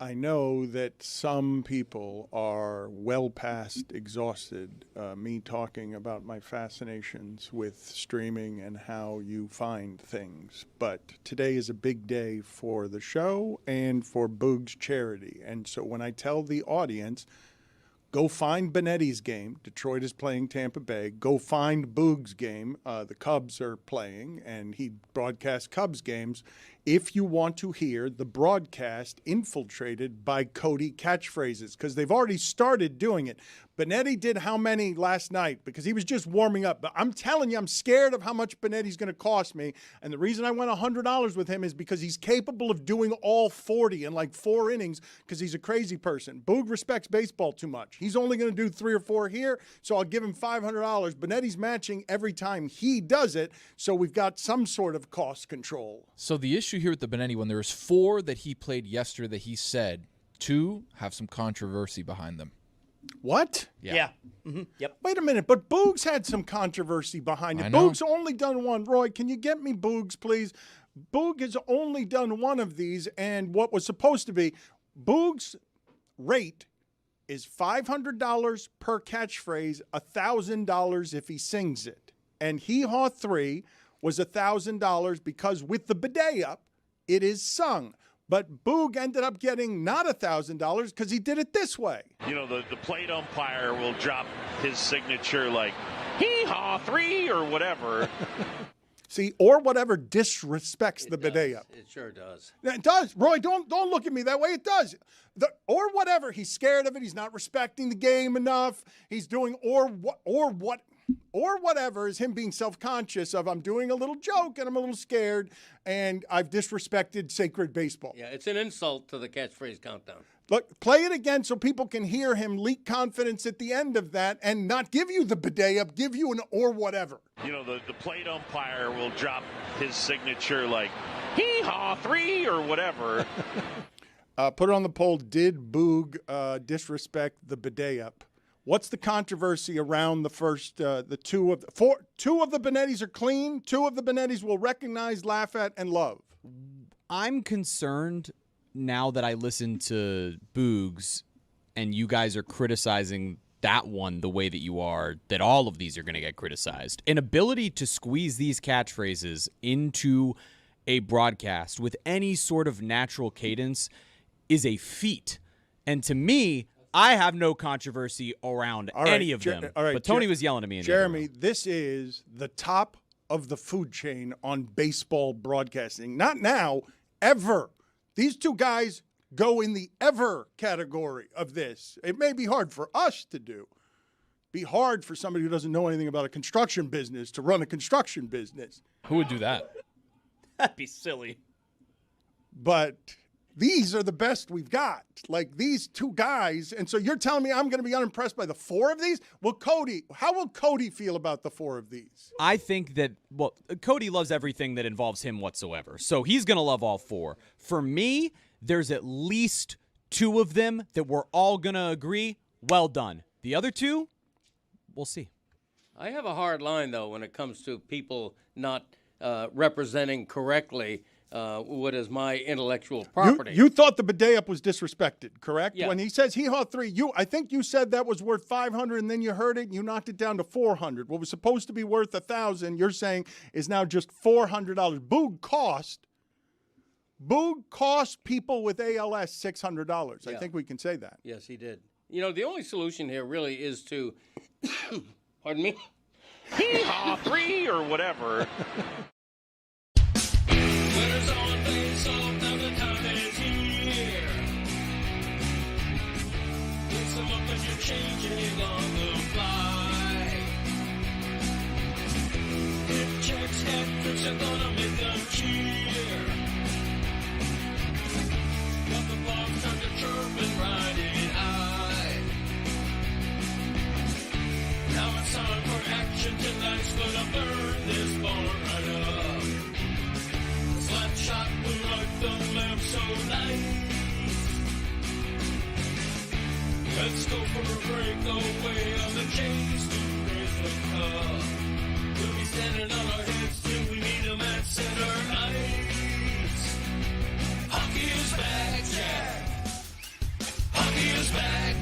I know that some people are well past exhausted, me talking about my fascinations with streaming and how you find things. But today is a big day for the show and for Boog's charity. And so when I tell the audience, go find Benetti's game. Detroit is playing Tampa Bay. Go find Boog's game. The Cubs are playing, and he broadcasts Cubs games. If you want to hear the broadcast infiltrated by Cody catchphrases, because they've already started doing it. Benetti did how many last night? Because he was just warming up. But I'm telling you, I'm scared of how much Benetti's going to cost me. And the reason I went $100 with him is because he's capable of doing all 40 in like 4 innings because he's a crazy person. Boog respects baseball too much. He's only going to do 3 or 4 here, so I'll give him $500. Benetti's matching every time he does it, so we've got some sort of cost control. So the issue here with the Benetti one, there was 4 that he played yesterday that he said 2 have some controversy behind them. What? Yeah. Mm-hmm. Yep. Wait a minute, but Boog's had some controversy behind it. Boog's only done one. Roy, can you get me Boog's, please? Boog has only done one of these, and what was supposed to be, Boog's rate is $500 per catchphrase, $1,000 if he sings it. And Hee Haw 3 was $1,000 because with the bidet up, it is sung. But Boog ended up getting not $1,000 because he did it this way. You know, the plate umpire will drop his signature like, Hee Haw 3 or whatever. See, or whatever disrespects the bidet up. It sure does. It does. Roy, don't look at me that way. It does. Or whatever. He's scared of it. He's not respecting the game enough. He's doing or whatever is him being self-conscious of I'm doing a little joke and I'm a little scared and I've disrespected sacred baseball. Yeah, it's an insult to the catchphrase countdown. Look, play it again so people can hear him leak confidence at the end of that and not give you the bidet up, give you an or whatever. You know, the plate umpire will drop his signature like, Hee Haw 3 or whatever. Put it on the poll. Did Boog disrespect the bidet up? What's the controversy around the first, the 2 of the 2 of the Benettis are clean. 2 of the Benettis will recognize, laugh at, and love. I'm concerned now that I listen to Boog's and you guys are criticizing that one the way that you are, that all of these are going to get criticized. An ability to squeeze these catchphrases into a broadcast with any sort of natural cadence is a feat. And to me, I have no controversy around any of them. But Tony was yelling at me. Jeremy, this is the top of the food chain on baseball broadcasting. Not now, ever. These 2 guys go in the ever category of this. It may be hard for us to do. Be hard for somebody who doesn't know anything about a construction business to run a construction business. Who would do that? That'd be silly. But these are the best we've got. Like these 2 guys. And so you're telling me I'm going to be unimpressed by the 4 of these? Well, how will Cody feel about the 4 of these? I think that, Cody loves everything that involves him whatsoever. So he's going to love all 4. For me, there's at least 2 of them that we're all going to agree, well done. The other 2, we'll see. I have a hard line, though, when it comes to people not representing correctly what is my intellectual property. You thought the bidet up was disrespected, correct? Yeah. When he says Hee Haw 3, I think you said that was worth $500 and then you heard it and you knocked it down to $400. What was supposed to be worth $1,000, you're saying is now just $400. Boog cost people with ALS $600. I think we can say that. Yes, he did. You know, the only solution here really is to, pardon me, Hee Haw 3 or whatever. Winners on base, all now the time is here. Mix them up as you're changing on the fly. Hit checks, head tricks are gonna make them cheer. Got the ball start to chirp and riding high. Now it's time for action. Tonight's gonna burn this ball right up. Slap shot will light the lamp so nice. Let's go for a breakaway on the chase to raise the cup. We'll be standing on our heads till we meet them at center ice. Hockey is back, Jack.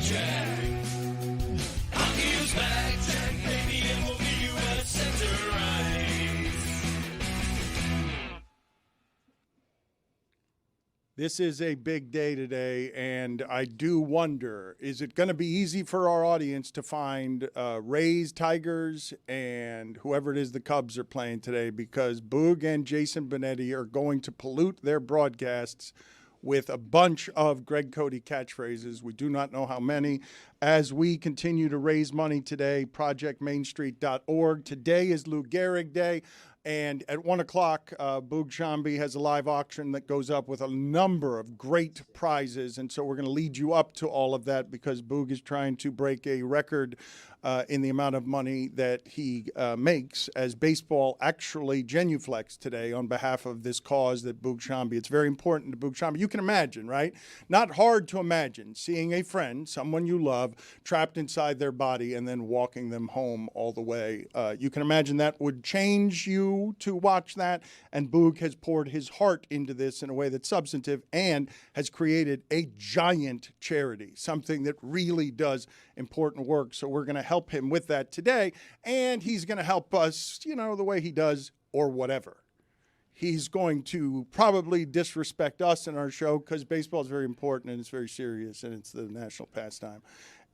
Jack. Hockey is back, Jack, baby, and we'll meet you at center ice. This is a big day today, and I do wonder, is it going to be easy for our audience to find Rays, Tigers, and whoever it is the Cubs are playing today? Because Boog and Jason Benetti are going to pollute their broadcasts with a bunch of Greg Cody catchphrases. We do not know how many. As we continue to raise money today, projectmainstreet.org. Today is Lou Gehrig Day. And at 1 o'clock, Boog Shambi has a live auction that goes up with a number of great prizes. And so we're going to lead you up to all of that because Boog is trying to break a record in the amount of money that he makes as baseball actually genuflects today on behalf of this cause that Boog Shambi. It's very important to Boog Shambi. You can imagine, right? Not hard to imagine seeing a friend, someone you love, trapped inside their body and then walking them home all the way. You can imagine that would change you to watch that, and Boog has poured his heart into this in a way that's substantive and has created a giant charity, something that really does important work. So we're going to help him with that today, and he's going to help us, the way he does or whatever. He's going to probably disrespect us in our show because baseball is very important and it's very serious and it's the national pastime.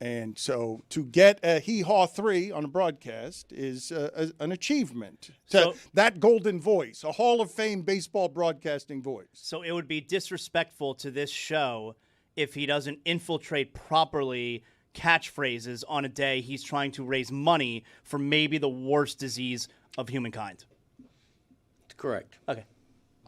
And so to get a hee-haw 3 on a broadcast is an achievement. So that golden voice, a Hall of Fame baseball broadcasting voice. So it would be disrespectful to this show if he doesn't infiltrate properly catchphrases on a day he's trying to raise money for maybe the worst disease of humankind. Correct. Okay.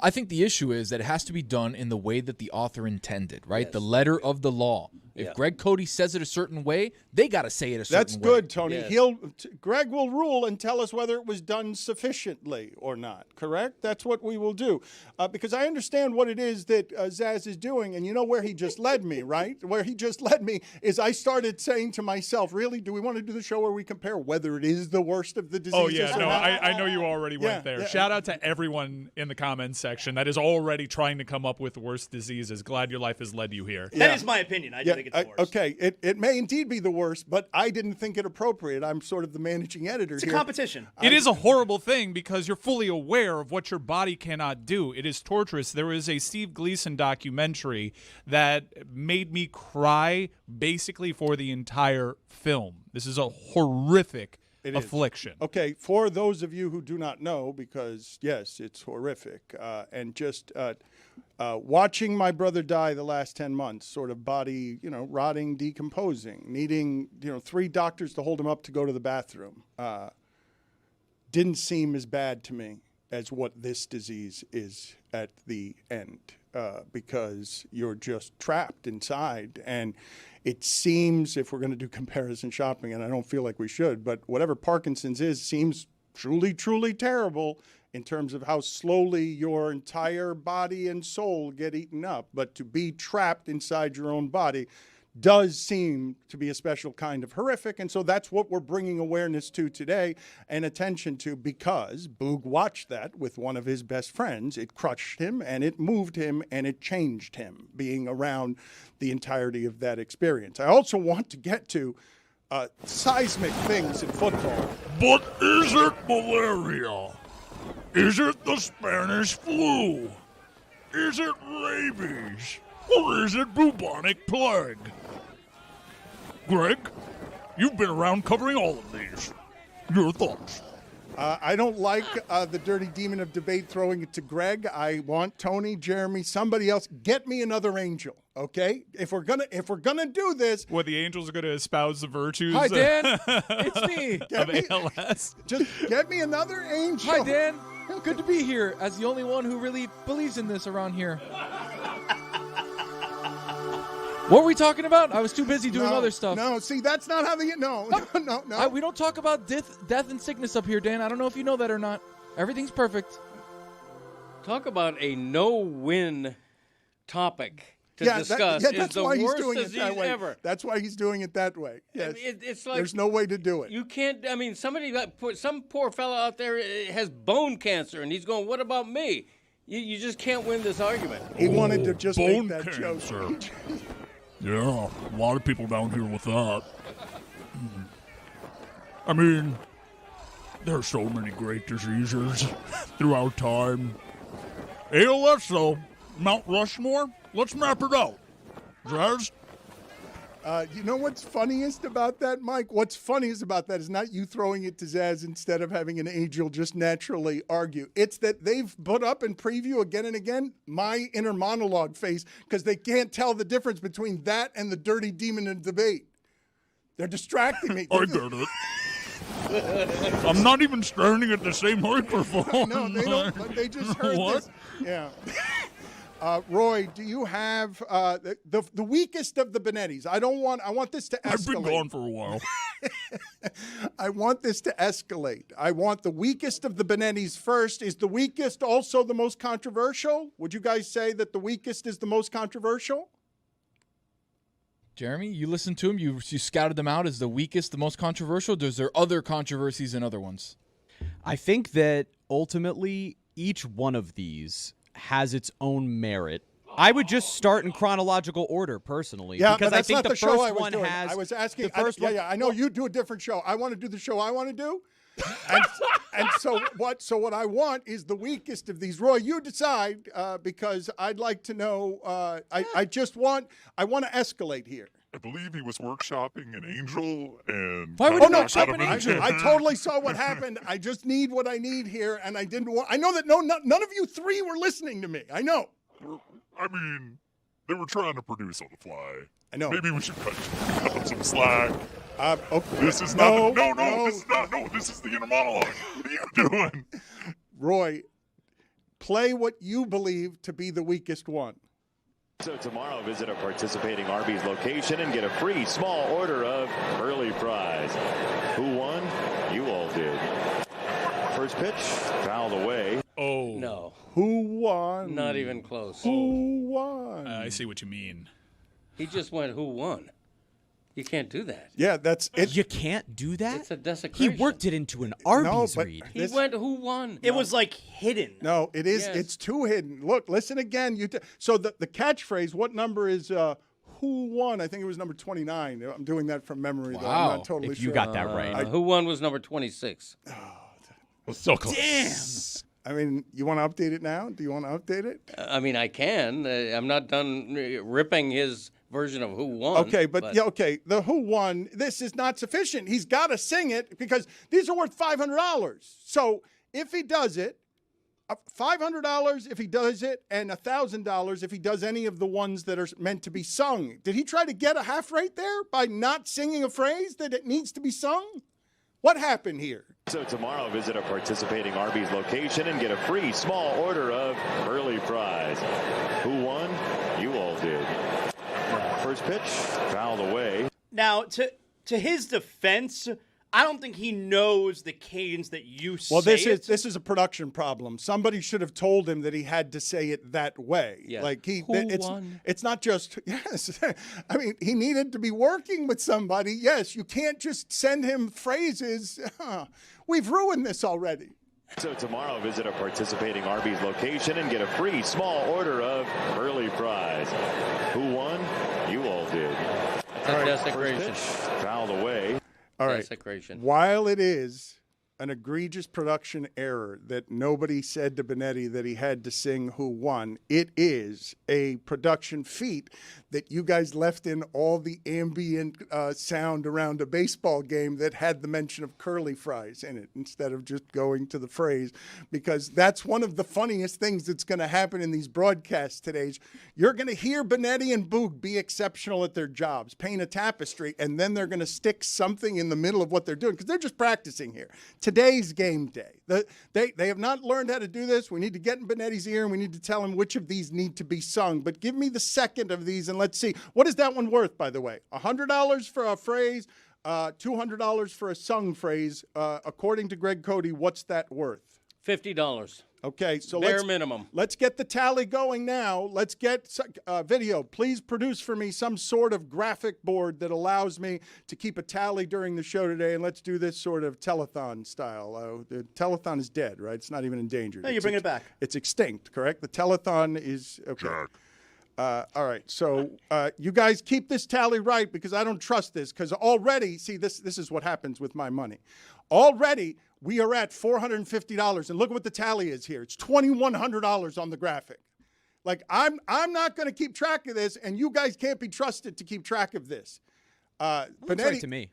I think the issue is that it has to be done in the way that the author intended, right? Yes. The letter of the law. If Greg Cody says it a certain way, they got to say it a certain way. That's good, Tony. Yes. Greg will rule and tell us whether it was done sufficiently or not, correct? That's what we will do. Because I understand what it is that Zaz is doing, and you know where he just led me, right? Where he just led me is I started saying to myself, really, do we want to do the show where we compare whether it is the worst of the diseases? Oh, yeah. No, I know you already went there. Yeah. Shout out to everyone in the comments section that is already trying to come up with worst diseases. Glad your life has led you here. That is my opinion. I do think it's the worst. Okay, it may indeed be the worst, but I didn't think it appropriate. I'm sort of the managing editor It's here. a competition. It is a horrible thing because you're fully aware of what your body cannot do. It is torturous. There is a Steve Gleason documentary that made me cry basically for the entire film. This is a horrific affliction. Okay, for those of you who do not know, because, yes, it's horrific, and just watching my brother die the last 10 months, sort of body, rotting, decomposing, needing, 3 doctors to hold him up to go to the bathroom, didn't seem as bad to me as what this disease is at the end, because you're just trapped inside. And it seems, if we're going to do comparison shopping, and I don't feel like we should, but whatever Parkinson's is seems truly, truly terrible in terms of how slowly your entire body and soul get eaten up. But to be trapped inside your own body does seem to be a special kind of horrific. And so that's what we're bringing awareness to today and attention to, because Boog watched that with one of his best friends. It crushed him and it moved him and it changed him, being around the entirety of that experience. I also want to get to seismic things in football. But is it malaria? Is it the Spanish flu? Is it rabies? Or is it bubonic plague? Greg, you've been around covering all of these. Your thoughts? I don't like the dirty demon of debate throwing it to Greg. I want Tony, Jeremy, somebody else. Get me another angel, okay? If we're gonna do this, What, the Angels are going to espouse the virtues Hi, Dan. It's me. of ALS? just get me another angel. Hi, Dan. Good to be here as the only one who really believes in this around here. What were we talking about? I was too busy doing other stuff. No, see, that's not how they. No. We don't talk about death and sickness up here, Dan. I don't know if you know that or not. Everything's perfect. Talk about a no-win topic to Yeah, discuss. that's It's the why he's worst doing it disease that way. ever. That's why he's doing it that way. Yes. It's like There's no way to do it. you can't. I mean, some poor fellow out there has bone cancer, and he's going, "What about me?" You just can't win this argument. He wanted to just make Bone that cancer. joke. Yeah, a lot of people down here with that. I mean, there are so many great diseases throughout time. ALS, though, Mount Rushmore, let's map it out. Jazz? You know what's funniest about that, Mike? What's funniest about that is not you throwing it to Zaz instead of having an angel just naturally argue. It's that they've put up in preview again and again my inner monologue face because they can't tell the difference between that and the dirty demon in debate. They're distracting me. I get it. I'm not even standing at the same microphone. No, they don't. But they just heard What? this. Yeah. Roy, do you have the weakest of the Benettis? I want this to escalate. I've been gone for a while. I want this to escalate. I want the weakest of the Benettis first. Is the weakest also the most controversial? Would you guys say that the weakest is the most controversial? Jeremy, you listened to him. You scouted them out as the weakest, the most controversial. Is there other controversies and other ones? I think that ultimately each one of these has its own merit. I would just start in chronological order, personally. Yeah, because but that's I think not the the show first I was one doing. has. I was asking. The first one. Yeah, I know you do a different show. I want to do the show I want to do. And so what I want is the weakest of these. Roy, you decide because I'd like to know. I want to escalate here. I believe he was workshopping an angel and. Why would Oh you no! workshop an angel? I totally saw what happened. I just need what I need here, and I didn't want. I know that none of you three were listening to me. I know. I mean, they were trying to produce on the fly. I know. Maybe we should cut them some slack. Okay. This is No, not. No, no. this is not. No, this is the inner monologue. What are you doing? Roy, play what you believe to be the weakest one. So tomorrow, visit a participating Arby's location and get a free small order of early fries. Who won? You all did. First pitch, fouled away. Oh. No, Who won? not even close. Who won? I see what you mean. He just went, who won? You can't do that. Yeah, that's it. You can't do that? It's a He desecration. worked it into an Arby's but read. He went, who won? It was like hidden. No, it is. Yes. It's too hidden. Look, listen again. So the catchphrase. What number is who won? I think it was number 29. I'm doing that from memory. Though. I'm Wow. not totally If sure. you got that right. Who won was number 26. So close. Damn. I mean, you want to update it now? Do you want to update it? I mean, I can. I'm not done ripping his version of who won. Okay, but yeah, okay. The who won. This is not sufficient. He's got to sing it because these are worth $500. So if he does it, $500 if he does it, and $1,000 if he does any of the ones that are meant to be sung. Did he try to get a half rate there by not singing a phrase that it needs to be sung? What happened here? So tomorrow, visit a participating Arby's location and get a free small order of early fries. Who won? You all did. First pitch, fouled away. Now, to his defense, I don't think he knows the cadence that you say. Well, this it. is a production problem. Somebody should have told him that he had to say it that way. Yeah. Like Who won? It's not just yes. I mean, he needed to be working with somebody. Yes, you can't just send him phrases. We've ruined this already. So tomorrow, visit a participating Arby's location and get a free small order of early fries. Who won? You all did. That's First desecration. pitch, fouled away. All right. Desecration. While it is an egregious production error that nobody said to Benetti that he had to sing who won, it is a production feat that you guys left in all the ambient sound around a baseball game that had the mention of curly fries in it instead of just going to the phrase, because that's one of the funniest things that's going to happen in these broadcasts today. You're going to hear Benetti and Boog be exceptional at their jobs, paint a tapestry, and then they're going to stick something in the middle of what they're doing because they're just practicing here. Today's game day. They have not learned how to do this. We need to get in Benetti's ear and we need to tell him which of these need to be sung. But give me the second of these and let's see. What is that one worth, by the way? $100 for a phrase, $200 for a sung phrase. According to Greg Cody, what's that worth? $50. Okay, so Bare minimum. Let's get the tally going now. Let's get video. Please produce for me some sort of graphic board that allows me to keep a tally during the show today, and let's do this sort of telethon style. The telethon is dead, right? It's not even endangered. No, you bring it back. It's extinct, correct? The telethon is okay. Jack. All right, so you guys keep this tally right because I don't trust this because already, see, this is what happens with my money. Already, we are at $450, and look at what the tally is here. It's $2,100 on the graphic. Like, I'm not going to keep track of this, and you guys can't be trusted to keep track of this. Looks right to me.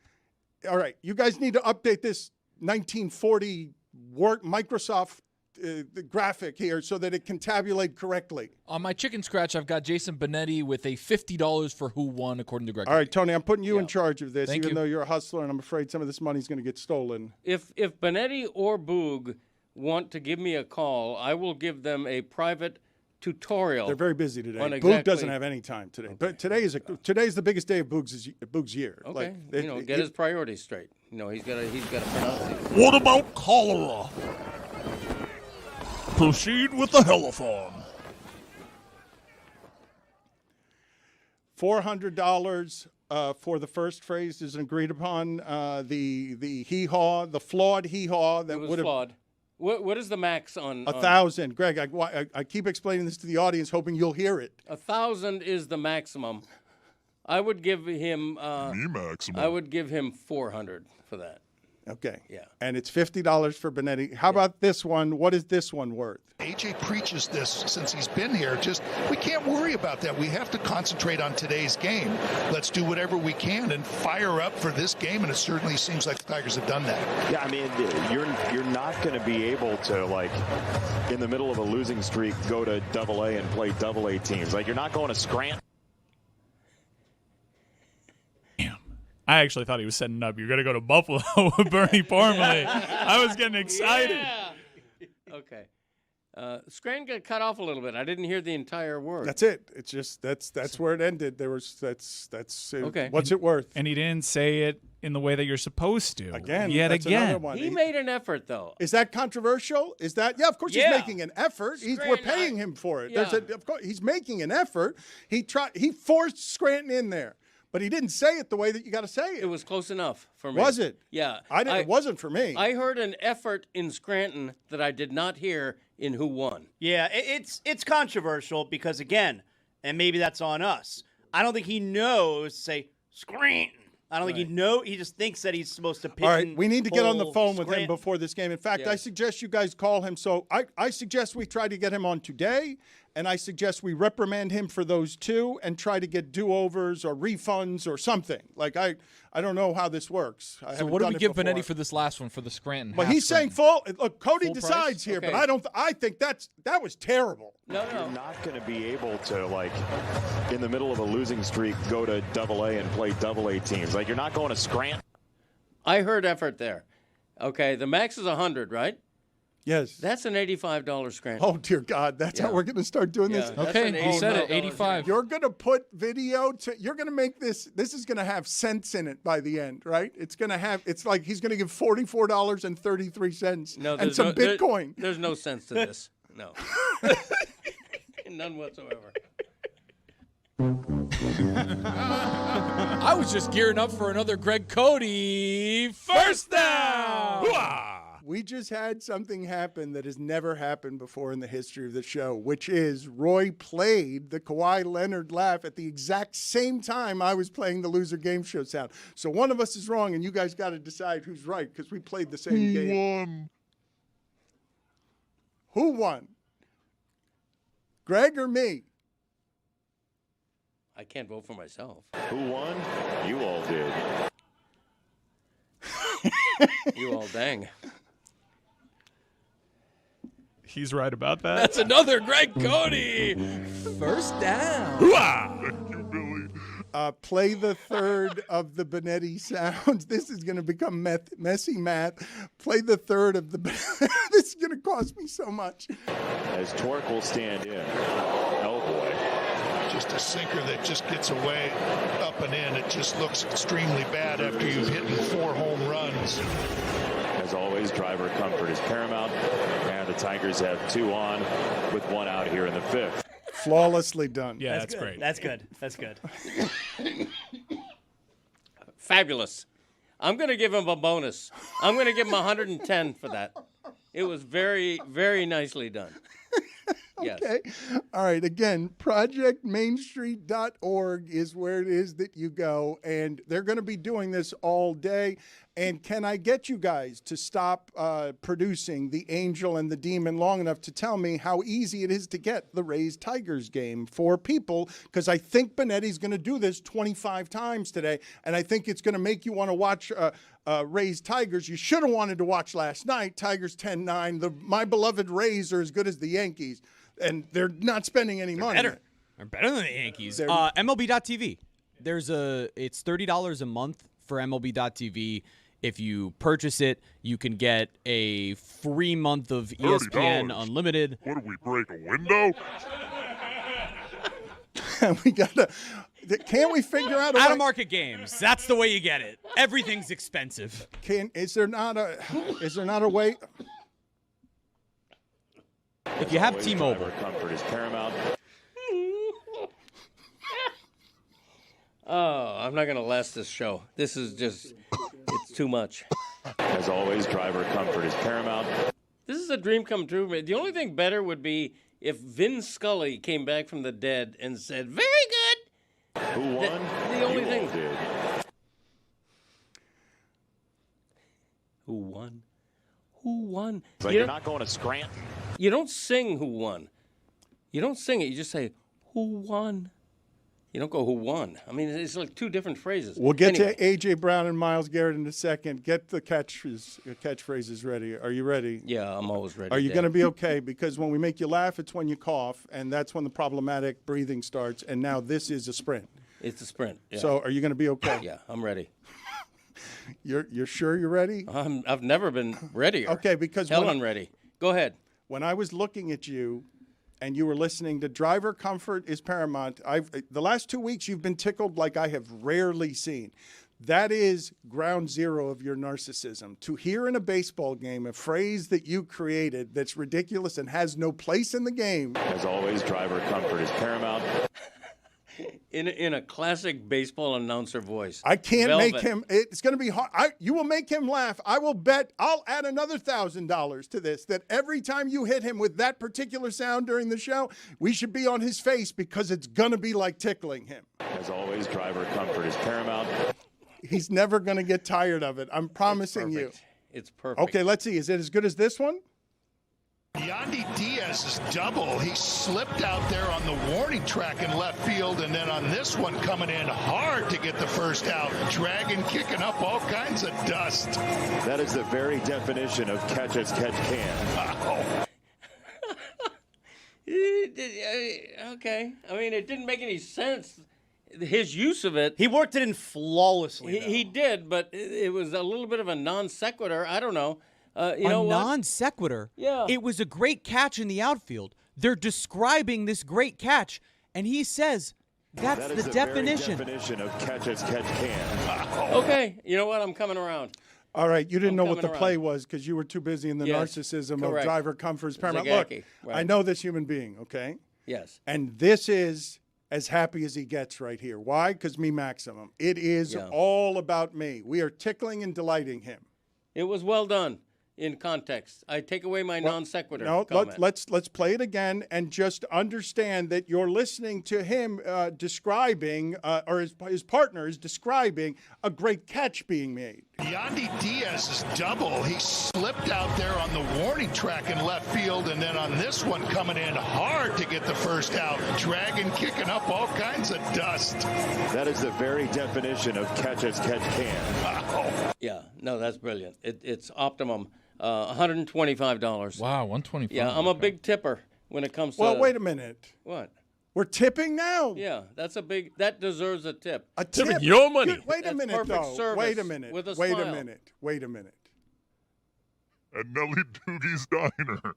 All right, you guys need to update this 1940 Microsoft the graphic here so that it can tabulate correctly. On my chicken scratch, I've got Jason Benetti with a $50 for who won, according to Greg. All right, Tony, I'm putting you in charge of this, Thank even you. though you're a hustler, and I'm afraid some of this money's going to get stolen. If Benetti or Boog want to give me a call, I will give them a private tutorial. They're very busy today. on Boog exactly- doesn't have any time today. But today's the biggest day of Boog's year. Okay, Like, get his priorities straight. He's got to pronounce it. What about cholera? Proceed with the hellathon. $400 for the first phrase is agreed upon. The hee-haw, the flawed hee-haw that It was would have flawed. What is the max on 1,000. Greg, I keep explaining this to the audience, hoping you'll hear it. 1,000 is the maximum. I would give him. Me maximum. I would give him 400 for that. Okay. Yeah. And it's $50 for Benetti. How about this one? What is this one worth? AJ preaches this since he's been here. We can't worry about that. We have to concentrate on today's game. Let's do whatever we can and fire up for this game, and it certainly seems like the Tigers have done that. Yeah, I mean, you're not going to be able to, like, in the middle of a losing streak, go to Double-A and play Double-A teams. Like, you're not going to Scranton. I actually thought he was setting up. You're going to go to Buffalo with Bernie Parmalee. I was getting excited. Yeah. Okay. Scranton got cut off a little bit. I didn't hear the entire word. That's it. It's just that's where it ended. That's Okay. What's it worth? And he didn't say it in the way that you're supposed to. Again, Yet that's again. another one. He made an effort, though. Is that controversial? Is that of course Yeah. he's making an effort. We're Scranton, paying him for it. Yeah. Of course he's making an effort. He forced Scranton in there, but he didn't say it the way that you got to say it. It was close enough for me. Was it? Yeah. It wasn't for me. I heard an effort in Scranton that I did not hear in Who Won. Yeah, it's controversial because, again, and maybe that's on us, I don't think he knows to say Scranton. I don't think he knows. He just thinks that he's supposed to pick. All right, we need to get on the phone with him Scranton. before this game. In fact, Yeah. I suggest you guys call him. So I suggest we try to get him on today, and I suggest we reprimand him for those two and try to get do-overs or refunds or something. Like, I don't know how this works. So what do we give Benetti for this last one, for the Scranton? But half he's saying Scranton? full. Look, Cody Full decides price? here, Okay. but I think that was terrible. No. You're not going to be able to, like, in the middle of a losing streak, go to Double-A and play Double-A teams. Like, you're not going to Scranton. I heard effort there. Okay, the max is 100, right? Yes. That's an $85 Scranton. Oh dear God, that's how Yeah. we're going to start doing Yeah, this. that's Okay, an he said it, $85 85. You're going to put video you're going to make this is going to have cents in it by the end, right? It's like he's going to give $44.33 No, and there's some no, there- Bitcoin. there's no sense to this. No. None whatsoever. I was just gearing up for another Greg Cody first down. We just had something happen that has never happened before in the history of the show, which is Roy played the Kawhi Leonard laugh at the exact same time I was playing the loser game show sound. So one of us is wrong, and you guys got to decide who's right because we played the same game. Who won? Greg or me? I can't vote for myself. Who won? You all did. You all dang. He's right about that. That's another Greg Cody first down. Play the third of the Benetti sounds. This is going to become messy math. Play the third of the. This is going to cost me so much. As Torque will stand in. Oh, boy. Just a sinker that just gets away up and in. It just looks extremely bad after you've hit 4 home runs. As always, driver comfort is paramount. And the Tigers have 2 on with 1 out here in the 5th. Flawlessly done. Yeah, that's good. great. That's good. That's good. Fabulous. I'm going to give him a bonus. I'm going to give him 110 for that. It was very, very nicely done. Yes. Okay. All right. Again, projectmainstreet.org is where it is that you go. And they're going to be doing this all day. And can I get you guys to stop producing the angel and the demon long enough to tell me how easy it is to get the Rays Tigers game for people? Because I think Benetti's going to do this 25 times today. And I think it's going to make you want to watch Rays Tigers. You should have wanted to watch last night. Tigers 10-9. My beloved Rays are as good as the Yankees. And they're not spending any money. Better. They're better than the Yankees. MLB.tv. It's $30 a month for MLB.tv. If you purchase it, you can get a free month of ESPN $30. Unlimited. What, do we break a window? We gotta. Can't we figure out a Out way? of market games. That's the way you get it. Everything's expensive. Is there not a way? If you have T-Mobile. Driver comfort is paramount. Oh, I'm not going to last this show. This is just, it's too much. As always, driver comfort is paramount. This is a dream come true. The only thing better would be if Vin Scully came back from the dead and said, very good. Who won? The only You thing. all did. Who won? Who won? But you're not going to Scranton. You don't sing who won. You don't sing it. You just say, who won? You don't go, who won? I mean, it's like two different phrases. We'll get Anyway. to A.J. Brown and Myles Garrett in a second. Get the catchphrases ready. Are you ready? Yeah, I'm always ready. Are you Dad. going to be okay? Because when we make you laugh, it's when you cough, and that's when the problematic breathing starts. And now this is a sprint. It's a sprint. Yeah. So are you going to be okay? Yeah, I'm ready. You're sure you're ready? I've never been readier. Okay, because Hell, when I'm ready. Go ahead. when I was looking at you and you were listening to Driver Comfort is Paramount, the last 2 weeks you've been tickled like I have rarely seen. That is ground zero of your narcissism. To hear in a baseball game a phrase that you created that's ridiculous and has no place in the game. As always, driver comfort is paramount. In a classic baseball announcer voice. I can't Velvet. make him. It's going to be hard. You will make him laugh. I will bet. I'll add another $1,000 to this. That every time you hit him with that particular sound during the show, we should be on his face because it's going to be like tickling him. As always, driver comfort is paramount. He's never going to get tired of it. I'm promising you. It's perfect. Okay, let's see. Is it as good as this one? Yandy Diaz's double. He slipped out there on the warning track in left field, and then on this one coming in hard to get the first out. Dragon kicking up all kinds of dust. That is the very definition of catch as catch can. Wow. Okay. I mean, it didn't make any sense. His use of it. He worked it in flawlessly. He did, but it was a little bit of a non sequitur. I don't know. You know what? Non sequitur. Yeah. It was a great catch in the outfield. They're describing this great catch, and he says that's That the is the definition. very definition of catch as catch can. Okay. You know what? I'm coming around. All right, you didn't know what coming the play around. was because you were too busy in the Yes, narcissism correct. of Driver Comfort is Paramount. Zagacki, Look, right. I know this human being, okay? Yes. And this is as happy as he gets right here. Why? Because me maximum. It is Yeah. all about me. We are tickling and delighting him. It was well done in context. I take away my non sequitur. No, comment. let's play it again and just understand that you're listening to him describing, or his partner is describing a great catch being made. Yandy Diaz's double. He slipped out there on the warning track in left field, and then on this one coming in hard to get the first out. Dragon kicking up all kinds of dust. That is the very definition of catch as catch can. Wow. Yeah. No, that's brilliant. It's optimum. $125. Wow, 125. Yeah, I'm a big tipper when it comes to. Well, wait a minute. What? We're tipping now. Yeah, that deserves a tip. A tip. Tipping your money. Dude, wait a That's minute, perfect though. service Wait a minute. with a Wait a smile. minute. Wait a minute. At Nellie Doogie's Diner.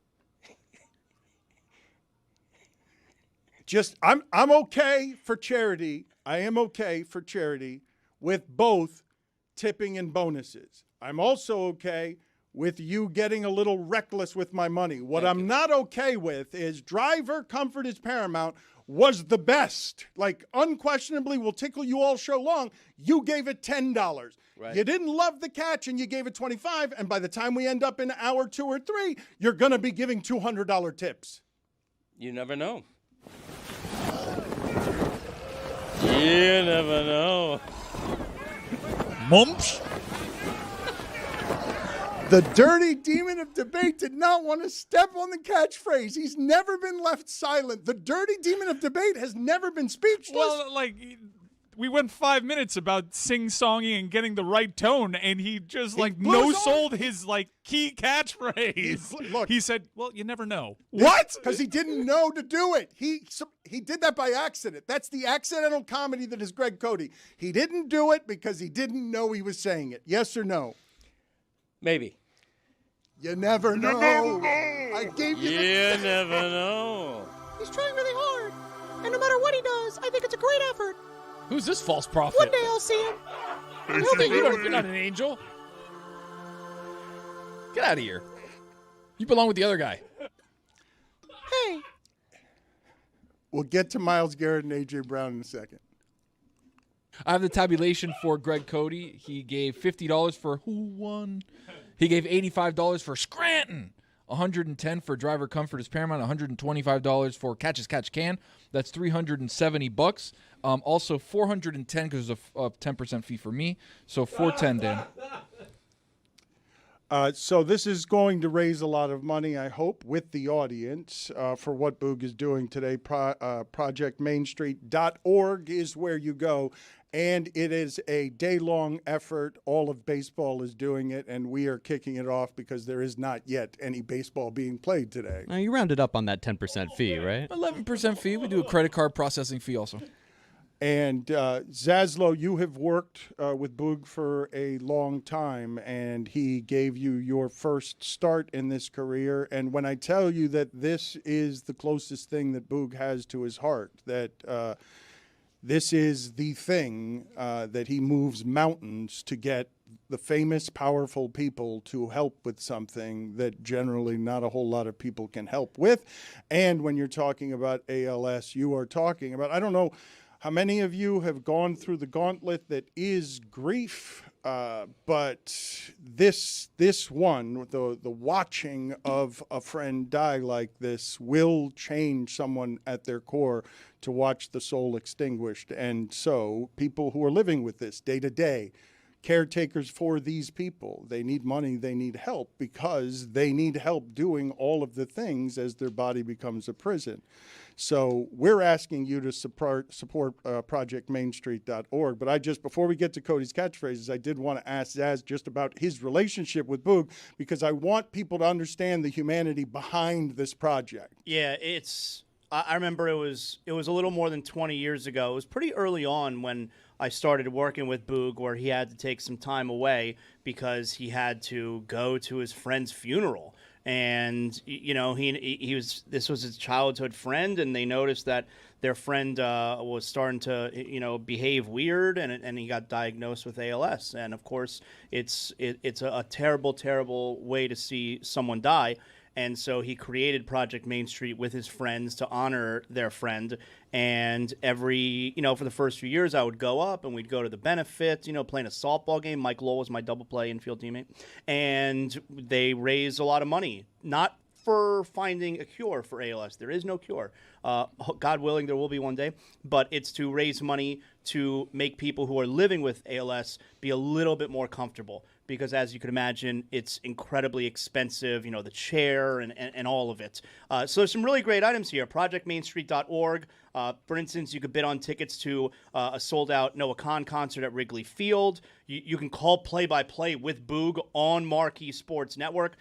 Just I'm okay for charity. I am okay for charity with both tipping and bonuses. I'm also okay with you getting a little reckless with my money. What I'm not okay with is Driver Comfort is Paramount was the best. Like, unquestionably will tickle you all show long. You gave it $10. Right. You didn't love the catch and you gave it $25. And by the time we end up in hour 2 or 3, you're going to be giving $200 tips. You never know. You never know. Mumps? The dirty demon of debate did not want to step on the catchphrase. He's never been left silent. The dirty demon of debate has never been speechless. Well, like, we went 5 minutes about sing-songing and getting the right tone, and he just, no-sold his, key catchphrase. Look. He said, well, you never know. What? Because he didn't know to do it. He did that by accident. That's the accidental comedy that is Greg Cody. He didn't do it because he didn't know he was saying it. Yes or no? Maybe. You never know. I gave you You never know. He's trying really hard. And no matter what he does, I think it's a great effort. Who's this false prophet? One day I'll see him. You're not an angel. Get out of here. You belong with the other guy. Hey. We'll get to Myles Garrett and A.J. Brown in a second. I have the tabulation for Greg Cody. He gave $50 for who won. He gave $85 for Scranton. $110 for driver comfort is paramount. $125 for catch can. That's $370. Also $410 because there's a 10% fee for me. So $410, Dan. So this is going to raise a lot of money, I hope, with the audience for what Boog is doing today. ProjectMainStreet.org is where you go. And it is a day-long effort. All of baseball is doing it, and we are kicking it off because there is not yet any baseball being played today. Now, you rounded up on that 10% fee, right? 11% fee. We do a credit card processing fee also. And Zaslow, you have worked with Boog for a long time, and he gave you your first start in this career. And when I tell you that this is the closest thing that Boog has to his heart, that this is the thing that he moves mountains to get the famous, powerful people to help with something that generally not a whole lot of people can help with. And when you're talking about ALS, you are talking about, I don't know how many of you have gone through the gauntlet that is grief, but this one, the watching of a friend die like this will change someone at their core to watch the soul extinguished. And so people who are living with this day to day, caretakers for these people, they need money, they need help because they need help doing all of the things as their body becomes a prison. So we're asking you to support ProjectMainStreet.org. But before we get to Cody's catchphrases, I did want to ask Zaz just about his relationship with Boog because I want people to understand the humanity behind this project. Yeah, I remember it was a little more than 20 years ago. It was pretty early on when I started working with Boog, where he had to take some time away because he had to go to his friend's funeral. And this was his childhood friend, and they noticed that their friend was starting to behave weird, and he got diagnosed with ALS. And of course, it's a terrible, terrible way to see someone die. And so he created Project Main Street with his friends to honor their friend. And for the first few years, I would go up and we'd go to the benefits, playing a softball game. Mike Lowell was my double play infield teammate. And they raised a lot of money, not for finding a cure for ALS. There is no cure. God willing, there will be one day. But it's to raise money to make people who are living with ALS be a little bit more comfortable. Because as you can imagine, it's incredibly expensive, the chair and all of it. So there's some really great items here. ProjectMainStreet.org. For instance, you could bid on tickets to a sold-out Noah Khan concert at Wrigley Field. You can call play-by-play with Boog on Marquee Sports Network.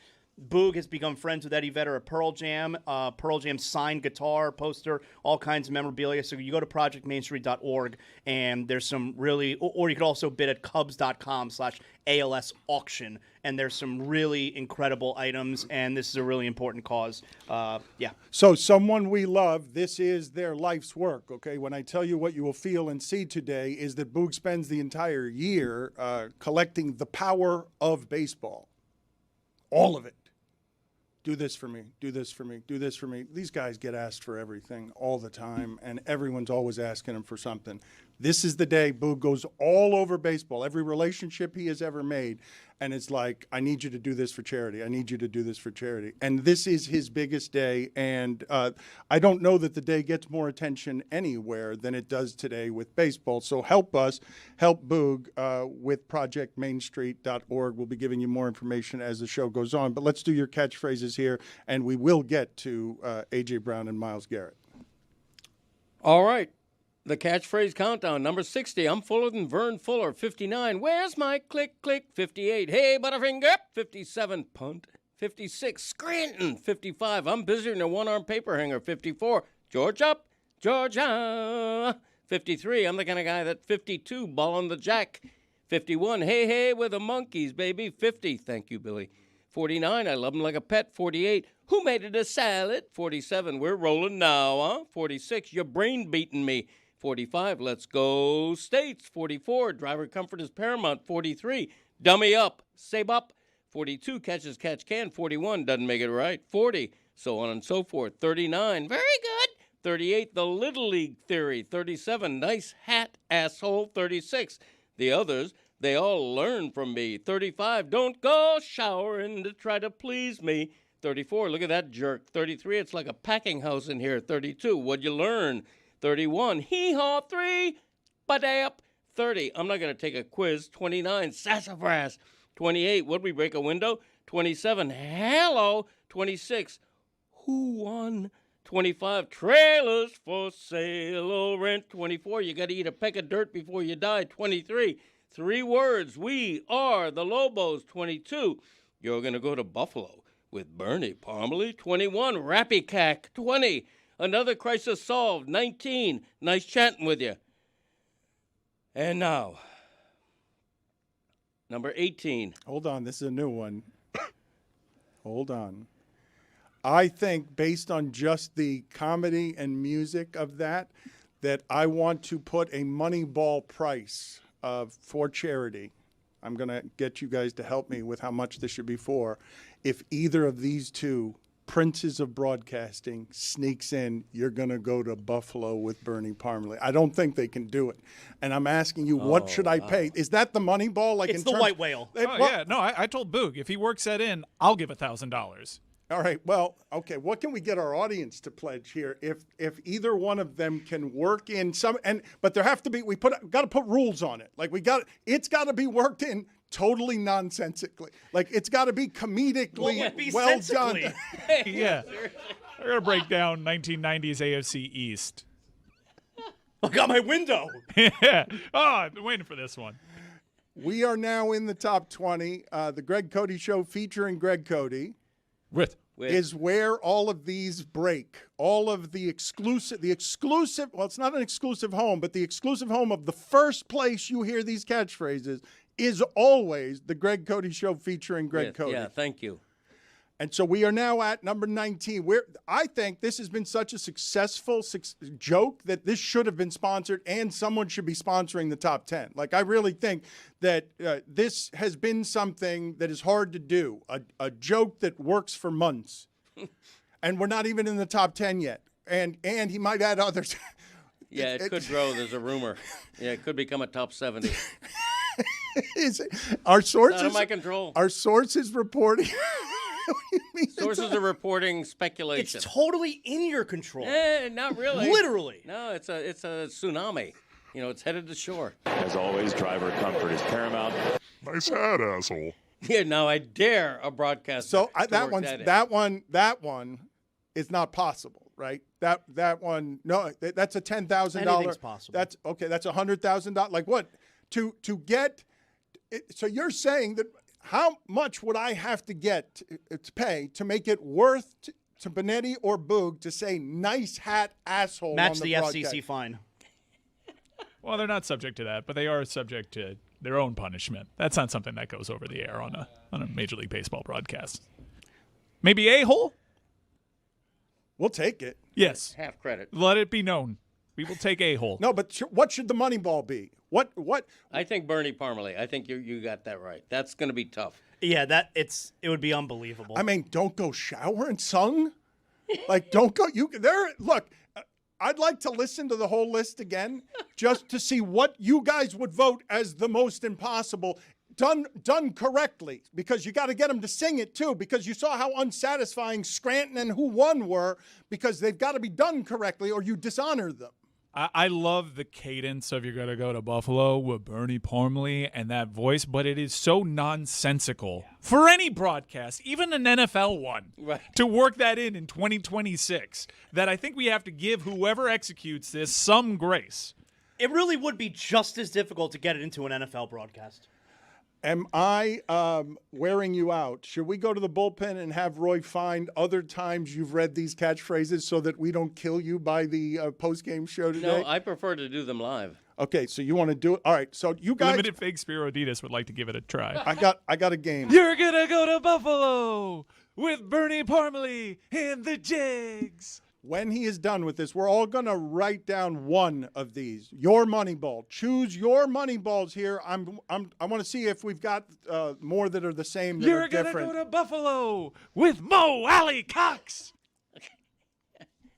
Boog has become friends with Eddie Vedder at Pearl Jam. Pearl Jam signed guitar, poster, all kinds of memorabilia. So you go to ProjectMainStreet.org, and there's some really, or you could also bid at Cubs.com/ALS auction, and there's some really incredible items, and this is a really important cause. Yeah. So someone we love, this is their life's work, okay? When I tell you what you will feel and see today is that Boog spends the entire year collecting the power of baseball. All of it. Do this for me, do this for me, do this for me. These guys get asked for everything all the time, and everyone's always asking them for something. This is the day Boog goes all over baseball, every relationship he has ever made. And it's like, I need you to do this for charity. I need you to do this for charity. And this is his biggest day. And I don't know that the day gets more attention anywhere than it does today with baseball. So help us, help Boog with projectmainstreet.org. We'll be giving you more information as the show goes on. But let's do your catchphrases here, and we will get to A.J. Brown and Myles Garrett. All right. The catchphrase countdown, number 60. I'm fuller than Vern Fuller. 59. Where's my click, click? 58. Hey, Butterfinger. 57. Punt. 56. Scranton. 55. I'm busier than a one-arm paper hanger. 54. George up. Georgia. 53. I'm the kind of guy that 52. Ball on the jack. 51. Hey, hey, with the monkeys, baby. 50. Thank you, Billy. 49. I love him like a pet. 48. Who made it a salad? 47. We're rolling now, huh? 46. Your brain beating me. 45, let's go States. 44, driver comfort is paramount. 43, dummy up, save up. 42, catches catch can. 41, doesn't make it right. 40, so on and so forth. 39, very good. 38, the Little League theory. 37, nice hat, asshole. 36, the others, they all learn from me. 35, don't go showering to try to please me. 34, look at that jerk. 33, it's like a packing house in here. 32, what'd you learn? 31, hee-haw, 3, ba-dap. 30, I'm not going to take a quiz. 29, sassafras. 28, would we break a window? 27, hello. 26, who won? 25, trailers for sale or rent. 24, you got to eat a peck of dirt before you die. 23, 3 words, we are the Lobos. 22, you're going to go to Buffalo with Bernie Parmalee. 21, Rappy Cack. 20, another crisis solved. 19, nice chatting with you. And now, number 18. Hold on, this is a new one. Hold on. I think based on just the comedy and music of that I want to put a Moneyball price for charity. I'm going to get you guys to help me with how much this should be for. If either of these two princes of broadcasting sneaks in, you're going to go to Buffalo with Bernie Parmalee. I don't think they can do it. And I'm asking you, what should I pay? Is that the Moneyball? Like it's the white whale. Yeah, no, I told Boog, if he works that in, I'll give $1,000. All right, well, okay, what can we get our audience to pledge here? If either one of them can work in some, but there have to be, got to put rules on it. Like it's got to be worked in totally nonsensically. Like it's got to be comedically well done. Yeah. We're going to break down 1990s AFC East. I got my window. Yeah. Oh, I've been waiting for this one. We are now in the top 20. The Greg Cody Show featuring Greg Cody is where all of these break. All of the exclusive, well, it's not an exclusive home, but the exclusive home of the first place you hear these catchphrases is always the Greg Cody Show featuring Greg Cody. Yeah, thank you. And so we are now at number 19. I think this has been such a successful joke that this should have been sponsored, and someone should be sponsoring the top 10. Like, I really think that this has been something that is hard to do, a joke that works for months. And we're not even in the top 10 yet. And he might add others. Yeah, it could grow. There's a rumor. Yeah, it could become a top 70. Our sources, out of my control. Our sources reporting. Sources are reporting speculation. It's totally in your control. Not really. Literally. No, it's a tsunami. You know, it's headed to shore. As always, driver comfort is paramount. Nice hat, asshole. Yeah, now I dare a broadcaster. So that one is not possible, right? That one, no, that's a $10,000. Anything's possible. That's okay. That's $100,000. Like what? To get. So you're saying that. How much would I have to get to pay to make it worth to Benetti or Boog to say "nice hat, asshole"? Match on the broadcast? FCC fine. Well, they're not subject to that, but they are subject to their own punishment. That's not something that goes over the air on a Major League Baseball broadcast. Maybe a-hole? We'll take it. Yes. Half credit. Let it be known. We will take a-hole. No, but what should the Moneyball be? What? I think Bernie Parmalee. I think you got that right. That's going to be tough. Yeah, it would be unbelievable. I mean, don't go shower and sung. Like, don't go. Look. I'd like to listen to the whole list again just to see what you guys would vote as the most impossible. Done correctly, because you got to get them to sing it too, because you saw how unsatisfying Scranton and Who Won were, because they've got to be done correctly or you dishonor them. I love the cadence of "You're Gonna Go to Buffalo" with Bernie Parmalee and that voice, but it is so nonsensical for any broadcast, even an NFL one, to work that in 2026, that I think we have to give whoever executes this some grace. It really would be just as difficult to get it into an NFL broadcast. Am I wearing you out? Should we go to the bullpen and have Roy find other times you've read these catchphrases so that we don't kill you by the post-game show today? No, I prefer to do them live. Okay, so you want to do it? All right, so you guys... Limited Fake Spiro Adidas would like to give it a try. I got a game. You're gonna go to Buffalo with Bernie Parmalee and the Jags. When he is done with this, we're all going to write down one of these. Your money ball. Choose your money balls here. I want to see if we've got more that are the same that You're are gonna different. go to Buffalo with Mo Alley Cox.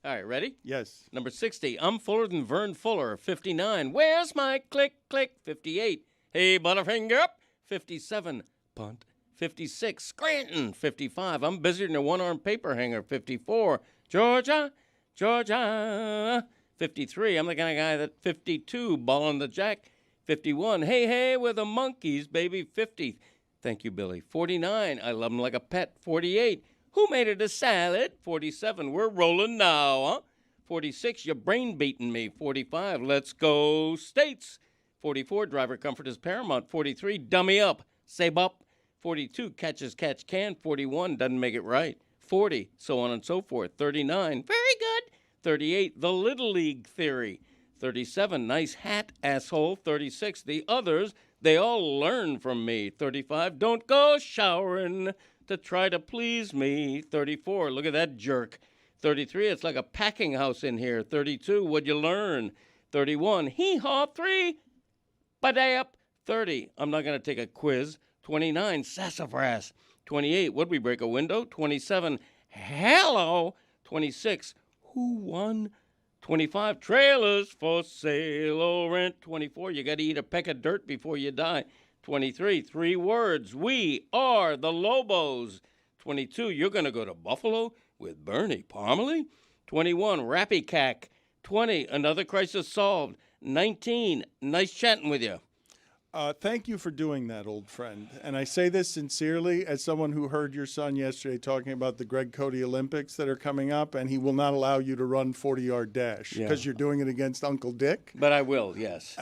All right, ready? Yes. Number 60, I'm fuller than Vern Fuller. 59, where's my click, click? 58, hey, Butterfinger. 57, punt. 56, Scranton. 55, I'm busier than a one-armed paper hanger. 54, Georgia, Georgia. 53, I'm the kind of guy that 52, ball on the jack. 51, hey, hey, with the monkeys, baby. 50, thank you, Billy. 49, I love him like a pet. 48, who made it a salad? 47, we're rolling now, huh? 46, your brain beating me. 45, let's go States. 44, driver comfort is paramount. 43, dummy up, save up. 42, catches catch can. 41, doesn't make it right. 40, so on and so forth. 39, very good. 38, the Little League theory. 37, nice hat, asshole. 36, the others, they all learn from me. 35, don't go showering to try to please me. 34, look at that jerk. 33, it's like a packing house in here. 32, what'd you learn? 31, hee-haw, 3, ba-day-up. 30, I'm not going to take a quiz. 29, sassafras. 28, would we break a window? 27, hello. 26, who won? 25, trailers for sale or rent. 24, you got to eat a peck of dirt before you die. 23, 3 words, we are the Lobos. 22, you're going to go to Buffalo with Bernie Parmalee. 21, Rappy Cack. 20, another crisis solved. 19, nice chatting with you. Thank you for doing that, old friend. And I say this sincerely as someone who heard your son yesterday talking about the Greg Cody Olympics that are coming up, and he will not allow you to run 40-yard dash because you're doing it against Uncle Dick. But I will, yes.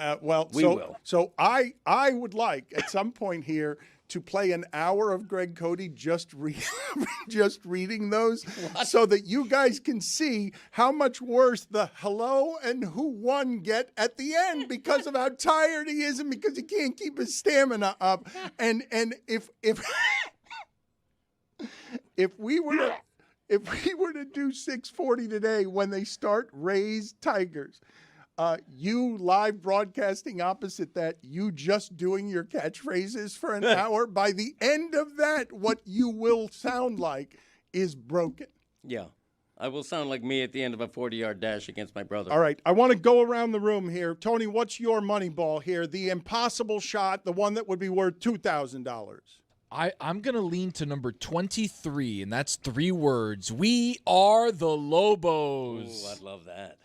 We will. So I would like at some point here to play an hour of Greg Cody just reading those so that you guys can see how much worse the hello and who won get at the end because of how tired he is and because he can't keep his stamina up. And if we were to do 640 today when they start Rays Tigers, you live broadcasting opposite that, you just doing your catchphrases for an hour. By the end of that, what you will sound like is broken. Yeah. I will sound like me at the end of a 40-yard dash against my brother. All right. I want to go around the room here. Tony, what's your money ball here? The impossible shot, the one that would be worth $2,000. I'm going to lean to number 23, and that's 3 words. We are the Lobos. Ooh, I'd love that.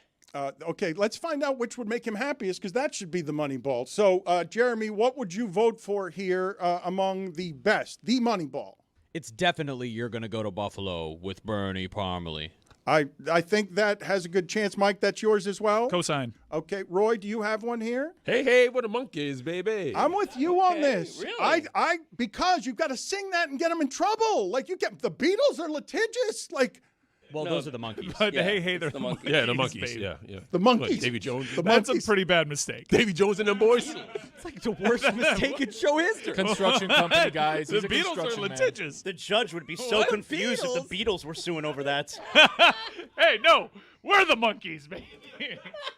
Okay, let's find out which would make him happiest, because that should be the money ball. So, Jeremy, what would you vote for here among the best, the money ball? It's definitely you're going to go to Buffalo with Bernie Parmalee. I think that has a good chance. Mike, that's yours as well? Cosign. Okay, Roy, do you have one here? Hey, hey, what the monkeys, baby. I'm with you on this. Really? I because you've got to sing that and get them in trouble. Like, you get the Beatles are litigious. Like, well, those are the monkeys. But Yeah, hey, they're the monkeys. Yeah, the monkeys. baby. Yeah. the monkeys. What, Davy Jones. That's monkeys. a pretty bad mistake. Davy Jones and them boys. It's like the worst mistake in show history. Construction company, guys. The He's a Beatles are construction man. litigious. The judge would be so confused if the Beatles were suing over that. Hey, no, we're the monkeys, baby.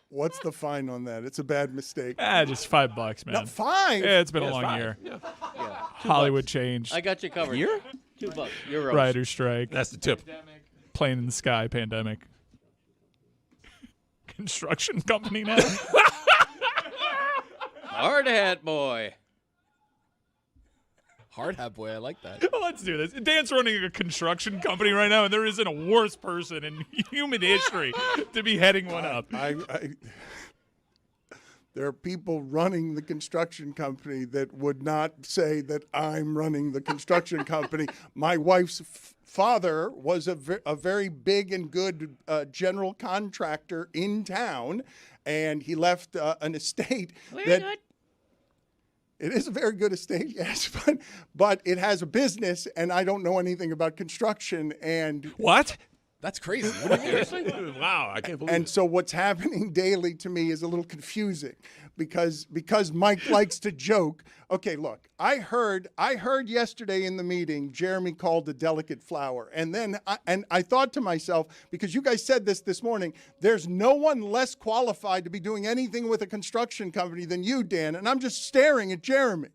What's the fine on that? It's a bad mistake. Just $5, man. No, fine. Yeah, it's been a long year. Yeah. Hollywood changed. I got you covered. Here? $2. Euros. Writer's strike. That's the tip. Plane in the sky pandemic. construction company now. Hard hat boy. Hard hat boy, I like that. Well, let's do this. Dan's running a construction company right now, and there isn't a worse person in human history to be heading one up. There are people running the construction company that would not say that I'm running the construction company. My wife's father was a very big and good general contractor in town, and he left an estate that. It is a very good estate, yes, but it has a business, and I don't know anything about construction. And what? That's crazy. Wow, I can't believe and it. so what's happening daily to me is a little confusing because Mike likes to joke. Okay, look, I heard yesterday in the meeting Jeremy called a delicate flower, and then I thought to myself, because you guys said this morning, there's no one less qualified to be doing anything with a construction company than you, Dan, and I'm just staring at Jeremy.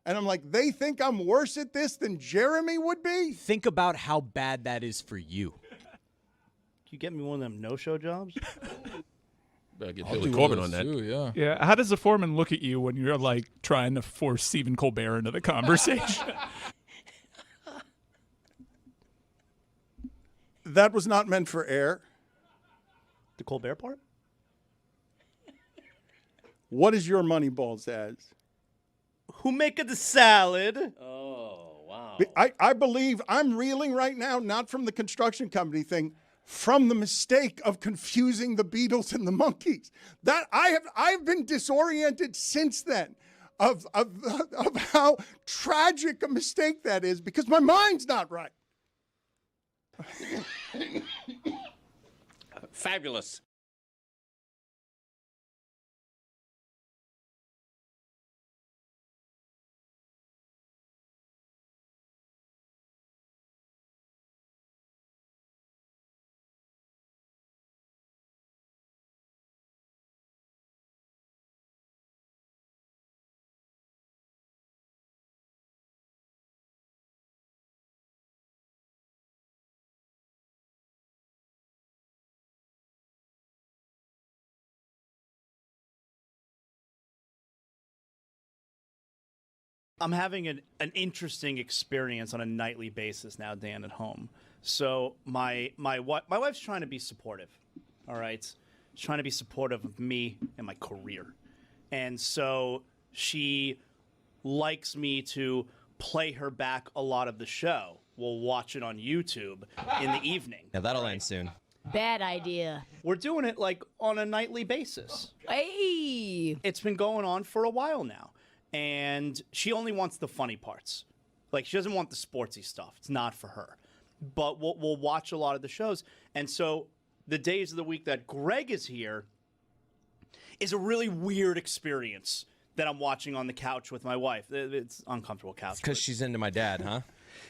And I'm like, they think I'm worse at this than Jeremy would be? Think about how bad that is for you. You get me one of them no-show jobs? Better get Billy Corbin on that. Too, yeah. Yeah. How does the foreman look at you when you're like trying to force Stephen Colbert into the conversation? That was not meant for air. The Colbert part? What is your money balls as? Who make the salad? Oh, wow. I believe I'm reeling right now, not from the construction company thing, from the mistake of confusing the Beatles and the Monkees. That I've been disoriented since then of how tragic a mistake that is because my mind's not right. Fabulous. I'm having an interesting experience on a nightly basis now, Dan, at home. So my wife's trying to be supportive, all right? She's trying to be supportive of me and my career. And so she likes me to play her back a lot of the show. We'll watch it on YouTube in the evening. Yeah, that'll end soon. Bad idea. We're doing it like on a nightly basis. Hey! It's been going on for a while now. And she only wants the funny parts. Like, she doesn't want the sportsy stuff. It's not for her. But we'll watch a lot of the shows. And so the days of the week that Greg is here is a really weird experience that I'm watching on the couch with my wife. It's uncomfortable couch. Because she's into my dad, huh?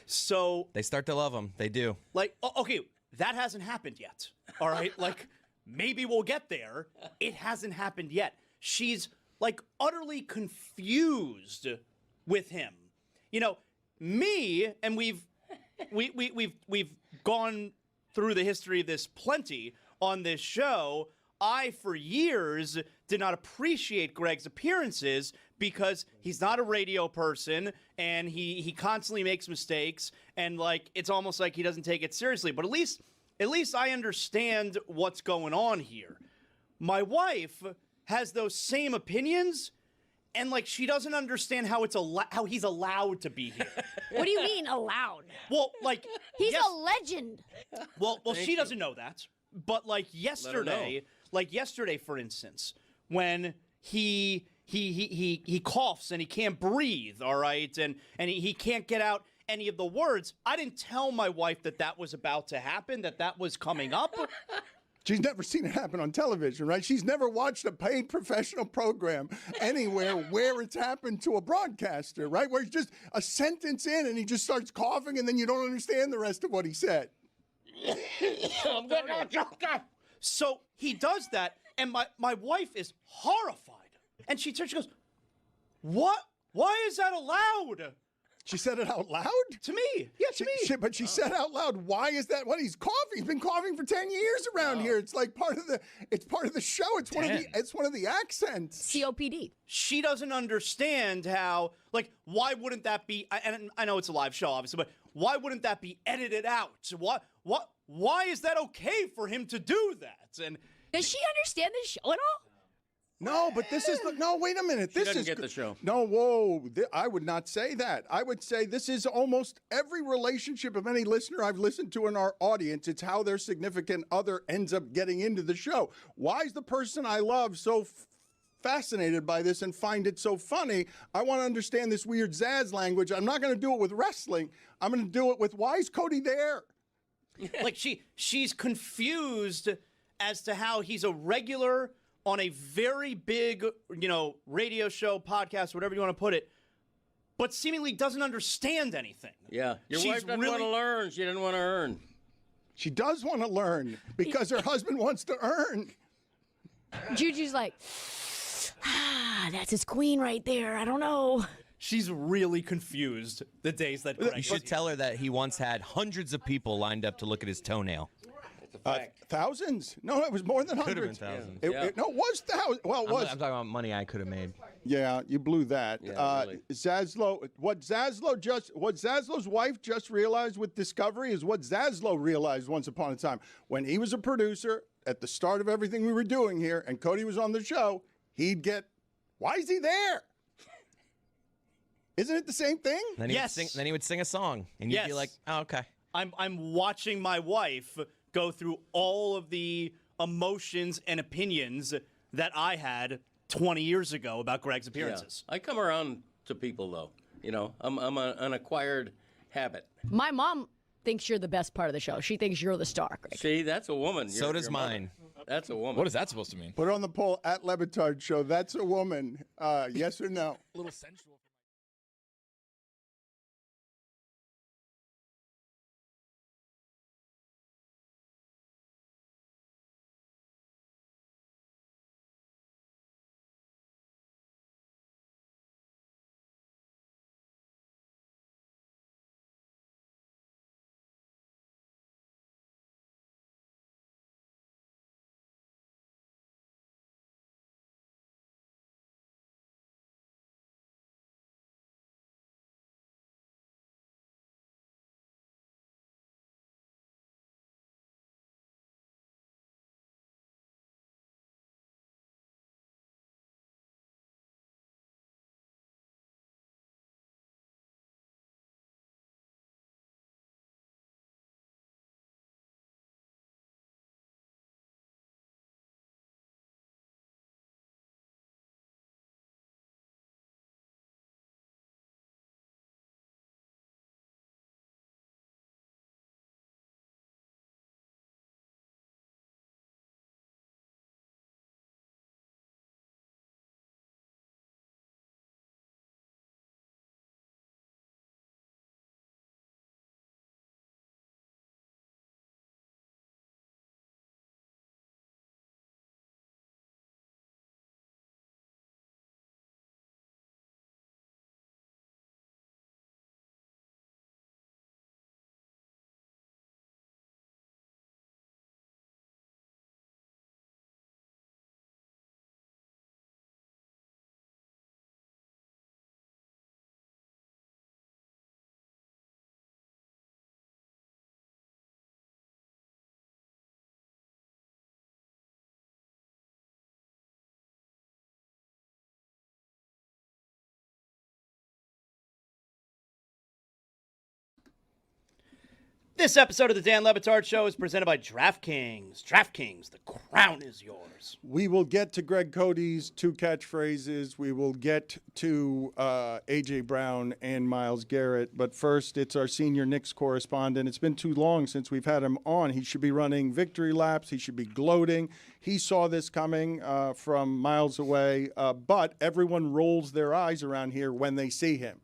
So they start to love him. They do. Like, okay, that hasn't happened yet. All right? Like, maybe we'll get there. It hasn't happened yet. She's like utterly confused with him. You know, me, and we've gone through the history of this plenty on this show. I, for years, did not appreciate Greg's appearances because he's not a radio person and he constantly makes mistakes and like it's almost like he doesn't take it seriously. But at least I understand what's going on here. My wife has those same opinions, and like she doesn't understand how how he's allowed to be here. What do you mean allowed? Well, like he's a legend. Well, she doesn't know that. But like yesterday, for instance, when he coughs and he can't breathe, all right, and he can't get out any of the words. I didn't tell my wife that was about to happen, that was coming up. She's never seen it happen on television, right? She's never watched a paid professional program anywhere where it's happened to a broadcaster, right? Where it's just a sentence in and he just starts coughing and then you don't understand the rest of what he said. So he does that, and my wife is horrified. And she turns, she goes, "What? Why is that allowed?" She said it out loud? To me. Yeah, to me. But she said out loud, why is that? What, he's coughing. He's been coughing for 10 years around here. It's like part of the show. It's one of the accents. COPD. She doesn't understand how, like, why wouldn't that be, and I know it's a live show, obviously, but why wouldn't that be edited out? Why is that okay for him to do that? And does she understand the show at all? No, but this is no. Wait a minute. She doesn't get the show. No, whoa. I would not say that. I would say this is almost every relationship of any listener I've listened to in our audience. It's how their significant other ends up getting into the show. Why is the person I love so fascinated by this and find it so funny? I want to understand this weird Zaz language. I'm not going to do it with wrestling. I'm going to do it with, why is Cody there? Like she's confused as to how he's a regular on a very big, radio show, podcast, whatever you want to put it, but seemingly doesn't understand anything. Yeah. Your wife doesn't want to learn. She didn't want to earn. She does want to learn because her husband wants to earn. Juju's like, that's his queen right there. I don't know. She's really confused the days that Greg You should tell her that he once had hundreds of people lined up to look at his toenail. Thousands? No, it was more than Could have hundreds. been thousands. It was thousands. Well, it was. I'm talking about money I could have made. Yeah, you blew that. Yeah, really. What Zaslow's wife just realized with Discovery is what Zaslow realized once upon a time. When he was a producer at the start of everything we were doing here and Cody was on the show, he'd get, why is he there? Isn't it the same thing? Then he would sing a song, and you'd be like, oh, okay. I'm watching my wife go through all of the emotions and opinions that I had 20 years ago about Greg's appearances. Yeah. I come around to people, though. I'm an acquired habit. My mom thinks you're the best part of the show. She thinks you're the star, Greg. See, that's a woman. So does mine. That's a woman. What is that supposed to mean? Put on the poll at Le Batard Show. That's a woman. Yes or no? A little sensual. This episode of the Dan Le Batard Show is presented by DraftKings. DraftKings, the crown is yours. We will get to Greg Cody's two catchphrases. We will get to A.J. Brown and Myles Garrett. But first, it's our senior Knicks correspondent. It's been too long since we've had him on. He should be running victory laps. He should be gloating. He saw this coming from miles away. But everyone rolls their eyes around here when they see him.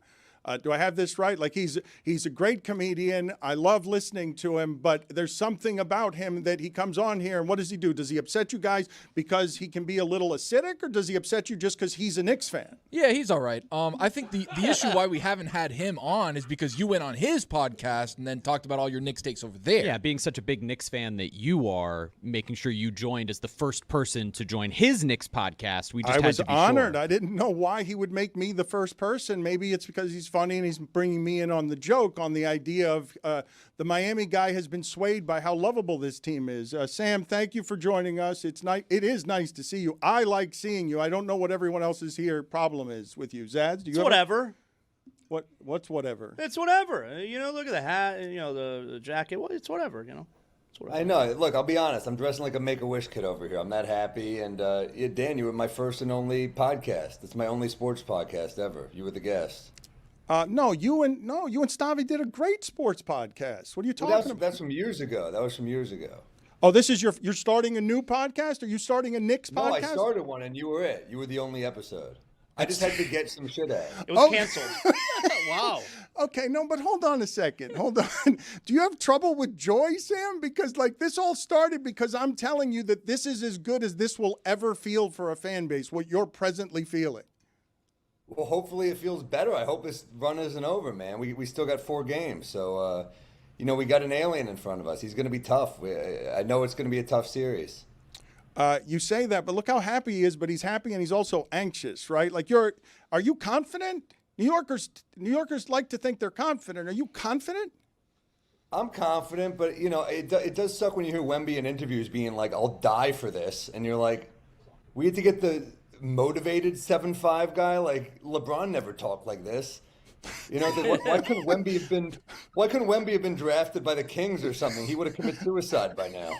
Do I have this right? Like he's a great comedian. I love listening to him, but there's something about him that he comes on here and what does he do? Does he upset you guys because he can be a little acidic, or does he upset you just because he's a Knicks fan? Yeah, he's all right. I think the issue why we haven't had him on is because you went on his podcast and then talked about all your Knicks takes over there. Yeah, being such a big Knicks fan that you are, making sure you joined as the first person to join his Knicks podcast. We just I had was to be honored. sure. I didn't know why he would make me the first person. Maybe it's because he's funny and he's bringing me in on the joke, on the idea of the Miami guy has been swayed by how lovable this team is. Sam, thank you for joining us. It is nice to see you. I like seeing you. I don't know what everyone else's here problem is with you. Zads, do you? It's whatever. What's whatever? It's whatever. Look at the hat. The jacket. Well, it's whatever. It's whatever. I know. Look, I'll be honest. I'm dressing like a Make-A-Wish kid over here. I'm that happy. And Dan, you were my first and only podcast. It's my only sports podcast ever. You were the guest. No, you and Stavi did a great sports podcast. What are you talking about? That's from years ago. That was from years ago. Oh, this is you're starting a new podcast? Are you starting a Knicks podcast? No, I started one, and you were it. You were the only episode. I just had to get some shit out. It was canceled. Wow. Okay, no, but hold on a second. Hold on. Do you have trouble with joy, Sam? Because this all started because I'm telling you that this is as good as this will ever feel for a fan base, what you're presently feeling. Well, hopefully it feels better. I hope this run isn't over, man. We still got 4 games, so we got an alien in front of us. He's going to be tough. I know it's going to be a tough series. You say that, but look how happy he is. But he's happy and he's also anxious, right? Are you confident? New Yorkers like to think they're confident. Are you confident? I'm confident, but it does suck when you hear Wemby in interviews being like, "I'll die for this," and you're like, "We had to get the motivated 7'5" guy. Like LeBron never talked like this." Why couldn't Wemby have been drafted by the Kings or something? He would have committed suicide by now.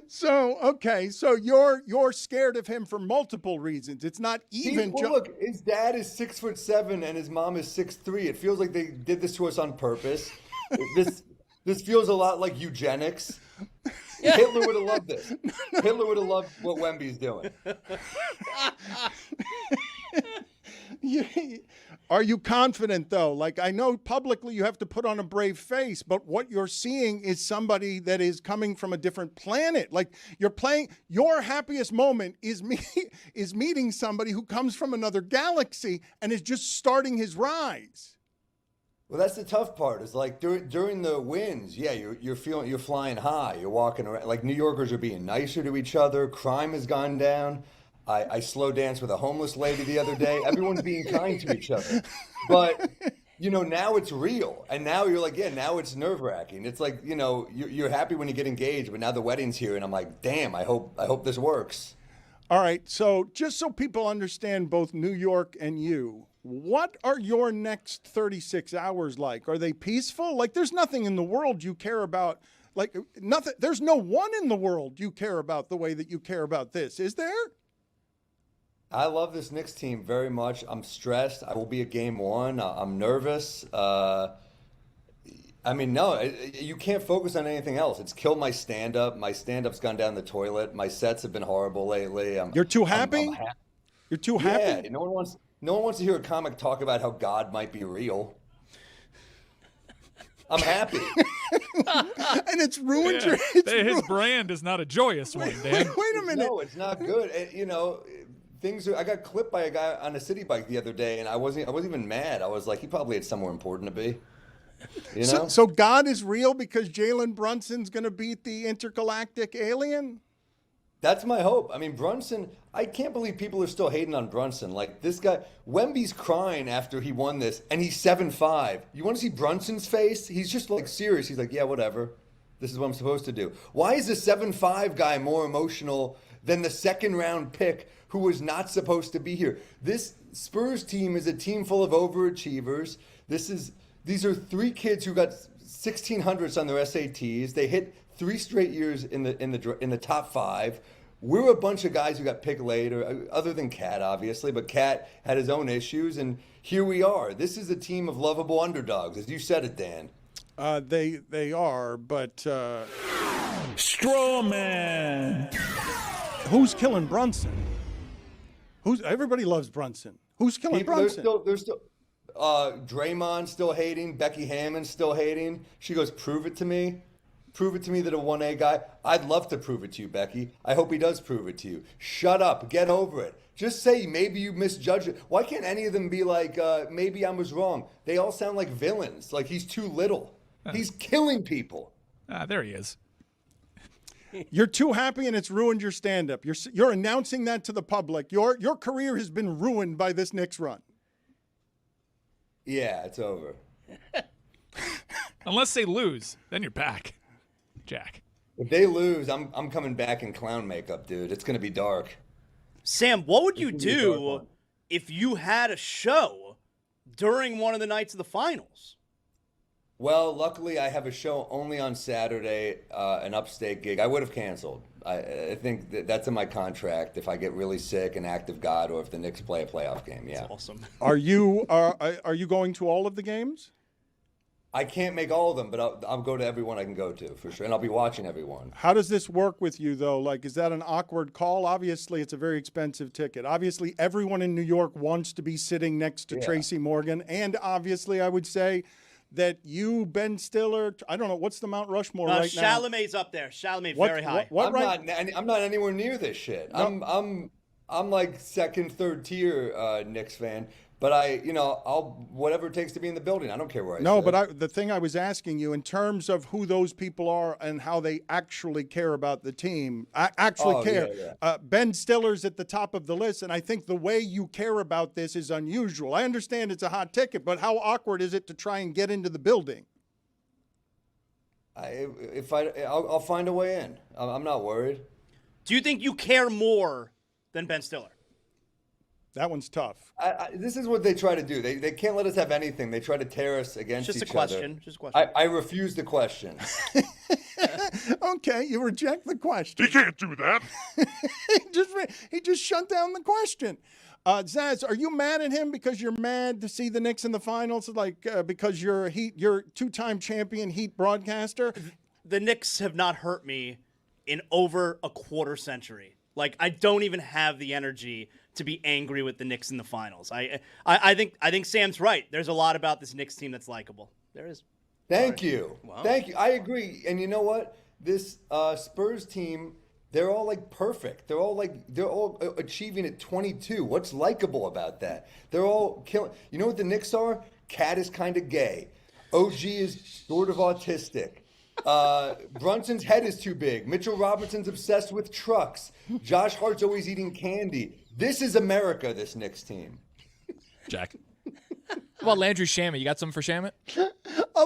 So you're scared of him for multiple reasons. It's not even look, his dad is 6'7" and his mom is 6'3". It feels like they did this to us on purpose. This feels a lot like eugenics. Hitler would have loved this. Hitler would have loved what Wemby's doing. Are you confident, though? I know publicly you have to put on a brave face, but what you're seeing is somebody that is coming from a different planet. Your happiest moment is meeting somebody who comes from another galaxy and is just starting his rise. Well, that's the tough part. Is during the wins, yeah, you're flying high. You're walking around. New Yorkers are being nicer to each other. Crime has gone down. I slow danced with a homeless lady the other day. Everyone's being kind to each other. But, now it's real. And now you're like, yeah, now it's nerve-wracking. It's like, you're happy when you get engaged, but now the wedding's here, and I'm like, damn, I hope this works. All right, so just so people understand both New York and you, what are your next 36 hours like? Are they peaceful? There's nothing in the world you care about. Nothing. There's no one in the world you care about the way that you care about this. Is there? I love this Knicks team very much. I'm stressed. I will be at game 1. I'm nervous. No, you can't focus on anything else. It's killed my stand-up. My stand-up's gone down the toilet. My sets have been horrible lately. You're too happy? You're too happy? Yeah, no one wants to hear a comic talk about how God might be real. I'm happy. And it's ruined his brand is not a joyous one, Dan. Wait a minute. No, it's not good. I got clipped by a guy on a city bike the other day, and I wasn't even mad. I was like, he probably had somewhere important to be. So God is real because Jalen Brunson's going to beat the intergalactic alien? That's my hope. Brunson, I can't believe people are still hating on Brunson. This guy, Wemby's crying after he won this, and he's 7'5". You want to see Brunson's face? He's just serious. He's like, yeah, whatever. This is what I'm supposed to do. Why is the 7'5" guy more emotional than the second-round pick who was not supposed to be here? This Spurs team is a team full of overachievers. These are 3 kids who got 1600s on their SATs. They hit 3 straight years in the top 5. We're a bunch of guys who got picked later, other than Cat, obviously, but Cat had his own issues, and here we are. This is a team of lovable underdogs, as you said it, Dan. They are, but Strawman. Who's killing Brunson? Everybody loves Brunson. Who's killing Brunson? They're still Draymond still hating. Becky Hammond still hating. She goes, prove it to me. Prove it to me that a 1A guy. I'd love to prove it to you, Becky. I hope he does prove it to you. Shut up. Get over it. Just say maybe you misjudged it. Why can't any of them be like, maybe I was wrong? They all sound like villains. Like he's too little. He's killing people. There he is. You're too happy and it's ruined your stand-up. You're announcing that to the public. Your career has been ruined by this Knicks run. Yeah, it's over. Unless they lose, then you're back, Jack. If they lose, I'm coming back in clown makeup, dude. It's going to be dark. Sam, what would you do if you had a show during one of the nights of the finals? Well, luckily I have a show only on Saturday, an upstate gig. I would have canceled. I think that's in my contract if I get really sick and act of God or if the Knicks play a playoff game. Yeah. That's awesome. Are you going to all of the games? I can't make all of them, but I'll go to every one I can go to for sure, and I'll be watching everyone. How does this work with you, though? Like, is that an awkward call? Obviously, it's a very expensive ticket. Obviously, everyone in New York wants to be sitting next to Tracy Morgan, and obviously, I would say that you, Ben Stiller, I don't know, what's the Mount Rushmore right now? Chalamet's up there. Chalamet very high. I'm not anywhere near this shit. No. I'm like second, third tier Knicks fan. But I'll whatever it takes to be in the building. I don't care where I sit. No, but the thing I was asking you in terms of who those people are and how they actually care about the team, care. Yeah. Ben Stiller's at the top of the list, and I think the way you care about this is unusual. I understand it's a hot ticket, but how awkward is it to try and get into the building? I'll find a way in. I'm not worried. Do you think you care more than Ben Stiller? That one's tough. This is what they try to do. They can't let us have anything. They try to tear us against each other. Just a question. I refuse the question. Okay, you reject the question. He can't do that. he just shut down the question. Zaz, are you mad at him because you're mad to see the Knicks in the finals? Like because you're two-time champion Heat broadcaster? The Knicks have not hurt me in over a quarter century. Like, I don't even have the energy to be angry with the Knicks in the finals. I think Sam's right. There's a lot about this Knicks team that's likable. There is. Thank you. Wow. Thank you. I agree. And you know what? This Spurs team, they're all like perfect. They're all achieving at 22. What's likable about that? They're all killing. You know what the Knicks are? Cat is kind of gay. OG is sort of autistic. Brunson's head is too big. Mitchell Robinson's obsessed with trucks. Josh Hart's always eating candy. This is America, this Knicks team. Jack. How about Landry Shamet? You got something for Shamet?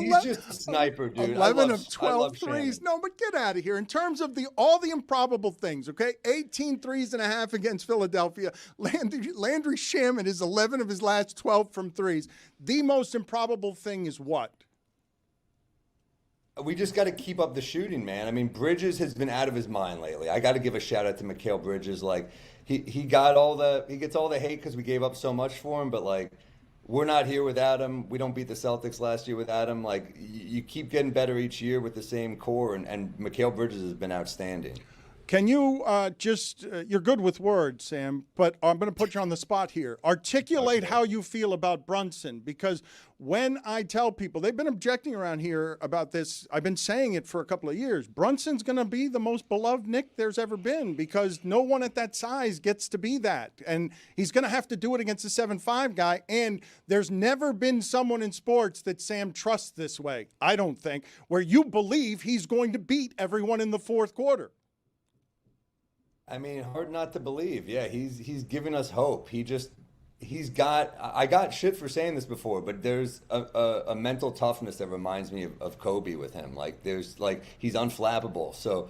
He's just a sniper, dude. 11 of 12 threes. No, but get out of here. In terms of all the improbable things, okay? 18 threes and a half against Philadelphia. Landry Shamet is 11 of his last 12 from threes. The most improbable thing is what? We just got to keep up the shooting, man. I mean, Bridges has been out of his mind lately. I got to give a shout out to Mikal Bridges. Like, he gets all the hate because we gave up so much for him, but like, we're not here without him. We don't beat the Celtics last year without him. Like, you keep getting better each year with the same core, and Mikal Bridges has been outstanding. Can you you're good with words, Sam, but I'm going to put you on the spot here. Articulate how you feel about Brunson, because when I tell people, they've been objecting around here about this, I've been saying it for a couple of years, Brunson's going to be the most beloved Knick there's ever been because no one at that size gets to be that. And he's going to have to do it against a 7'5" guy, and there's never been someone in sports that Sam trusts this way, I don't think, where you believe he's going to beat everyone in the fourth quarter. I mean, hard not to believe. Yeah, he's giving us hope. I got shit for saying this before, but there's a mental toughness that reminds me of Kobe with him. Like he's unflappable. So,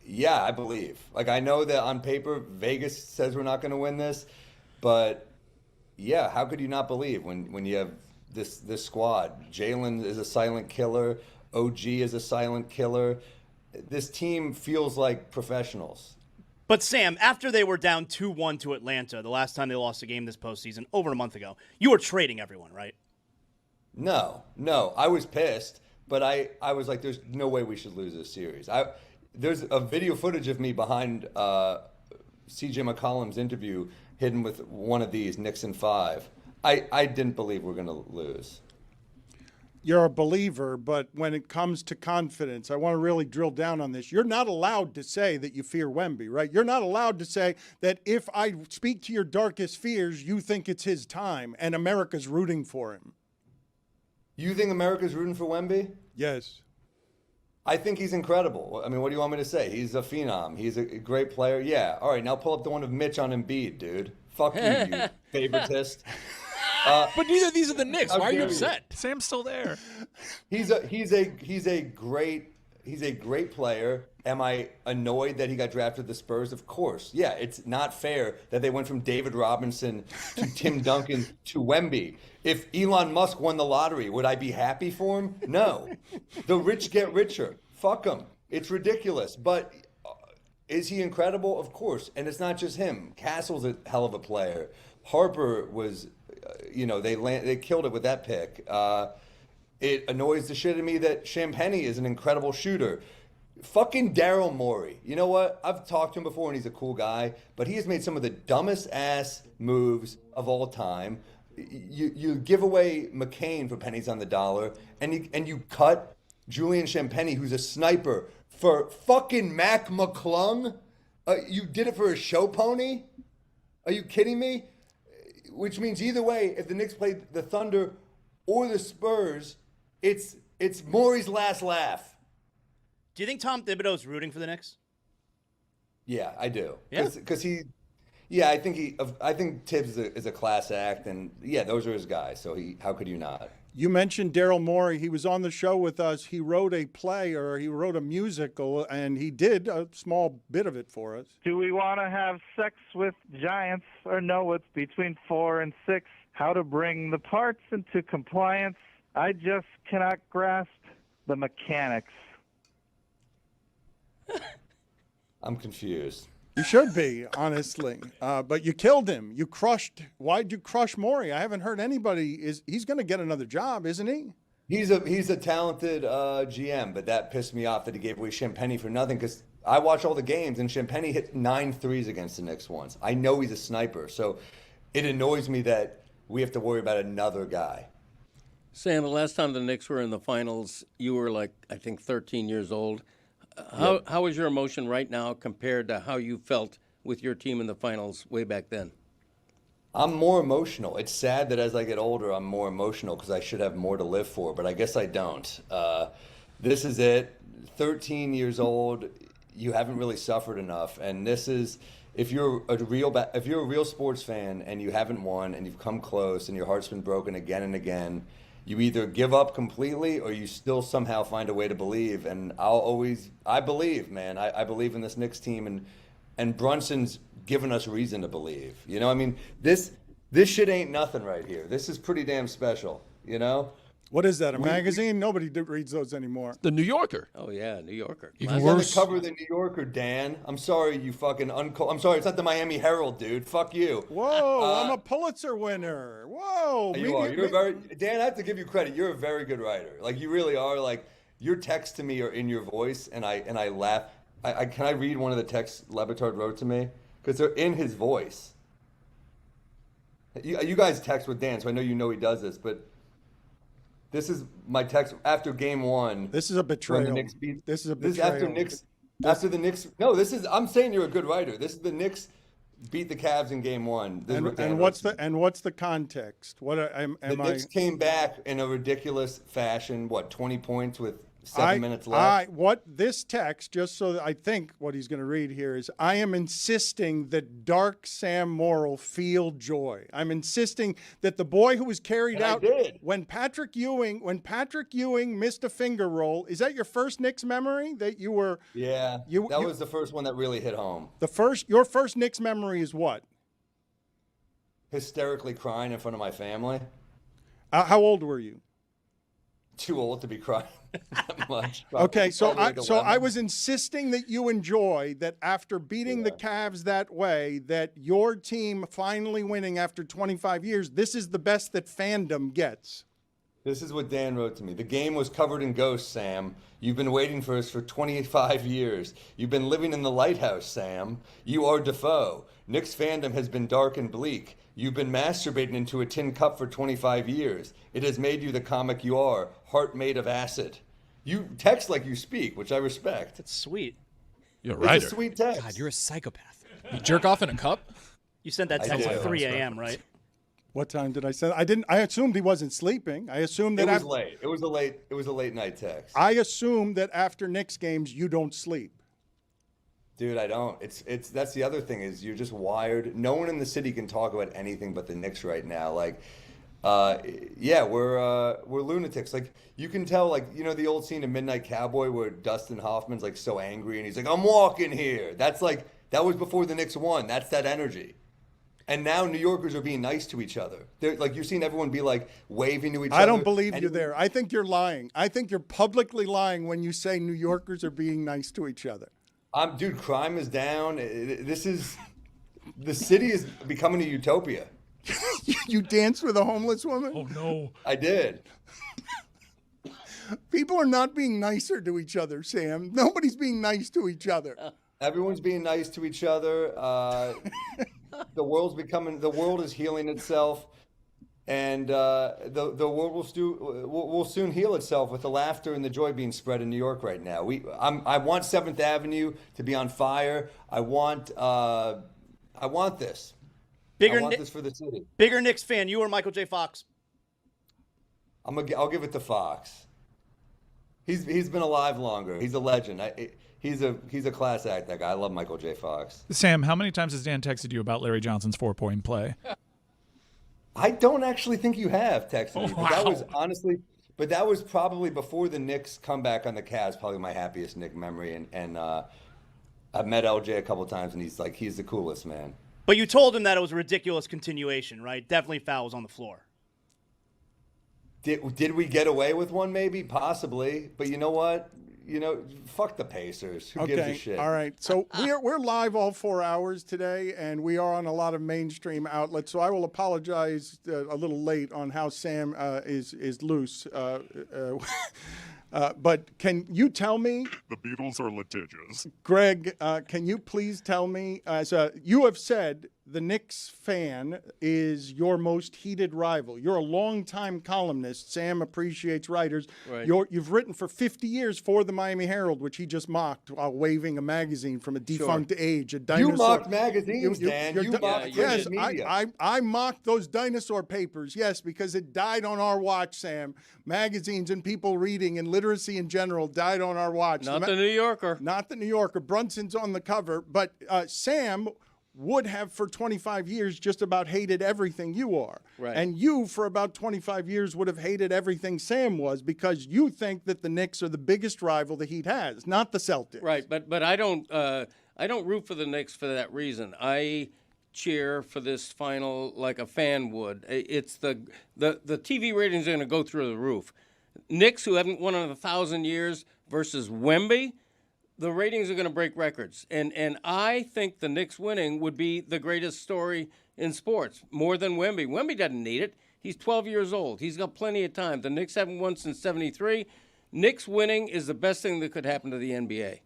yeah, I believe. Like, I know that on paper Vegas says we're not going to win this, but yeah, how could you not believe when you have this squad? Jalen is a silent killer. OG is a silent killer. This team feels like professionals. But Sam, after they were down 2-1 to Atlanta, the last time they lost a game this postseason, over a month ago, you were trading everyone, right? No. I was pissed, but I was like, there's no way we should lose this series. There's a video footage of me behind C.J. McCollum's interview hidden with one of these Knicks in 5. I didn't believe we're going to lose. You're a believer, but when it comes to confidence, I want to really drill down on this. You're not allowed to say that you fear Wemby, right? You're not allowed to say that if I speak to your darkest fears, you think it's his time and America's rooting for him. You think America's rooting for Wemby? Yes. I think he's incredible. I mean, what do you want me to say? He's a phenom. He's a great player. Yeah. All right, now pull up the one of Mitch on Embiid, dude. Fuck you, you favoritist. But neither of these are the Knicks. Why are you upset? Sam's still there. He's a great player. Am I annoyed that he got drafted to the Spurs? Of course. Yeah, it's not fair that they went from David Robinson to Tim Duncan to Wemby. If Elon Musk won the lottery, would I be happy for him? No. The rich get richer. Fuck him. It's ridiculous. But is he incredible? Of course. And it's not just him. Castle's a hell of a player. Harper was, they killed it with that pick. It annoys the shit out of me that Champagnie is an incredible shooter. Fucking Daryl Morey. You know what? I've talked to him before and he's a cool guy, but he has made some of the dumbest ass moves of all time. You give away McCain for pennies on the dollar, and you cut Julian Champagnie, who's a sniper, for fucking Mac McClung? You did it for a show pony? Are you kidding me? Which means either way, if the Knicks played the Thunder or the Spurs, it's Morey's last laugh. Do you think Tom Thibodeau's rooting for the Knicks? Yeah, I do. Yeah? Because I think Tibbs is a class act, and yeah, those are his guys. So how could you not? You mentioned Daryl Morey. He was on the show with us. He wrote a play, or he wrote a musical, and he did a small bit of it for us. Do we want to have sex with giants or know what's between 4 and 6? How to bring the parts into compliance? I just cannot grasp the mechanics. I'm confused. You should be, honestly. But you killed him. You crushed. Why'd you crush Morey? I haven't heard anybody. He's going to get another job, isn't he? He's a talented GM, but that pissed me off that he gave away Champagnie for nothing, because I watch all the games, and Champagnie hit 9 threes against the Knicks once. I know he's a sniper, so it annoys me that we have to worry about another guy. Sam, the last time the Knicks were in the finals, you were like, I think, 13 years old. How is your emotion right now compared to how you felt with your team in the finals way back then? I'm more emotional. It's sad that as I get older, I'm more emotional because I should have more to live for, but I guess I don't. This is it. 13 years old, you haven't really suffered enough, and this is if you're a real sports fan and you haven't won and you've come close and your heart's been broken again and again, you either give up completely or you still somehow find a way to believe. And I believe, man. I believe in this Knicks team, and Brunson's given us reason to believe. You know, I mean, this shit ain't nothing right here. This is pretty damn special, you know? What is that, a magazine? Nobody reads those anymore. The New Yorker. Oh, yeah, New Yorker. It's on the cover of the New Yorker, Dan. I'm sorry, you fucking I'm sorry, it's not the Miami Herald, dude. Fuck you. Whoa, I'm a Pulitzer winner. Whoa. You are. Dan, I have to give you credit. You're a very good writer. Like, you really are. Like, your texts to me are in your voice, and I laugh. Can I read one of the texts Le Batard wrote to me? Because they're in his voice. You guys text with Dan, so I know you know he does this, but this is my text after game 1. This is a betrayal. This is a betrayal. After the Knicks. No, I'm saying you're a good writer. This is the Knicks beat the Cavs in game 1. And what's the context? The Knicks came back in a ridiculous fashion. 20 points with 7 minutes left. What this text, just so that I think what he's going to read here is, I am insisting that dark Sam Morrill feel joy. I'm insisting that the boy who was carried out when Patrick Ewing missed a finger roll. Is that your first Knicks memory that you were? Yeah, that was the first one that really hit home. Your first Knicks memory is what? Hysterically crying in front of my family. How old were you? Too old to be crying that much. Okay, so I was insisting that you enjoy that after beating the Cavs that way, that your team finally winning after 25 years, this is the best that fandom gets. This is what Dan wrote to me. The game was covered in ghosts, Sam. You've been waiting for us for 25 years. You've been living in the lighthouse, Sam. You are Defoe. Knicks fandom has been dark and bleak. You've been masturbating into a tin cup for 25 years. It has made you the comic you are, heart made of acid. You text like you speak, which I respect. That's sweet. You're right. It's a sweet text. God, you're a psychopath. You jerk off in a cup? You sent that text at 3 a.m., right? What time did I send? I didn't. I assumed he wasn't sleeping. I assumed that It was late. It was a late night text. I assume that after Knicks games you don't sleep. Dude, I don't. It's that's the other thing is you're just wired. No one in the city can talk about anything but the Knicks right now. Like, yeah, we're lunatics. Like you can tell, like the old scene in Midnight Cowboy where Dustin Hoffman's like so angry and he's like, "I'm walking here." That's like that was before the Knicks won. That's that energy. And now New Yorkers are being nice to each other. They're like you're seeing everyone be like waving to each other. I don't believe you there. I think you're lying. I think you're publicly lying when you say New Yorkers are being nice to each other. Dude, crime is down. The city is becoming a utopia. You danced with a homeless woman? Oh, no. I did. People are not being nicer to each other, Sam. Nobody's being nice to each other. Everyone's being nice to each other. The world is healing itself, and the world will soon heal itself with the laughter and the joy being spread in New York right now. I want 7th Avenue to be on fire. I want this. I want this for the city. Bigger Knicks fan, you or Michael J. Fox? I'll give it to Fox. He's been alive longer. He's a legend. He's a class act, that guy. I love Michael J. Fox. Sam, how many times has Dan texted you about Larry Johnson's 4-point play? I don't actually think you have texted me. Wow. But that was probably before the Knicks comeback on the Cavs, probably my happiest Knick memory. And I've met LJ a couple times, and he's the coolest, man. But you told him that it was a ridiculous continuation, right? Definitely fouls on the floor. Did we get away with one? Maybe, possibly. But you know what? Fuck the Pacers. Who gives a shit? All right. So we're live all 4 hours today, and we are on a lot of mainstream outlets. So I will apologize a little late on how Sam is loose. But can you tell me? The Beatles are litigious. Greg, can you please tell me, as you have said, the Knicks fan is your most heated rival. You're a longtime columnist. Sam appreciates writers. Right. You've written for 50 years for the Miami Herald, which he just mocked while waving a magazine from a defunct age. A dinosaur. You mocked magazines, Dan. You mocked yes, media. I mocked those dinosaur papers, yes, because it died on our watch, Sam. Magazines and people reading and literacy in general died on our watch. Not the New Yorker. Not the New Yorker. Brunson's on the cover. But Sam would have for 25 years just about hated everything you are. Right. And you, for about 25 years, would have hated everything Sam was because you think that the Knicks are the biggest rival the Heat has, not the Celtics. Right, but I don't root for the Knicks for that reason. I cheer for this final like a fan would. It's the TV ratings are going to go through the roof. Knicks, who haven't won in 1,000 years, versus Wemby, the ratings are going to break records. And I think the Knicks winning would be the greatest story in sports, more than Wemby. Wemby doesn't need it. He's 12 years old. He's got plenty of time. The Knicks haven't won since '73. Knicks winning is the best thing that could happen to the NBA.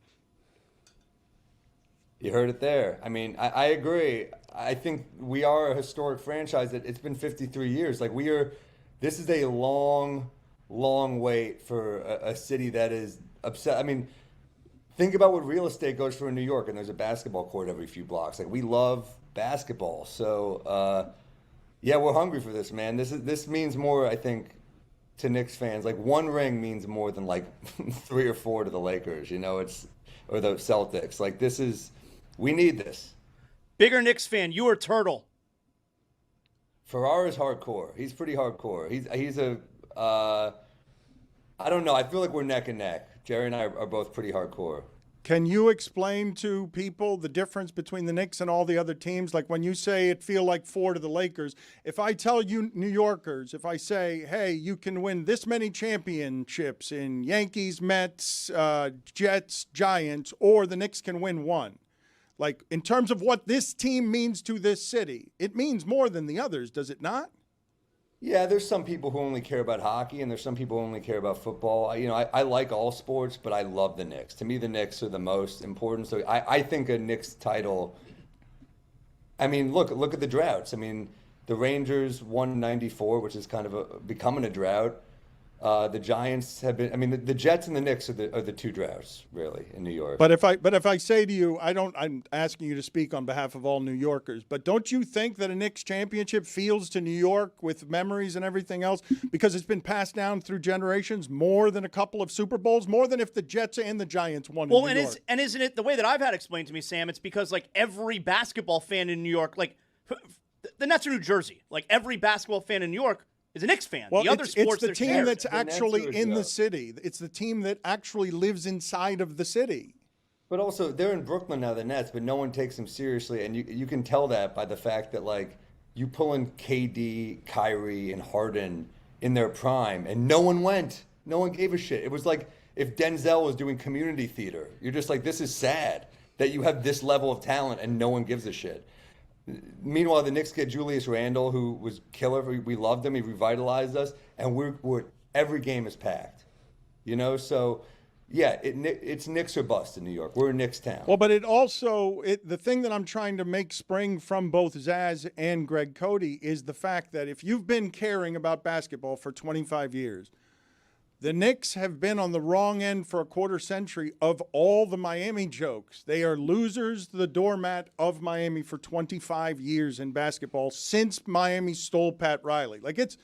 You heard it there. I mean, I agree. I think we are a historic franchise. It's been 53 years. Like this is a long, long wait for a city that is upset. I mean, think about what real estate goes for in New York, and there's a basketball court every few blocks. Like, we love basketball. So, yeah, we're hungry for this, man. This means more, I think, to Knicks fans. Like, one ring means more than, like, 3 or 4 to the Lakers, or the Celtics. Like, we need this. Bigger Knicks fan, you or Turtle? Ferrara's hardcore. He's pretty hardcore. He's I don't know. I feel like we're neck and neck. Jerry and I are both pretty hardcore. Can you explain to people the difference between the Knicks and all the other teams? Like when you say it feel like 4 to the Lakers, if I tell you New Yorkers, if I say, hey, you can win this many championships in Yankees, Mets, Jets, Giants, or the Knicks can win 1. Like in terms of what this team means to this city, it means more than the others, does it not? Yeah, there's some people who only care about hockey, and there's some people who only care about football. I like all sports, but I love the Knicks. To me, the Knicks are the most important. So I think a Knicks title. I mean, look at the droughts. I mean, the Rangers won '94, which is kind of becoming a drought. The Giants have been. I mean, the Jets and the Knicks are the two droughts really in New York. But if I say to you, I'm asking you to speak on behalf of all New Yorkers. But don't you think that a Knicks championship feels to New York with memories and everything else because it's been passed down through generations more than a couple of Super Bowls, more than if the Jets and the Giants won? Well, in New York. and isn't it the way that I've had explained to me, Sam? It's because like every basketball fan in New York, like the Nets are New Jersey, like every basketball fan in New York is a Knicks fan. Well, the other sports, it's the team that's The actually Nets are in the joke. city. It's the team that actually lives inside of the city. But also, they're in Brooklyn now, the Nets, but no one takes them seriously, and you can tell that by the fact that like you pull in KD, Kyrie, and Harden in their prime, and no one went. No one gave a shit. It was like if Denzel was doing community theater. You're just like, this is sad that you have this level of talent and no one gives a shit. Meanwhile, the Knicks get Julius Randle, who was killer. We loved him. He revitalized us, and we're every game is packed. So yeah, it's Knicks or bust in New York. We're a Knicks town. Well, but the thing that I'm trying to make spring from both Zaz and Greg Cody is the fact that if you've been caring about basketball for 25 years, the Knicks have been on the wrong end for a quarter century of all the Miami jokes. They are losers, the doormat of Miami for 25 years in basketball since Miami stole Pat Riley. Like it's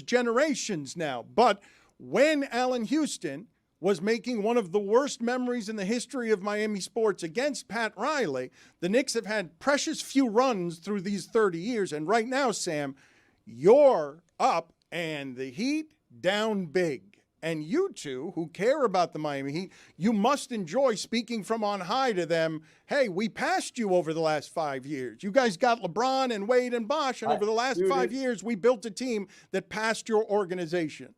generations now. But when Allen Houston was making one of the worst memories in the history of Miami sports against Pat Riley, the Knicks have had precious few runs through these 30 years. And right now, Sam, you're up and the Heat down big. And you two who care about the Miami Heat, you must enjoy speaking from on high to them. Hey, we passed you over the last 5 years. You guys got LeBron and Wade and Bosh, and over the last 5 years, we built a team that passed your organization.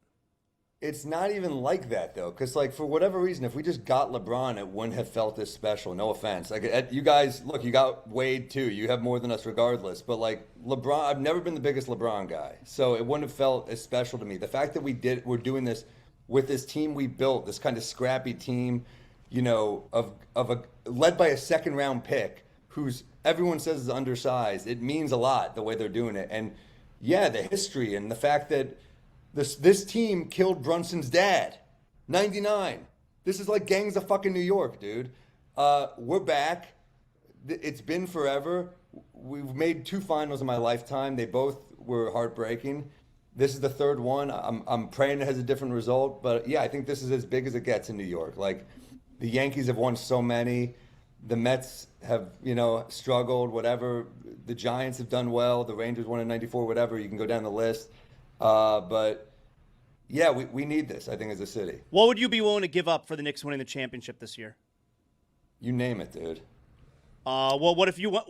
It's not even like that, though, because, like, for whatever reason, if we just got LeBron, it wouldn't have felt this special. No offense. Like, you guys, look, you got Wade, too. You have more than us regardless. But, like, LeBron, I've never been the biggest LeBron guy, so it wouldn't have felt as special to me. The fact that we're doing this with this team we built, this kind of scrappy team, led by a second-round pick who's everyone says is undersized, it means a lot the way they're doing it. And, yeah, the history and the fact that this team killed Brunson's dad, 99. This is like gangs of fucking New York, dude. We're back. It's been forever. We've made 2 finals in my lifetime. They both were heartbreaking. This is the 3rd one. I'm praying it has a different result. But, yeah, I think this is as big as it gets in New York. Like, the Yankees have won so many. The Mets have, struggled, whatever. The Giants have done well. The Rangers won in '94, whatever. You can go down the list. But, yeah, we need this, I think, as a city. What would you be willing to give up for the Knicks winning the championship this year? You name it, dude. Well, what if you want?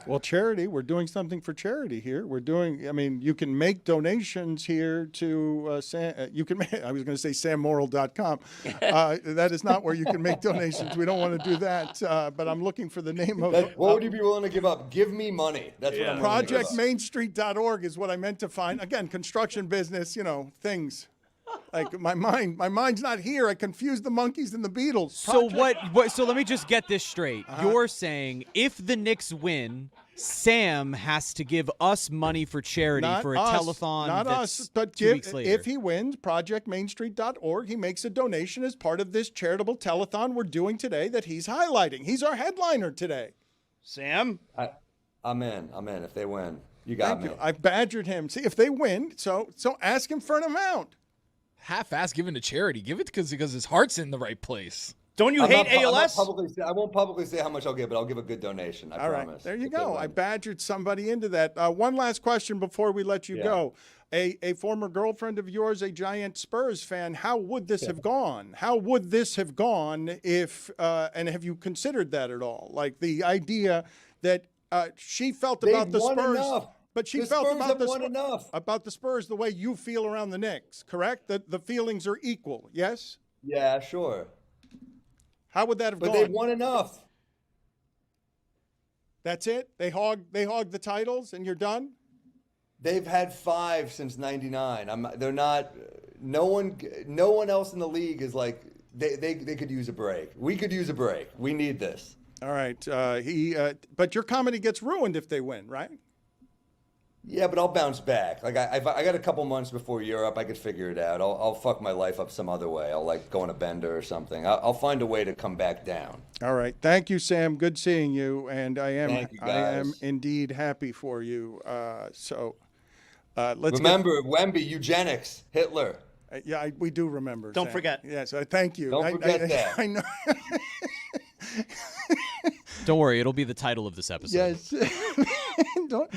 Well, charity. We're doing something for charity here. You can make donations here to Sam. I was going to say sammoral.com. That is not where you can make donations. We don't want to do that. But I'm looking for the name of. What would you be willing to give up? Give me money. That's what I'm willing to give up. ProjectMainStreet.org is what I meant to find. Again, construction business. Things. Like my mind's not here. I confused the Monkees and the Beatles. So So let me just get this straight. You're saying if the Knicks win, Sam has to give us money for charity for a telethon. Not that's us, but 2 weeks later. if he wins, ProjectMainStreet.org, he makes a donation as part of this charitable telethon we're doing today that he's highlighting. He's our headliner today. Sam, I'm in. If they win, you got me. I've badgered him. See if they win. So ask him for an amount. Half-ass given to charity. Give it because his heart's in the right place. Don't you hate ALS? I won't publicly say how much I'll give, but I'll give a good donation. I promise. Right, there you go. I badgered somebody into that. One last question before we let you go. A former girlfriend of yours, a giant Spurs fan, how would this have gone? How would this have gone if, and have you considered that at all? Like the idea that she felt about the Spurs. Enough. But she felt about the Spurs the way you feel around the Knicks, correct? That the feelings are equal, yes? Yeah, sure. How would that have gone? But they've won enough. That's it? They hog the titles and you're done? They've had 5 since '99. They're not. No one else in the league is like they could use a break. We could use a break. We need this. All right. But your comedy gets ruined if they win, right? Yeah, but I'll bounce back. Like I got a couple months before Europe. I could figure it out. I'll fuck my life up some other way. I'll like go on a bender or something. I'll find a way to come back down. All right. Thank you, Sam. Good seeing you. And I Thank you, guys. am indeed happy for you. Let's remember Wemby, eugenics, Hitler. Yeah, we do remember. Don't Sam. forget. Yes, thank you. Don't forget that. I know. Don't worry, it'll be the title of this episode. Yes. Don't.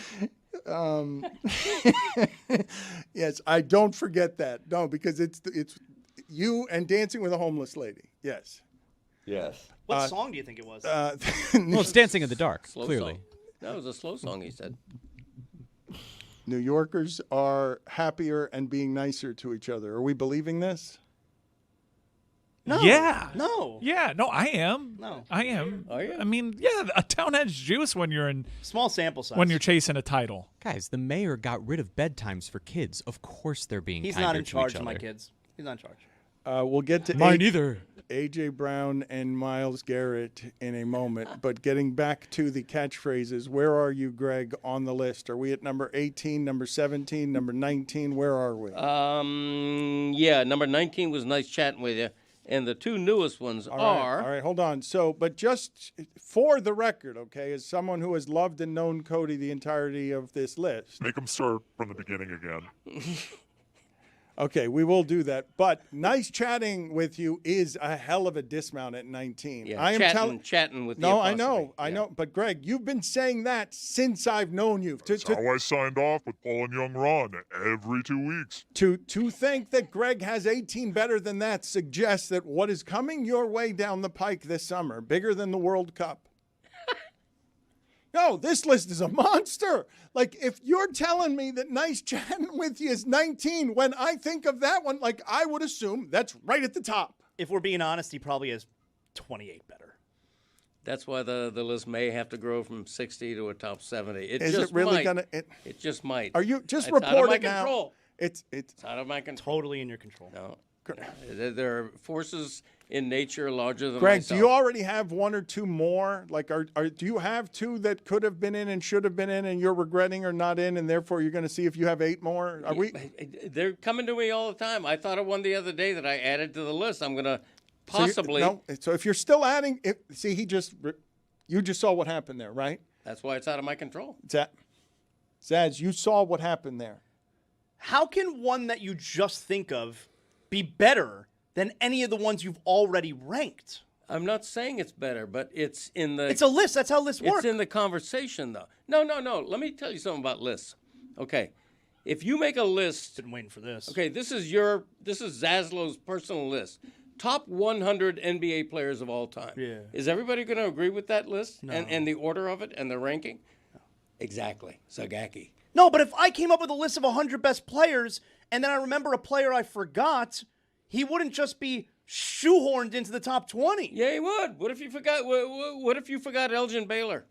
Yes, I don't forget that. No, because it's you and Dancing with a Homeless Lady. Yes. Yes. What song do you think it was? Well, it's Dancing in the Dark, Slow clearly. song. That was a slow song, he said. New Yorkers are happier and being nicer to each other. Are we believing this? No. Yeah. No. Yeah. No, I am. No. I am. Are you? I mean, yeah, a town has juice when you're in Small sample size. when you're chasing a title. Guys, the mayor got rid of bedtimes for kids. Of course they're being He's kinder not in to charge each of my other. kids. He's not in charge. We'll get to Mine either. A.J. Brown and Myles Garrett in a moment. But getting back to the catchphrases, where are you, Greg, on the list? Are we at number 18, number 17, number 19? Where are we? Yeah, number 19 was nice chatting with you. And the two newest ones are... All right, hold on. So, but just for the record, okay, as someone who has loved and known Cody the entirety of this list. Make them start from the beginning again. Okay, we will do that. But nice chatting with you is a hell of a dismount at 19. Yeah, I am chatting with No, the I know. apostrophe. I know. But, Greg, you've been saying that since I've known you. That's how I signed off with Paul and Young Ron every 2 weeks. To think that Greg has 18 better than that suggests that what is coming your way down the pike this summer, bigger than the World Cup. No, this list is a monster. Like, if you're telling me that nice chatting with you is 19, when I think of that one, like, I would assume that's right at the top. If we're being honest, he probably has 28 better. That's why the list may have to grow from 60 to a top 70. Is it really going to? It just might. Are you just It's report out of my it now? control. It's out of my control. Totally in your control. No. There are forces in nature larger than Greg, myself. do you already have one or two more? Like, do you have two that could have been in and should have been in, and you're regretting are not in, and therefore you're going to see if you have 8 more? Are we? They're coming to me all the time. I thought of one the other day that I added to the list. I'm going to possibly. So if you're still adding, see, you just saw what happened there, right? That's why it's out of my control. Zaz, you saw what happened there. How can one that you just think of be better than any of the ones you've already ranked? I'm not saying it's better, but it's in the... It's a list. That's how lists work. It's in the conversation, though. No. Let me tell you something about lists. Okay. If you make a list... Been waiting for this. Okay, this is Zaslow's personal list. Top 100 NBA players of all time. Yeah. Is everybody going to agree with that list? No. And the order of it and the ranking? No. Exactly. Zagacki. No, but if I came up with a list of 100 best players and then I remember a player I forgot, he wouldn't just be shoehorned into the top 20. Yeah, he would. What if you forgot? What if you forgot Elgin Baylor?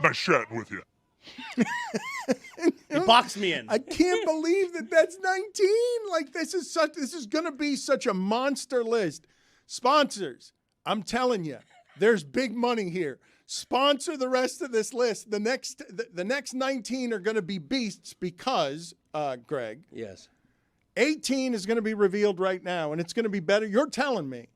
Nice chatting with you. You boxed me in. I can't believe that's 19. Like, this is going to be such a monster list. Sponsors, I'm telling you, there's big money here. Sponsor the rest of this list. The next 19 are going to be beasts because, Greg. Yes. 18 is going to be revealed right now, and it's going to be better. You're telling me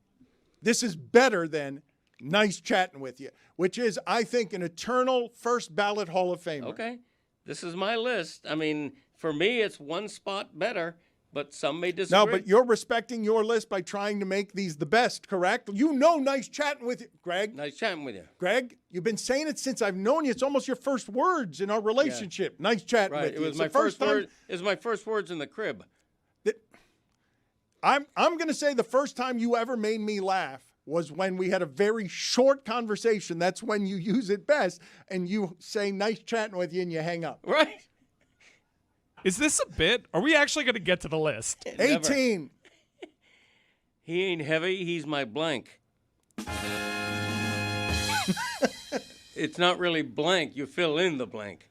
this is better than nice chatting with you, which is, I think, an eternal first ballot Hall of Famer. Okay. This is my list. I mean, for me, it's one spot better, but some may disagree. No, but you're respecting your list by trying to make these the best, correct? You know nice chatting with you, Greg. Nice chatting with you. Greg, you've been saying it since I've known you. It's almost your first words in our relationship. Yeah. Nice chatting with you. It was my first word. It was my first words in the crib. I'm going to say the first time you ever made me laugh was when we had a very short conversation. That's when you use it best, and you say nice chatting with you and you hang up. Right. Is this a bit? Are we actually going to get to the list? 18. He ain't heavy. He's my blank. It's not really blank. You fill in the blank.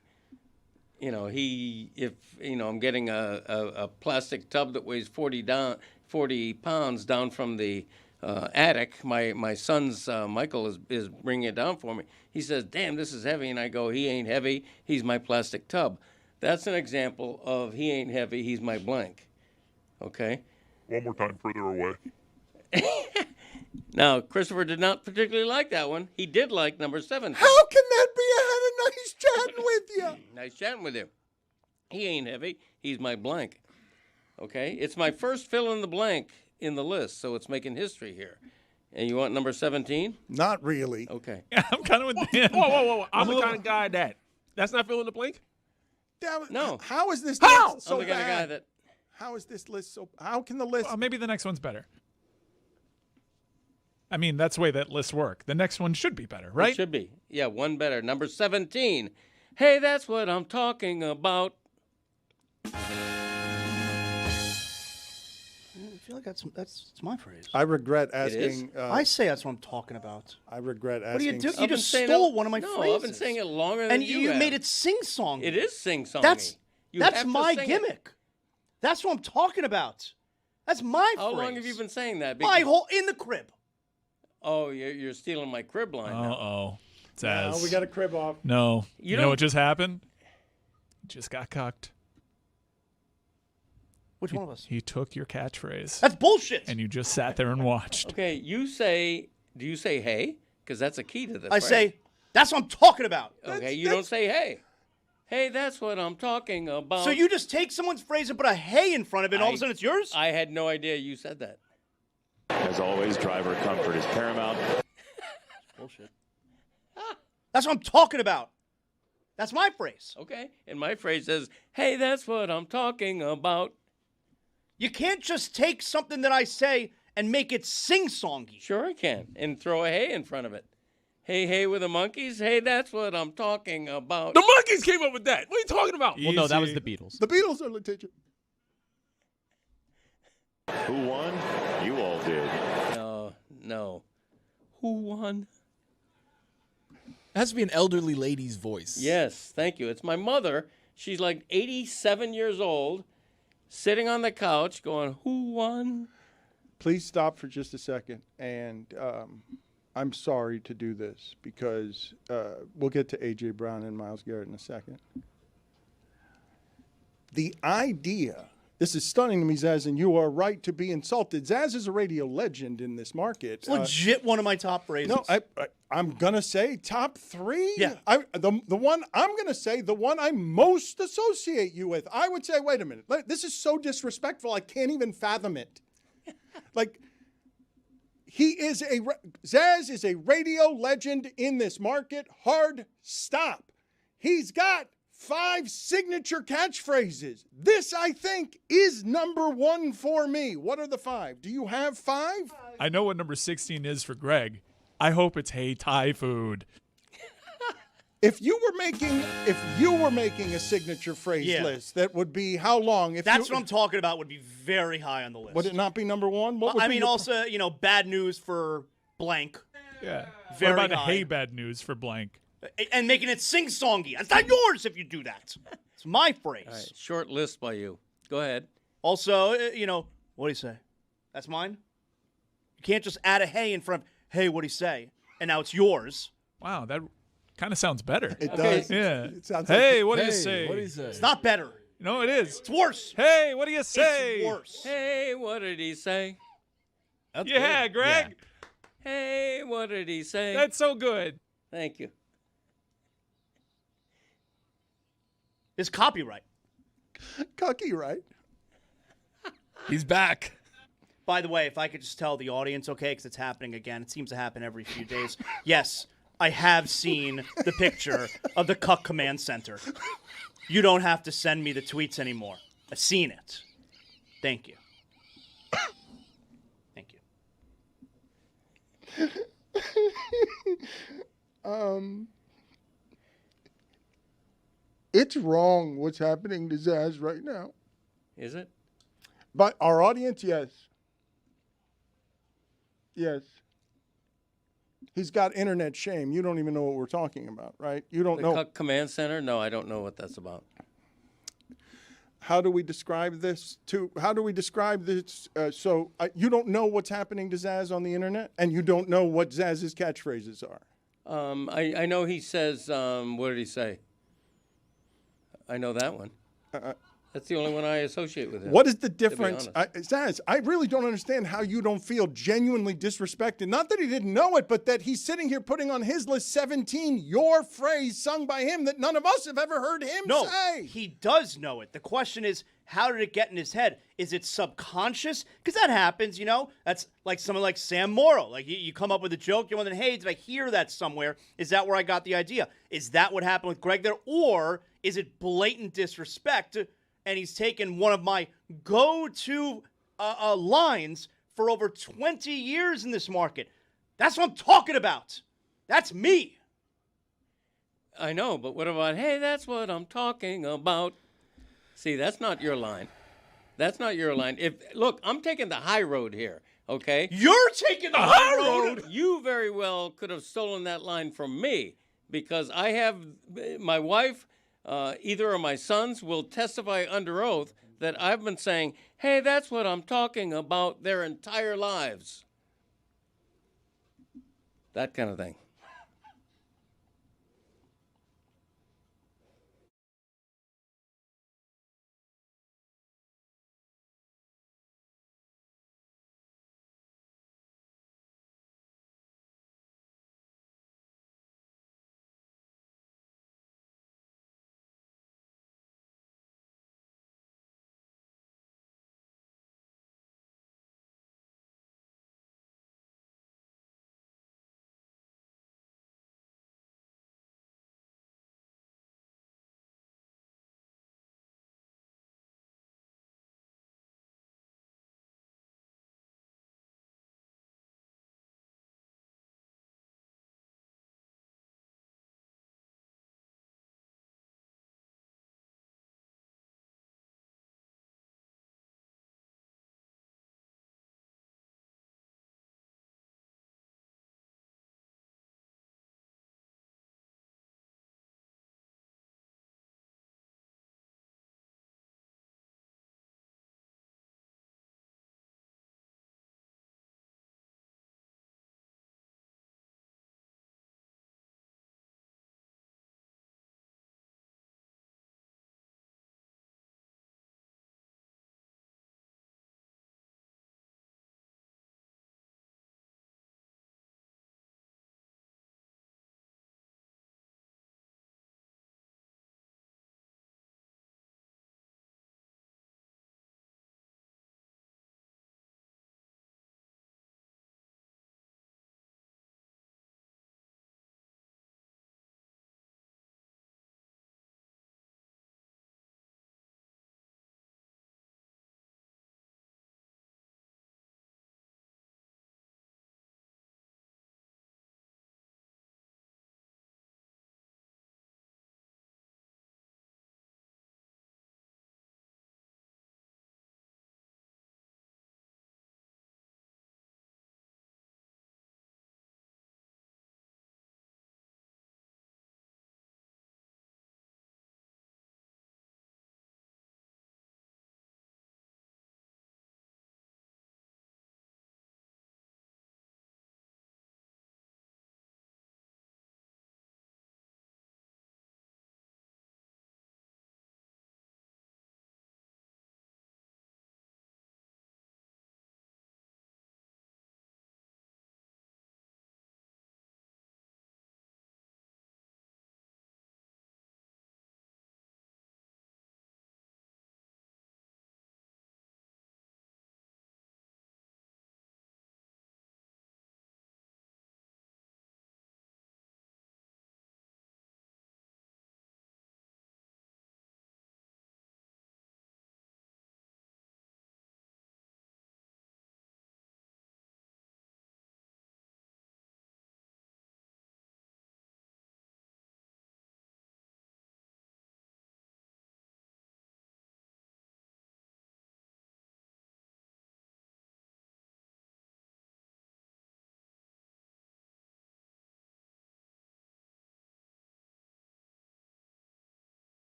I'm getting a plastic tub that weighs 40 pounds down from the attic. My son's Michael is bringing it down for me. He says, "Damn, this is heavy," and I go, "He ain't heavy. He's my plastic tub." That's an example of he ain't heavy. He's my blank. Okay. One more time, further away. Now, Christopher did not particularly like that one. He did like number 7. How can that be? I had a nice chatting with you. Nice chatting with you. He ain't heavy. He's my blank. Okay? It's my first fill in the blank in the list, so it's making history here. And you want number 17? Not really. Okay. I'm kind of with Dan. Whoa. I'm the kind of guy that's not filling the blank? No. How is this How? list so I'm the kind of guy bad? that... How is this list so... How can the list... Well, maybe the next one's better. I mean, that's the way that lists work. The next one should be better, right? It should be. Yeah, one better. Number 17. Hey, that's what I'm talking about. I feel like that's my phrase. I regret asking... I say that's what I'm talking about. I regret asking... What do you do? You I've been just saying stole it- one of my no, phrases. I've been saying it longer than and you have. made it sing-songy. It is sing-songy. That's You have to my sing it. gimmick. That's what I'm talking about. That's my How phrase. long have you been saying that? My whole in the crib. Oh, you're stealing my crib line now. Uh-oh. Now Zaz. we got a crib off. No. You You know don't- what just happened? He just got cucked. Which one of us? He took your catchphrase. That's bullshit. And you just sat there and watched. Okay, do you say hey? Because that's a key to this. I say, that's what I'm talking about. Okay, you don't say hey. Hey, that's what I'm talking about. So you just take someone's phrase and put a hey in front of it, and all of a sudden it's yours? I had no idea you said that. As always, driver comfort is paramount. Bullshit. That's what I'm talking about. That's my phrase. Okay, and my phrase says, hey, that's what I'm talking about. You can't just take something that I say and make it sing-songy. Sure I can, and throw a hey in front of it. Hey, with the monkeys. Hey, that's what I'm talking about. The monkeys came up with that. What are you talking about? Well, no, that was the Beatles. The Beatles are litigious. Who won? You all did. No. Who won? It has to be an elderly lady's voice. Yes, thank you. It's my mother. She's like 87 years old, sitting on the couch going, who won? Please stop for just a second. And I'm sorry to do this because we'll get to A.J. Brown and Myles Garrett in a second. The idea, this is stunning to me, Zaz, and you are right to be insulted. Zaz is a radio legend in this market. It's legit one of my top phrases. No, I'm going to say top 3. Yeah. The one I'm going to say, the one I most associate you with. I would say, wait a minute. This is so disrespectful, I can't even fathom it. Like, Zaz is a radio legend in this market. Hard stop. He's got 5 signature catchphrases. This, I think, is number 1 for me. What are the 5? Do you have 5? I know what number 16 is for Greg. I hope it's hey Thai food. If you were making a signature phrase list, that would be how long? That's what I'm talking about. Would be very high on the list. Would it not be number 1? What would I be mean, your- also, bad news for blank. Yeah. Very what about high. hey bad news for blank? And making it sing-songy. It's not yours if you do that. It's my phrase. All right, short list by you. Go ahead. Also, what do you say? That's mine? You can't just add a hey in front of, hey, what do you say? And now it's yours. Wow, that kind of sounds better. It does. Yeah. It sounds hey, like- what do you Hey, say? what do you say? It's not better. No, it is. It's worse. Hey, what do you say? It's worse. Hey, what did he say? Yeah, Greg. Hey, what did he say? That's so good. Thank you. It's copyright. Cucky, right? He's back. By the way, if I could just tell the audience, okay, because it's happening again. It seems to happen every few days. Yes, I have seen the picture of the Cuck Command Center. You don't have to send me the tweets anymore. I've seen it. Thank you. Thank you. It's wrong what's happening to Zaz right now. Is it? But our audience, yes. Yes. He's got internet shame. You don't even know what we're talking about, right? You don't The know. Cuck Command Center? No, I don't know what that's about. how do we describe this? So you don't know what's happening to Zaz on the internet, and you don't know what Zaz's catchphrases are. I know he says, what did he say? I know that one. That's the only one I associate with him. What is the difference? Zaz, I really don't understand how you don't feel genuinely disrespected. Not that he didn't know it, but that he's sitting here putting on his list 17 your phrase sung by him that none of us have ever heard him say. He does know it. The question is, how did it get in his head? Is it subconscious? Because that happens, That's like someone like Sam Morrill. Like you come up with a joke, you're wondering, hey, did I hear that somewhere? Is that where I got the idea? Is that what happened with Greg there? Or is it blatant disrespect? And he's taken one of my go-to lines for over 20 years in this market. That's what I'm talking about. That's me. I know, but what about, hey, that's what I'm talking about? See, that's not your line. That's not your line. Look, I'm taking the high road here, okay? You're taking the high road? You very well could have stolen that line from me because I have my wife, either of my sons will testify under oath that I've been saying, hey, that's what I'm talking about their entire lives. That kind of thing.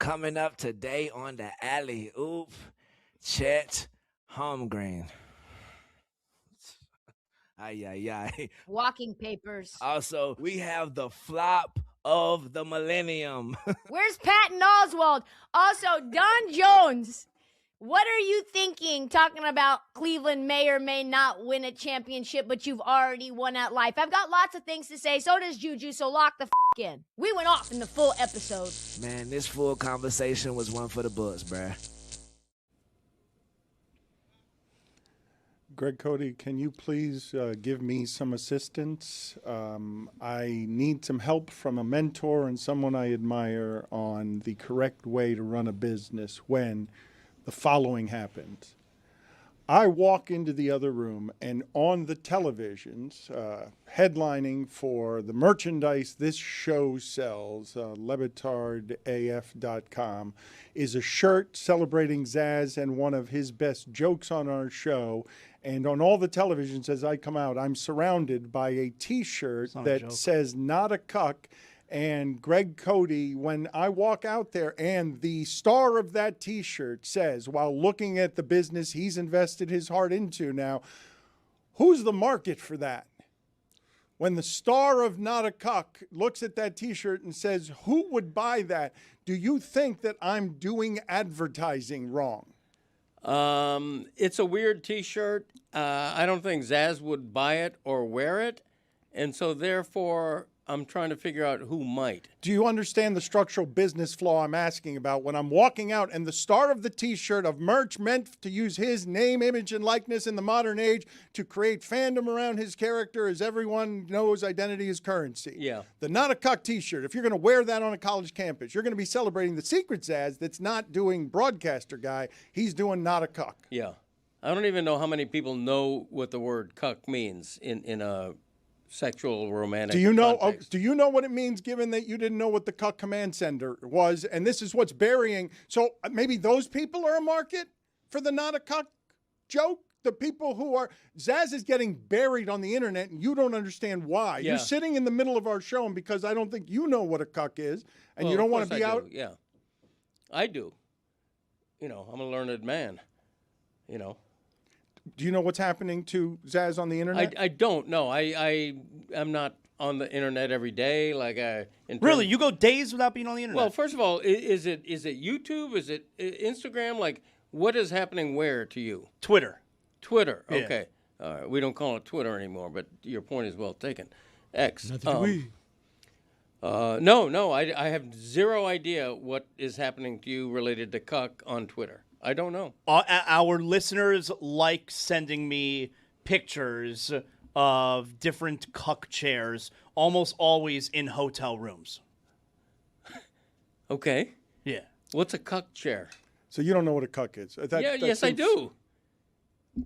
Coming up today on the alley oop, Chet Holmgren. Ay. Walking papers. Also, we have the flop of the millennium. Where's Patton Oswalt? Also, Don Jones. What are you thinking talking about Cleveland may or may not win a championship, but you've already won at life? I've got lots of things to say. So does Juju, so lock the in. We went off in the full episode. Man, this full conversation was one for the books, bruh. Greg Cody, can you please give me some assistance? I need some help from a mentor and someone I admire on the correct way to run a business when the following happens. I walk into the other room, and on the televisions, headlining for the merchandise this show sells, LeBatardAF.com, is a shirt celebrating Zaz and one of his best jokes on our show. And on all the televisions as I come out, I'm surrounded by a T-shirt that says "Not a Cuck." And Greg Cody, when I walk out there and the star of that T-shirt says, while looking at the business he's invested his heart into now, who's the market for that? When the star of Not a Cuck looks at that T-shirt and says, who would buy that? Do you think that I'm doing advertising wrong? It's a weird T-shirt. I don't think Zaz would buy it or wear it. And so therefore, I'm trying to figure out who might. Do you understand the structural business flaw I'm asking about? When I'm walking out and the star of the T-shirt of merch meant to use his name, image, and likeness in the modern age to create fandom around his character, as everyone knows, identity is currency. Yeah. The Not a Cuck T-shirt, if you're going to wear that on a college campus, you're going to be celebrating the secret Zaz that's not doing broadcaster guy. He's doing Not a Cuck. Yeah. I don't even know how many people know what the word cuck means in a sexual romantic Do you know? context. Do you know what it means? Given that you didn't know what the Cuck command sender was, and this is what's burying. So maybe those people are a market for the Not a Cuck joke. The people who are Zaz is getting buried on the internet, and you don't understand why. Yeah. You're sitting in the middle of our show, and because I don't think you know what a cuck is, and Well, you don't of want to course be I do, out. Yeah, I do. You know, I'm a learned man. You know. Do you know what's happening to Zaz on the internet? I don't know. I'm not on the internet every day. Really, you go days without being on the internet? Well, first of all, is it YouTube? Is it Instagram? Like, what is happening where to you? Twitter. Twitter. Yeah. Okay. We don't call it Twitter anymore, but your point is well taken. X. No. I have zero idea what is happening to you related to cuck on Twitter. I don't know. Our listeners like sending me pictures of different cuck chairs, almost always in hotel rooms. Okay. Yeah. What's a cuck chair? So you don't know what a cuck is? Yes, I do.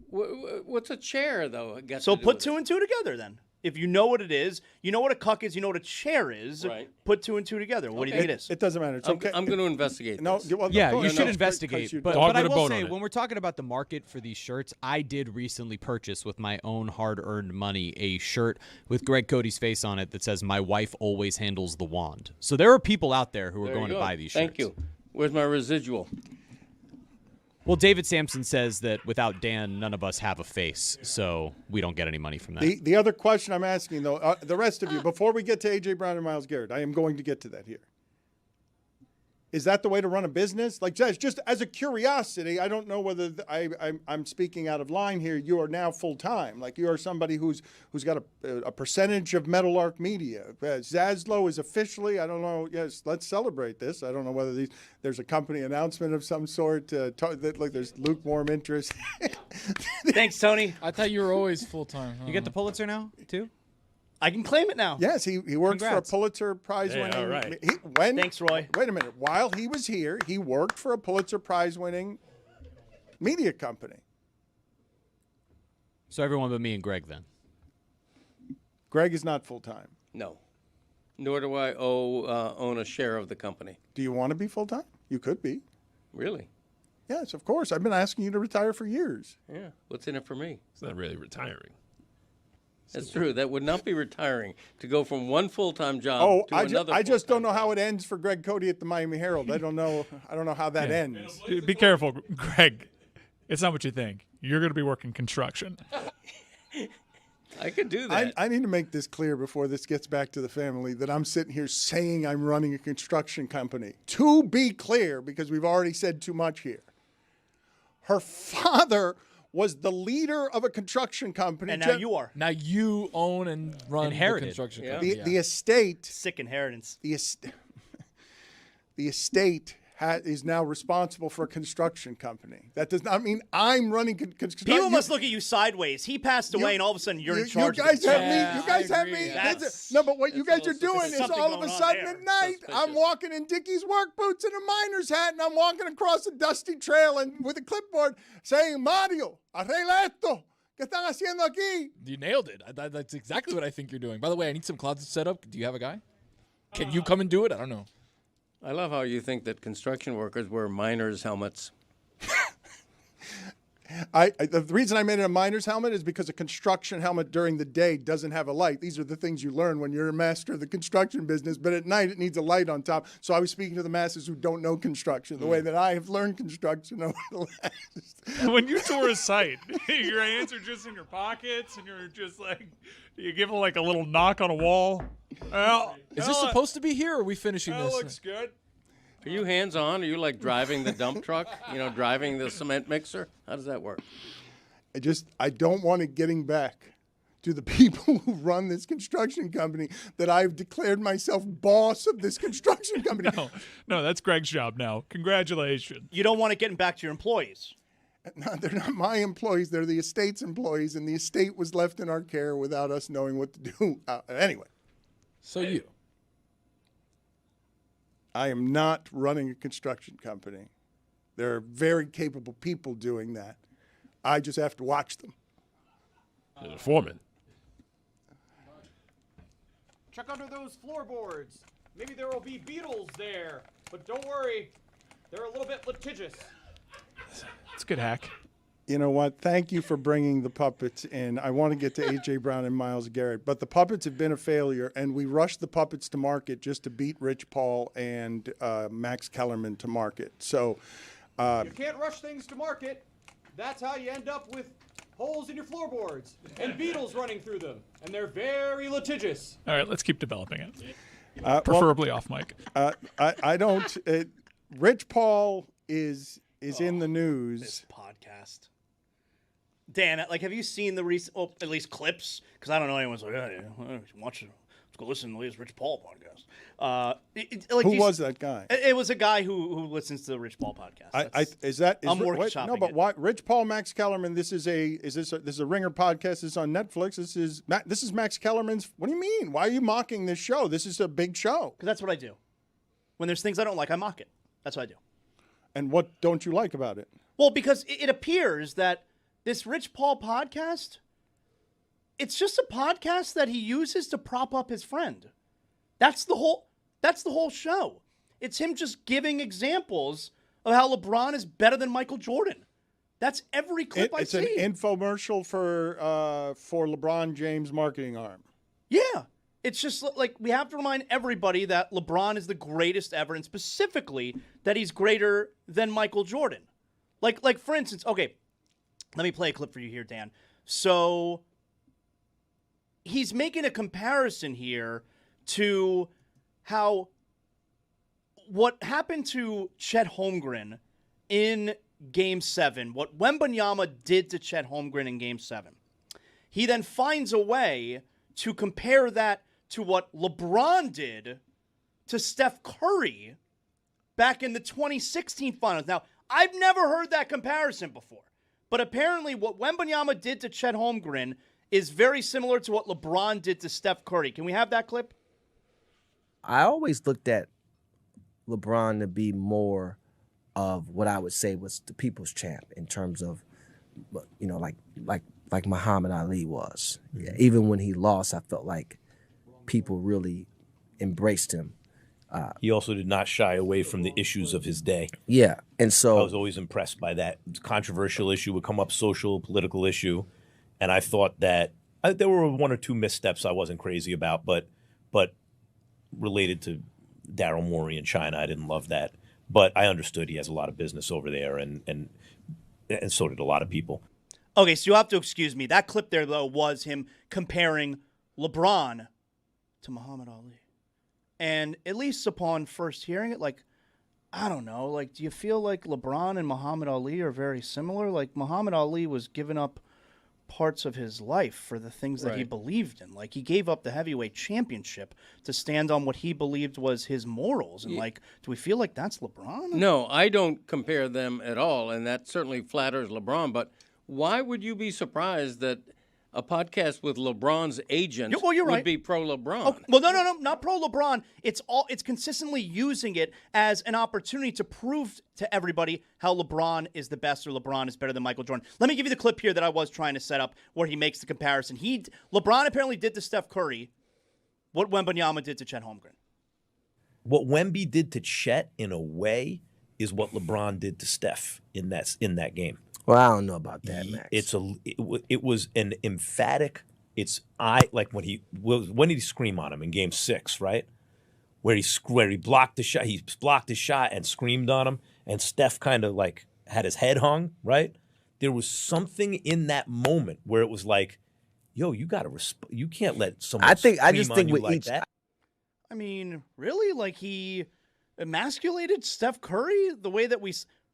What's a chair, though? So put two and two together, then. If you know what it is, you know what a cuck is, you know what a chair is, right. Put two and two together. What do you think it is? It doesn't matter. It's okay. I'm going to investigate No, this. well, Yeah, of you course, should no, investigate. you But don't. I will say, when we're talking about the market for these shirts, I did recently purchase with my own hard-earned money a shirt with Greg Cody's face on it that says, "My wife always handles the wand." So there are people out there who are There going you to go. buy these Thank shirts. you. Where's my residual? Well, David Sampson says that without Dan, none of us have a face, so we don't get any money from that. The other question I'm asking, though, the rest of you, before we get to A.J. Brown and Myles Garrett, I am going to get to that here. Is that the way to run a business? Like, just as a curiosity, I don't know whether I'm speaking out of line here. You are now full-time. Like, you are somebody who's got a percentage of Meadowlark Media. Zaslow is officially, I don't know, yes, let's celebrate this. I don't know whether there's a company announcement of some sort. There's lukewarm interest. Thanks, Tony. I thought you were always full-time. You get the Pulitzer now, too? I can claim it now. Yes, he works Congrats. for a Pulitzer Prize-winning. all right. Thanks, Roy. Wait a minute. While he was here, he worked for a Pulitzer Prize-winning media company. So everyone but me and Greg, then. Greg is not full-time. No. Nor do I own a share of the company. Do you want to be full-time? You could be. Really? Yes, of course. I've been asking you to retire for years. Yeah. What's in it for me? It's not really retiring. That's true. That would not be retiring to go from one full-time job to another. I just don't know how it ends for Greg Cody at the Miami Herald. I don't know how that ends. Be careful, Greg. It's not what you think. You're going to be working construction. I could do that. I need to make this clear before this gets back to the family that I'm sitting here saying I'm running a construction company. To be clear, because we've already said too much here. Her father was the leader of a construction company. And now you are. Now you own and run Inherited. the construction Yeah. company. The estate. Sick inheritance. The estate is now responsible for a construction company. That does not mean I'm running construction. People must look at you sideways. He passed away, and all of a sudden you're in charge. You guys of have me. You guys have me. No, but what you guys are doing is something all of a going on sudden there. at night, I'm walking in Dickie's work boots and a miner's hat, and I'm walking across a dusty trail and with a clipboard saying, Mario, arregla esto. ¿Qué están haciendo aquí? You nailed it. That's exactly what I think you're doing. By the way, I need some closets set up. Do you have a guy? Can you come and do it? I don't know. I love how you think that construction workers wear miners' helmets. The reason I made it a miner's helmet is because a construction helmet during the day doesn't have a light. These are the things you learn when you're a master of the construction business, but at night it needs a light on top. So I was speaking to the masses who don't know construction the way that I have learned construction over the last. When you tour a site, your hands are just in your pockets, and you're just like, you give it like a little knock on a wall. Well, Is this supposed to be here, or are we finishing that this? looks good. Are you hands-on? Are you like driving the dump truck? Driving the cement mixer? How does that work? I don't want it getting back to the people who run this construction company that I've declared myself boss of this construction company. No, that's Greg's job now. Congratulations. You don't want it getting back to your employees. No, they're not my employees. They're the estate's employees, and the estate was left in our care without us knowing what to do. Anyway. So you. I am not running a construction company. There are very capable people doing that. I just have to watch them. You're the foreman. Check under those floorboards. Maybe there will be beetles there. But don't worry, they're a little bit litigious. It's a good hack. You know what? Thank you for bringing the puppets in. I want to get to A.J. Brown and Myles Garrett, but the puppets have been a failure, and we rushed the puppets to market just to beat Rich Paul and Max Kellerman to market. So You can't rush things to market. That's how you end up with holes in your floorboards and beetles running through them, and they're very litigious. All right, let's keep developing it. Preferably off mic. I don't. Rich Paul is in the news. This podcast. Dan, have you seen the recent, at least clips? Because I don't know anyone's like, hey, watch it. Let's go listen to the latest Rich Paul podcast. Who was that guy? It was a guy who listens to the Rich Paul podcast. I'm workshopping No, but it. why? Rich Paul, Max Kellerman. This is a Ringer podcast. This is on Netflix. This is Max Kellerman's. What do you mean? Why are you mocking this show? This is a big show. Because that's what I do. When there's things I don't like, I mock it. That's what I do. And what don't you like about it? Well, because it appears that this Rich Paul podcast, it's just a podcast that he uses to prop up his friend. That's the whole show. It's him just giving examples of how LeBron is better than Michael Jordan. That's every clip I see. It's an infomercial for LeBron James' marketing arm. Yeah. It's just like we have to remind everybody that LeBron is the greatest ever, and specifically that he's greater than Michael Jordan. Like for instance, okay, let me play a clip for you here, Dan. So he's making a comparison here to how what happened to Chet Holmgren in Game 7, what Wembanyama did to Chet Holmgren in Game 7. He then finds a way to compare that to what LeBron did to Steph Curry back in the 2016 finals. Now, I've never heard that comparison before, but apparently what Wembanyama did to Chet Holmgren is very similar to what LeBron did to Steph Curry. Can we have that clip? I always looked at LeBron to be more of what I would say was the people's champ in terms of, like Muhammad Ali was. Yeah, even when he lost, I felt like people really embraced him. He also did not shy away from the issues of his day. Yeah, and so I was always impressed by that. Controversial issue would come up, social, political issue, and I thought that There were one or two missteps I wasn't crazy about, but related to Daryl Morey in China, I didn't love that. But I understood he has a lot of business over there, and so did a lot of people. Okay, so you have to excuse me. That clip there, though, was him comparing LeBron to Muhammad Ali. And at least upon first hearing it, like, I don't know, like, do you feel like LeBron and Muhammad Ali are very similar? Like, Muhammad Ali was giving up parts of his life for the things that he believed in. Like, he gave up the heavyweight championship to stand on what he believed was his morals. And, like, do we feel like that's LeBron? No, I don't compare them at all, and that certainly flatters LeBron. But why would you be surprised that a podcast with LeBron's agent would be pro-LeBron? Oh, well, no, not pro-LeBron. It's consistently using it as an opportunity to prove to everybody how LeBron is the best or LeBron is better than Michael Jordan. Let me give you the clip here that I was trying to set up where he makes the comparison. LeBron apparently did to Steph Curry what Wembanyama did to Chet Holmgren. What Wemby did to Chet, in a way, is what LeBron did to Steph in that game. Well, I don't know about that, Max. It was an emphatic. Like when did he scream on him in Game 6, right? Where he blocked the shot. He blocked his shot and screamed on him, and Steph kind of like had his head hung, right? There was something in that moment where it was like, yo, you got to you can't let someone. I just think with like that. I mean, really, like he emasculated Steph Curry the way that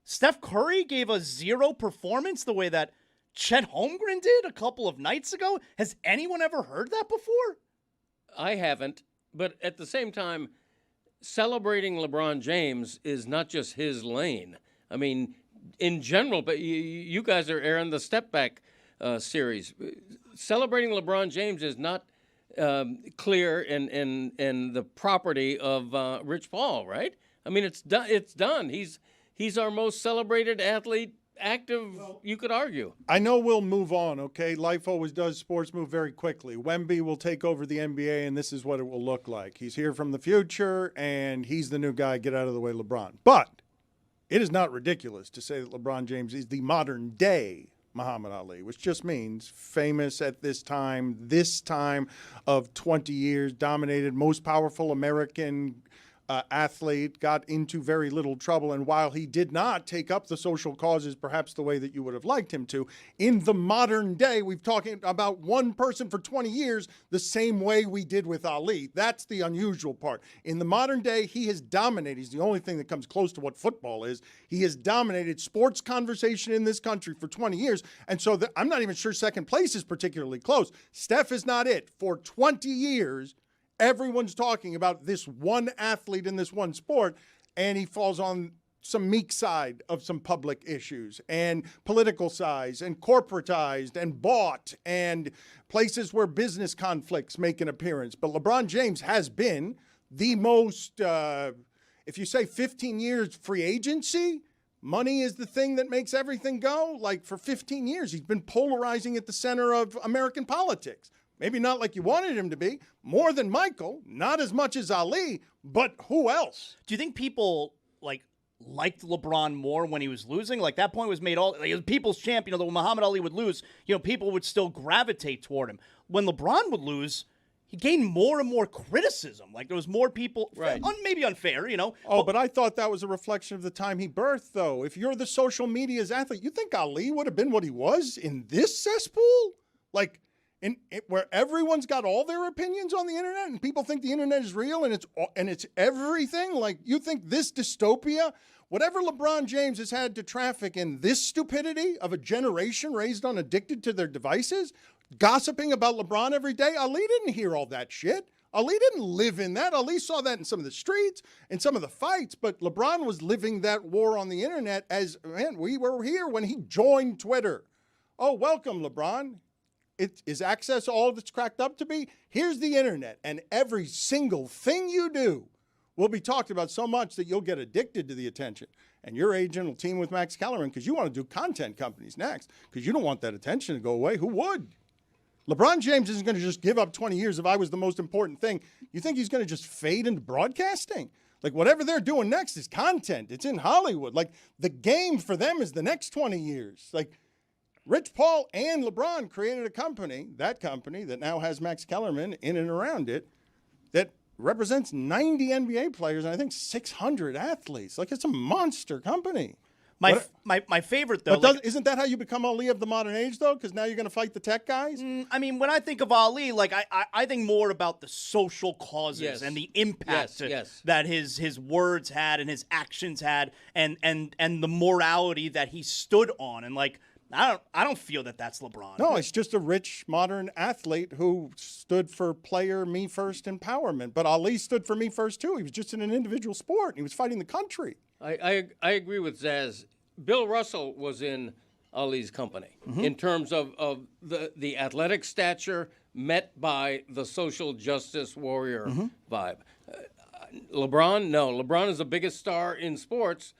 Steph Curry gave a 0 performance the way that Chet Holmgren did a couple of nights ago. Has anyone ever heard that before? I haven't. But at the same time, celebrating LeBron James is not just his lane. I mean, in general, but you guys are airing the Step Back series. Celebrating LeBron James is not clear in the property of Rich Paul, right? I mean, it's done. It's done. He's our most celebrated athlete, active, you could argue. I know we'll move on, okay? Life always does. Sports move very quickly. Wemby will take over the NBA, and this is what it will look like. He's here from the future, and he's the new guy. Get out of the way, LeBron. But it is not ridiculous to say that LeBron James is the modern-day Muhammad Ali, which just means famous at this time of 20 years, dominated, most powerful American athlete, got into very little trouble. And while he did not take up the social causes perhaps the way that you would have liked him to, in the modern day, we've talking about one person for 20 years the same way we did with Ali. That's the unusual part. In the modern day, he has dominated. He's the only thing that comes close to what football is. He has dominated sports conversation in this country for 20 years. And so I'm not even sure second place is particularly close. Steph is not it. For 20 years, everyone's talking about this one athlete in this one sport, and he falls on some meek side of some public issues and political size and corporatized and bought and places where business conflicts make an appearance. But LeBron James has been the most, if you say 15 years free agency, money is the thing that makes everything go. Like for 15 years, he's been polarizing at the center of American politics. Maybe not like you wanted him to be. More than Michael, not as much as Ali, but who else? Do you think people liked LeBron more when he was losing? Like that point was made he was people's champ. When Muhammad Ali would lose, people would still gravitate toward him. When LeBron would lose, he gained more and more criticism. Like there was more people, right? Maybe unfair, Oh, but I thought that was a reflection of the time he birthed, though. If you're the social media's athlete, you think Ali would have been what he was in this cesspool? Where everyone's got all their opinions on the internet and people think the internet is real and it's everything. Like you think this dystopia, whatever LeBron James has had to traffic in this stupidity of a generation raised on addicted to their devices, gossiping about LeBron every day. Ali didn't hear all that shit. Ali didn't live in that. Ali saw that in some of the streets and some of the fights, but LeBron was living that war on the internet as, man, we were here when he joined Twitter. Oh, welcome, LeBron. Is access all that's cracked up to be? Here's the internet, and every single thing you do will be talked about so much that you'll get addicted to the attention. And your agent will team with Max Kellerman because you want to do content companies next because you don't want that attention to go away. Who would? LeBron James isn't going to just give up 20 years if I was the most important thing. You think he's going to just fade into broadcasting? Like whatever they're doing next is content. It's in Hollywood. Like the game for them is the next 20 years. Like Rich Paul and LeBron created a company that now has Max Kellerman in and around it, that represents 90 NBA players and I think 600 athletes. Like, it's a monster company. My favorite, though. But isn't that how you become Ali of the modern age, though? Because now you're going to fight the tech guys? I mean, when I think of Ali, like I think more about the social causes and the impact that his words had and his actions had, and the morality that he stood on, and like. I don't feel that that's LeBron. No, he's just a rich modern athlete who stood for player me first empowerment. But Ali stood for me first too. He was just in an individual sport. He was fighting the country. I agree with Zaz. Bill Russell was in Ali's company in terms of the athletic stature met by the social justice warrior vibe. LeBron, no. LeBron is the biggest star in sports.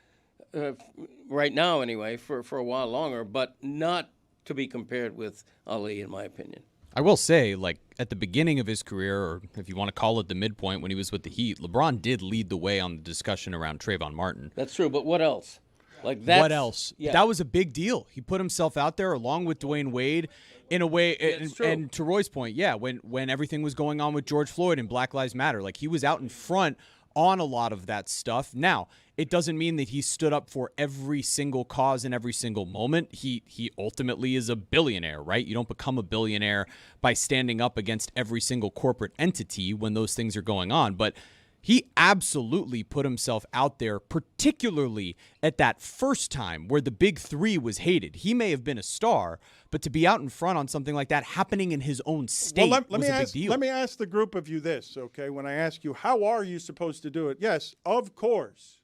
Right now, anyway, for a while longer, but not to be compared with Ali, in my opinion. I will say, like, at the beginning of his career, or if you want to call it the midpoint when he was with the Heat, LeBron did lead the way on the discussion around Trayvon Martin. That's true, but what else? Like that. What else? Yeah. That was a big deal. He put himself out there along with Dwayne Wade in a way. And to Roy's point, when everything was going on with George Floyd and Black Lives Matter, like, he was out in front on a lot of that stuff. Now, it doesn't mean that he stood up for every single cause in every single moment. He ultimately is a billionaire, right? You don't become a billionaire by standing up against every single corporate entity when those things are going on. But he absolutely put himself out there, particularly at that first time where the big three was hated. He may have been a star, but to be out in front on something like that happening in his own state was a big deal. Let me ask the group of you this, okay? When I ask you, how are you supposed to do it? Yes, of course.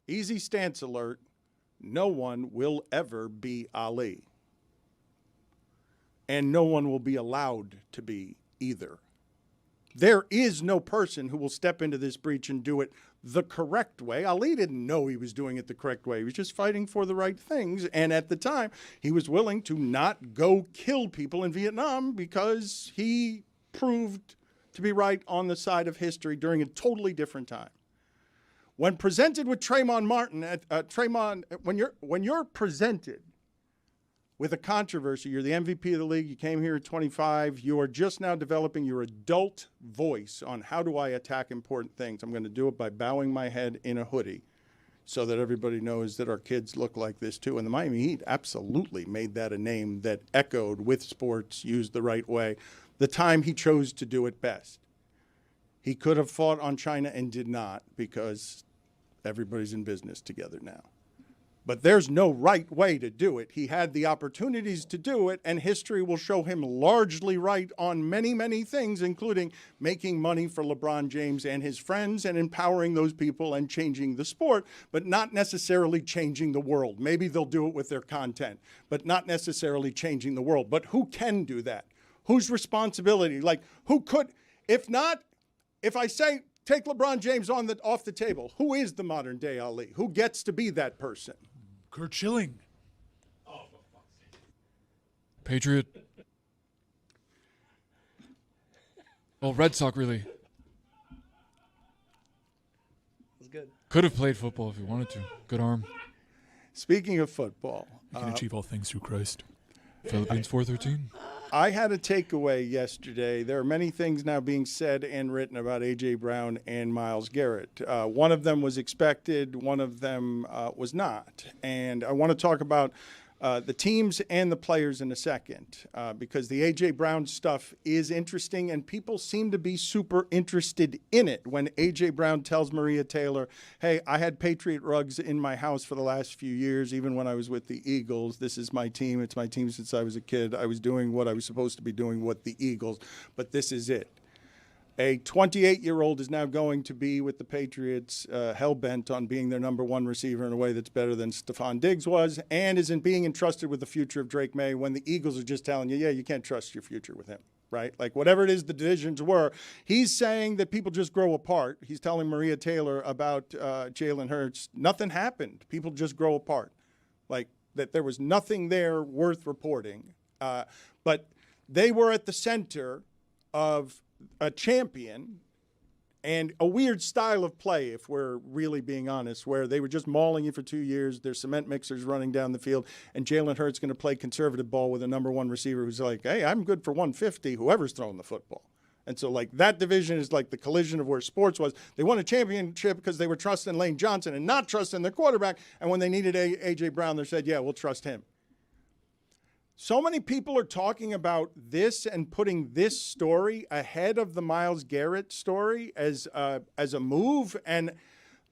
Easy stance alert. No one will ever be Ali. And no one will be allowed to be either. There is no person who will step into this breach and do it the correct way. Ali didn't know he was doing it the correct way. He was just fighting for the right things. And at the time, he was willing to not go kill people in Vietnam because he proved to be right on the side of history during a totally different time. When presented with Trayvon Martin, when you're presented with a controversy, you're the MVP of the league, you came here at 25, you are just now developing your adult voice on how do I attack important things. I'm going to do it by bowing my head in a hoodie so that everybody knows that our kids look like this too. And the Miami Heat absolutely made that a name that echoed with sports, used the right way, the time he chose to do it best. He could have fought on China and did not because everybody's in business together now. But there's no right way to do it. He had the opportunities to do it, and history will show him largely right on many, many things, including making money for LeBron James and his friends and empowering those people and changing the sport, but not necessarily changing the world. Maybe they'll do it with their content, but not necessarily changing the world. But who can do that? Whose responsibility? Like, who could? If not, if I say take LeBron James off the table, who is the modern day Ali? Who gets to be that person? Kurt Schilling. Patriot. Well, Red Sox, really. That's good. Could have played football if he wanted to. Good arm. Speaking of football. You can achieve all things through Christ. Philippines 4:13. I had a takeaway yesterday. There are many things now being said and written about A.J. Brown and Myles Garrett. One of them was expected. One of them was not. And I want to talk about the teams and the players in a second because the A.J. Brown stuff is interesting and people seem to be super interested in it. When A.J. Brown tells Maria Taylor, hey, I had Patriot rugs in my house for the last few years, even when I was with the Eagles. This is my team. It's my team since I was a kid. I was doing what I was supposed to be doing with the Eagles, but this is it. A 28-year-old is now going to be with the Patriots, hell-bent on being their number one receiver in a way that's better than Stephon Diggs was, and is being entrusted with the future of Drake May when the Eagles are just telling you, yeah, you can't trust your future with him, right? Like, whatever it is the divisions were, he's saying that people just grow apart. He's telling Maria Taylor about Jalen Hurts. Nothing happened. People just grow apart. Like, that there was nothing there worth reporting. But they were at the center of a champion and a weird style of play, if we're really being honest, where they were just mauling you for 2 years. There's cement mixers running down the field, and Jalen Hurts going to play conservative ball with a number one receiver who's like, hey, I'm good for 150, whoever's throwing the football. And so, like, that division is like the collision of where sports was. They won a championship because they were trusting Lane Johnson and not trusting their quarterback. And when they needed A.J. Brown, they said, yeah, we'll trust him. So many people are talking about this and putting this story ahead of the Myles Garrett story as a move. And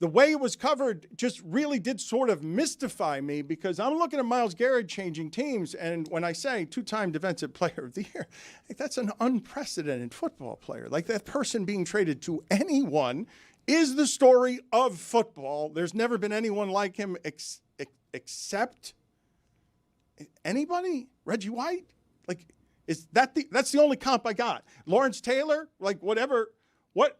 the way it was covered just really did sort of mystify me, because I'm looking at Myles Garrett changing teams. And when I say two-time Defensive Player of the Year, like, that's an unprecedented football player. Like, that person being traded to anyone is the story of football. There's never been anyone like him except anybody? Reggie White? Like, that's the only comp I got. Lawrence Taylor? Like, whatever. What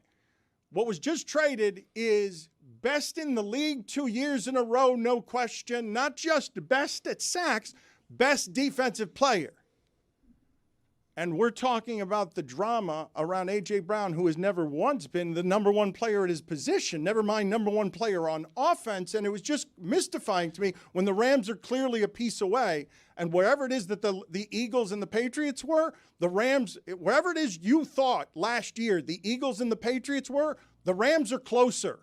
was just traded is best in the league 2 years in a row, no question. Not just best at sacks, best defensive player. And we're talking about the drama around A.J. Brown, who has never once been the number one player at his position, never mind number one player on offense. And it was just mystifying to me when the Rams are clearly a piece away. And wherever it is that the Eagles and the Patriots were, the Rams, wherever it is you thought last year the Eagles and the Patriots were, the Rams are closer.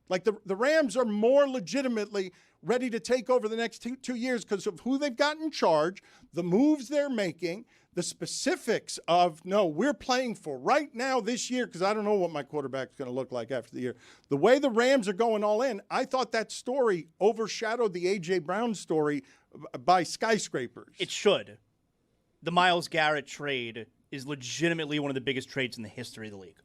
Like, the Rams are more legitimately ready to take over the next two years because of who they've got in charge, the moves they're making, the specifics of, no, we're playing for right now this year, because I don't know what my quarterback's going to look like after the year. The way the Rams are going all in, I thought that story overshadowed the A.J. Brown story by skyscrapers. It should. The Myles Garrett trade is legitimately one of the biggest trades in the history of the league.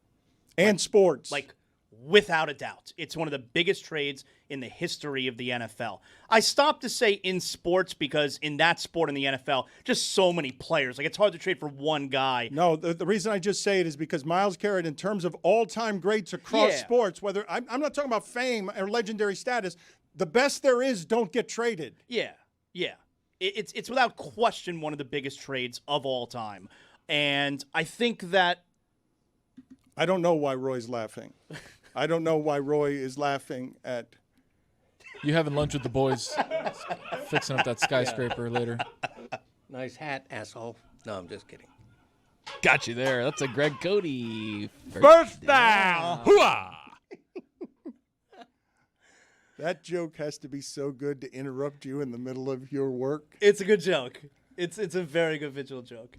And sports. Like, without a doubt. It's one of the biggest trades in the history of the NFL. I stopped to say in sports because in that sport in the NFL, just so many players. Like, it's hard to trade for one guy. No, the reason I just say it is because Myles Garrett, in terms of all-time greats across sports, whether I'm not talking about fame or legendary status, the best there is don't get traded. Yeah. It's without question one of the biggest trades of all time. And I think that... I don't know why Roy's laughing. I don't know why Roy is laughing at... You having lunch with the boys, fixing up that skyscraper later. Nice hat, asshole. No, I'm just kidding. Got you there. That's a Greg Cody. First down. Hooah! That joke has to be so good to interrupt you in the middle of your work. It's a good joke. It's a very good visual joke.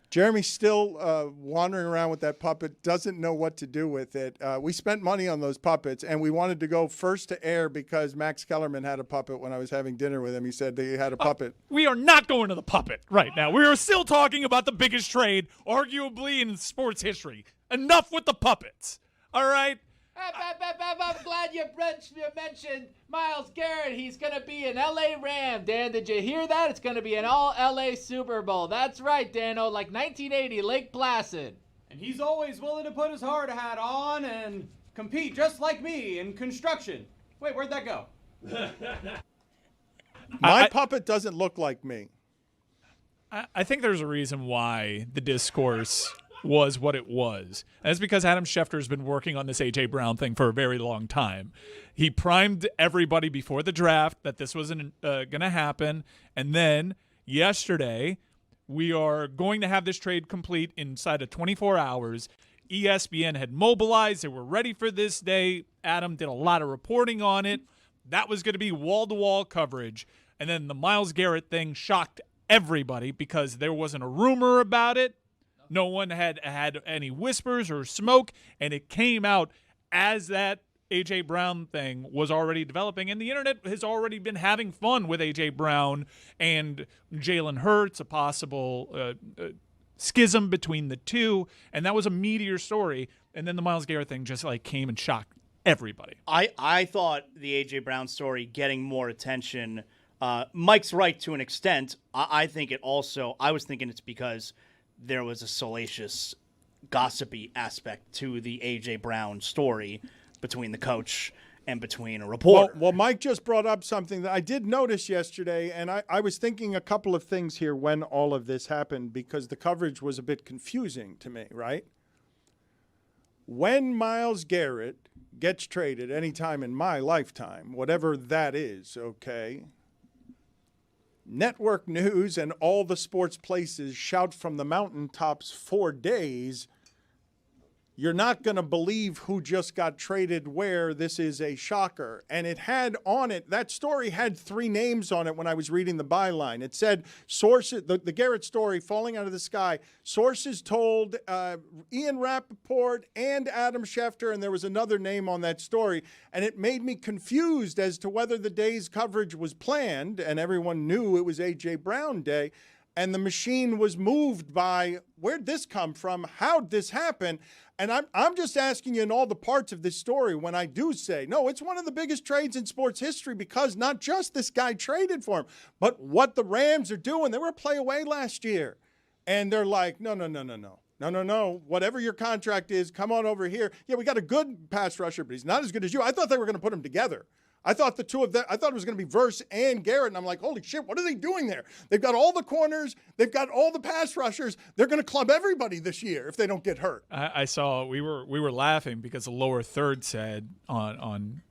Jeremy's still wandering around with that puppet, doesn't know what to do with it. We spent money on those puppets, and we wanted to go first to air because Max Kellerman had a puppet when I was having dinner with him. He said he had a puppet. We are not going to the puppet right now. We are still talking about the biggest trade, arguably in sports history. Enough with the puppets. All right? I'm glad you mentioned Myles Garrett. He's going to be an L.A. Ram. Dan, did you hear that? It's going to be an all-L.A. Super Bowl. That's right, Dano, like 1980, Lake Placid. And he's always willing to put his hard hat on and compete just like me in construction. Wait, where'd that go? My puppet doesn't look like me. I think there's a reason why the discourse was what it was. And it's because Adam Schefter's been working on this A.J. Brown thing for a very long time. He primed everybody before the draft that this wasn't going to happen. And then yesterday, we are going to have this trade complete inside of 24 hours. ESPN had mobilized. They were ready for this day. Adam did a lot of reporting on it. That was going to be wall-to-wall coverage. And then the Myles Garrett thing shocked everybody because there wasn't a rumor about it. No one had any whispers or smoke, and it came out as that A.J. Brown thing was already developing. And the internet has already been having fun with A.J. Brown and Jalen Hurts, a possible schism between the two. And that was a meteor story. And then the Myles Garrett thing just came and shocked everybody. I thought the A.J. Brown story getting more attention. Mike's right to an extent. I think it also, I was thinking it's because there was a salacious, gossipy aspect to the A.J. Brown story between the coach and between a reporter. Well, Mike just brought up something that I did notice yesterday, and I was thinking a couple of things here when all of this happened because the coverage was a bit confusing to me, right? When Myles Garrett gets traded anytime in my lifetime, whatever that is, okay, network news and all the sports places shout from the mountaintops for days, you're not going to believe who just got traded where. This is a shocker. And it had on it, that story had 3 names on it when I was reading the byline. It said, sources, the Garrett story falling out of the sky, sources told Ian Rappaport and Adam Schefter, and there was another name on that story. And it made me confused as to whether the day's coverage was planned, and everyone knew it was A.J. Brown Day, and the machine was moved by, where'd this come from? How'd this happen? And I'm just asking you in all the parts of this story when I do say, no, it's one of the biggest trades in sports history because not just this guy traded for him, but what the Rams are doing. They were a play away last year. And they're like, no. Whatever your contract is, come on over here. Yeah, we got a good pass rusher, but he's not as good as you. I thought they were going to put them together. I thought the two of them, I thought it was going to be Verse and Garrett, and I'm like, holy shit, what are they doing there? They've got all the corners, they've got all the pass rushers. They're going to club everybody this year if they don't get hurt. I saw we were laughing because the lower third said on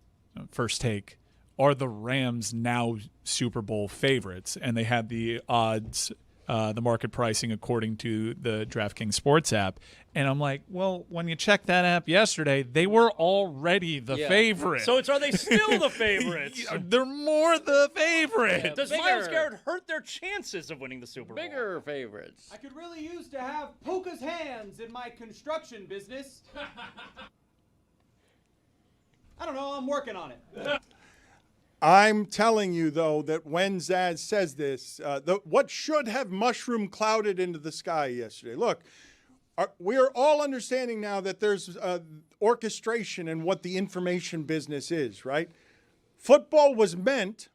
First Take, are the Rams now Super Bowl favorites? And they had the odds, the market pricing according to the DraftKings Sports app. And I'm like, well, when you checked that app yesterday, they were already the favorite. So are they still the favorites? They're more the favorite. Yeah, does Myles Garrett hurt their chances of winning the Super Bowl? Bigger favorites. I could really use to have Puka's hands in my construction business. I don't know. I'm working on it. I'm telling you, though, that when Zaz says this, what should have mushroom clouded into the sky yesterday. Look, we are all understanding now that there's orchestration in what the information business is, right? Football was meant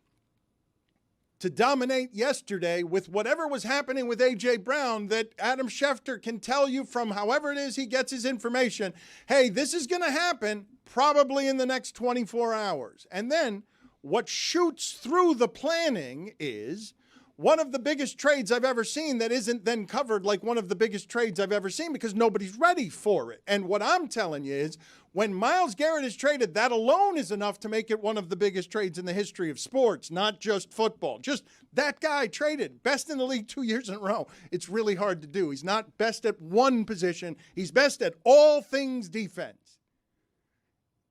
to dominate yesterday with whatever was happening with A.J. Brown that Adam Schefter can tell you from however it is he gets his information, hey, this is going to happen probably in the next 24 hours. And then what shoots through the planning is one of the biggest trades I've ever seen that isn't then covered like one of the biggest trades I've ever seen because nobody's ready for it. And what I'm telling you is when Myles Garrett is traded, that alone is enough to make it one of the biggest trades in the history of sports, not just football. Just that guy traded, best in the league 2 years in a row. It's really hard to do. He's not best at one position. He's best at all things defense.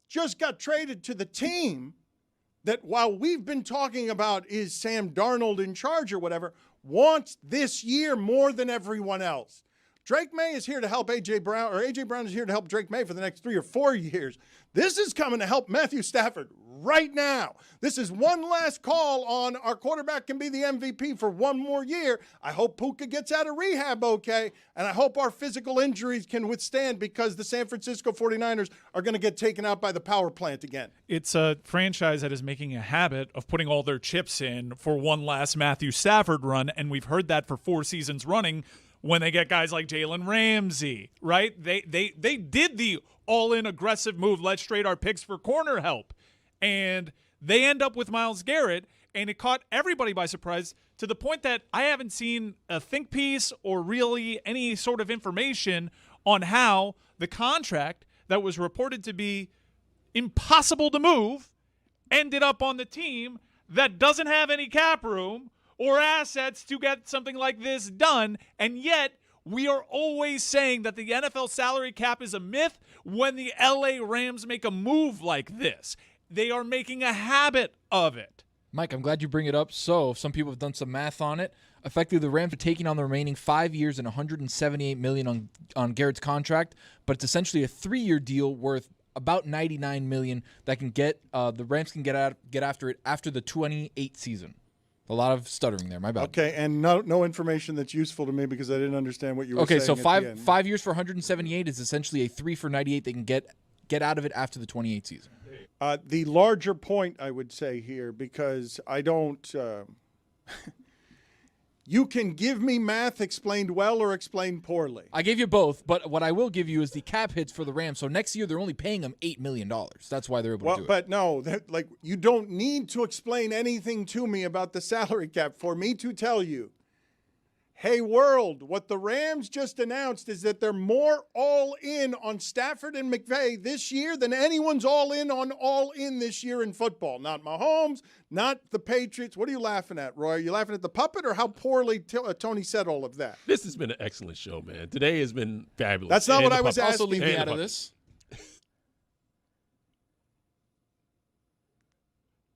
Just got traded to the team that while we've been talking about is Sam Darnold in charge or whatever, wants this year more than everyone else. Drake May is here to help A.J. Brown, or A.J. Brown is here to help Drake May for the next 3 or 4 years. This is coming to help Matthew Stafford right now. This is one last call on our quarterback can be the MVP for one more year. I hope Puka gets out of rehab okay, and I hope our physical injuries can withstand because the San Francisco 49ers are going to get taken out by the power plant again. It's a franchise that is making a habit of putting all their chips in for one last Matthew Stafford run, and we've heard that for 4 seasons running when they get guys like Jalen Ramsey, right? They did the all-in aggressive move, let's trade our picks for corner help. And they end up with Myles Garrett, and it caught everybody by surprise to the point that I haven't seen a think piece or really any sort of information on how the contract that was reported to be impossible to move ended up on the team that doesn't have any cap room or assets to get something like this done, and yet we are always saying that the NFL salary cap is a myth when the LA Rams make a move like this. They are making a habit of it. Mike, I'm glad you bring it up. So some people have done some math on it. Effectively, the Rams are taking on the remaining 5 years and $178 million on Garrett's contract, but it's essentially a 3-year deal worth about $99 million that can get the Rams can get after it after the 28 season. A lot of stuttering there. My bad. Okay, and no information that's useful to me because I didn't understand what you were saying. Okay, so 5 years for 178 is essentially a 3 for 98. They can get out of it after the 28 season. The larger point I would say here, because I don't you can give me math explained well or explained poorly. I gave you both, but what I will give you is the cap hits for the Rams. So next year they're only paying them $8 million. That's why they're able to do it. But no, you don't need to explain anything to me about the salary cap for me to tell you Hey, world, what the Rams just announced is that they're more all in on Stafford and McVay this year than anyone's all in this year in football. Not Mahomes, not the Patriots. What are you laughing at, Roy? Are you laughing at the puppet or how poorly Tony said all of that? This has been an excellent show, man. Today has been fabulous. That's not what I was asking. Also leave me out of this.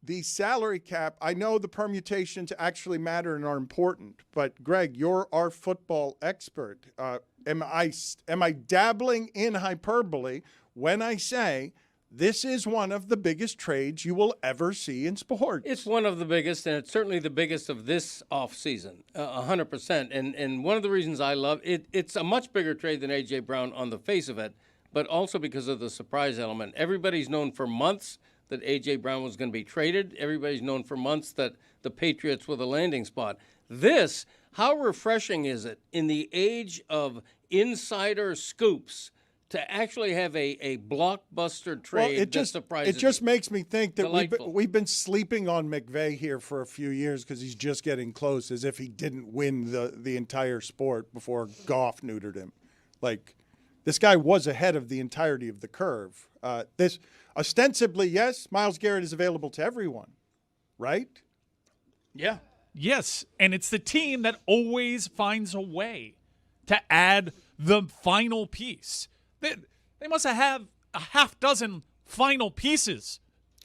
The salary cap, I know the permutations actually matter and are important, but Greg, you're our football expert. Am I dabbling in hyperbole when I say this is one of the biggest trades you will ever see in sports? It's one of the biggest, and it's certainly the biggest of this offseason, 100%. And one of the reasons I love it, it's a much bigger trade than A.J. Brown on the face of it, but also because of the surprise element. Everybody's known for months that A.J. Brown was going to be traded. Everybody's known for months that the Patriots were the landing spot. This, how refreshing is it in the age of insider scoops to actually have a blockbuster trade that surprises It just you? makes me think that Delightful. we've been sleeping on McVay here for a few years because he's just getting close, as if he didn't win the entire sport before Goff neutered him. Like, this guy was ahead of the entirety of the curve. This ostensibly, yes, Myles Garrett is available to everyone, right? Yeah. Yes, and it's the team that always finds a way to add the final piece. They must have a half dozen final pieces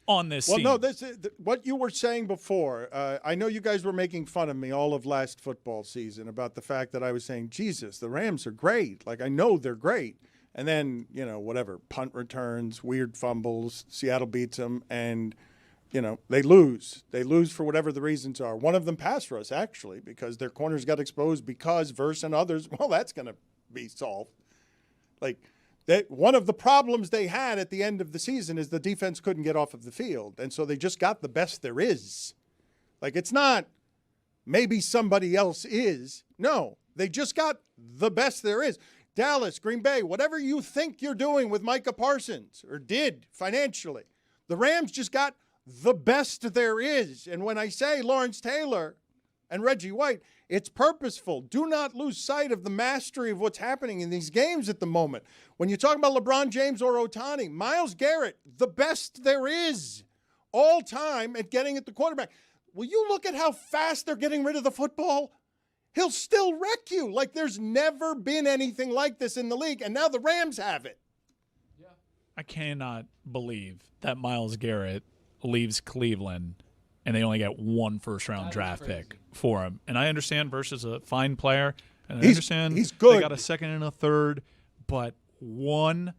on this team. Well, no, what you were saying before, I know you guys were making fun of me all of last football season about the fact that I was saying, Jesus, the Rams are great. Like, I know they're great. And then, whatever, punt returns, weird fumbles, Seattle beats them, and, they lose. They lose for whatever the reasons are. One of them pass rush, actually, because their corners got exposed because Verse and others, well, that's going to be solved. Like, one of the problems they had at the end of the season is the defense couldn't get off of the field, and so they just got the best there is. Like, it's not maybe somebody else is. No, they just got the best there is. Dallas, Green Bay, whatever you think you're doing with Micah Parsons or did financially, the Rams just got the best there is. And when I say Lawrence Taylor and Reggie White, it's purposeful. Do not lose sight of the mastery of what's happening in these games at the moment. When you talk about LeBron James or Ohtani, Myles Garrett, the best there is all time at getting at the quarterback. Will you look at how fast they're getting rid of the football? He'll still wreck you. Like, there's never been anything like this in the league, and now the Rams have it. I cannot believe that Myles Garrett leaves Cleveland and they only get one first-round draft pick for him. And I understand Verse is a fine player, and I understand he's good. They got a second and a third, but one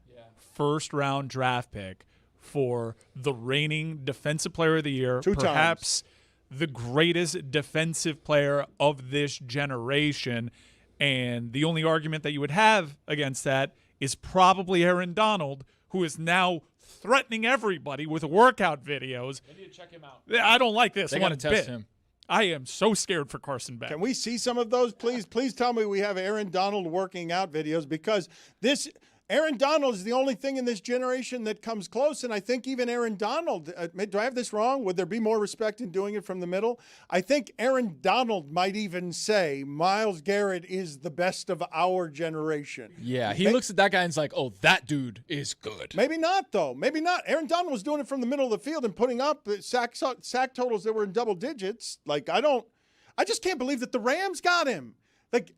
first-round draft pick for the reigning Defensive Player of the Year, perhaps the greatest defensive player of this generation. And the only argument that you would have against that is probably Aaron Donald, who is now threatening everybody with workout videos. They need to check him out. I don't like this They one gotta test bit. him. I am so scared for Carson Beck. Can we see some of those, please? Please tell me we have Aaron Donald working out videos, because Aaron Donald is the only thing in this generation that comes close, and I think even Aaron Donald, do I have this wrong? Would there be more respect in doing it from the middle? I think Aaron Donald might even say Myles Garrett is the best of our generation. Yeah, he looks at that guy and is like, oh, that dude is good. Maybe not, though. Maybe not. Aaron Donald was doing it from the middle of the field and putting up sack totals that were in double digits. Like, I just can't believe that the Rams got him. Like,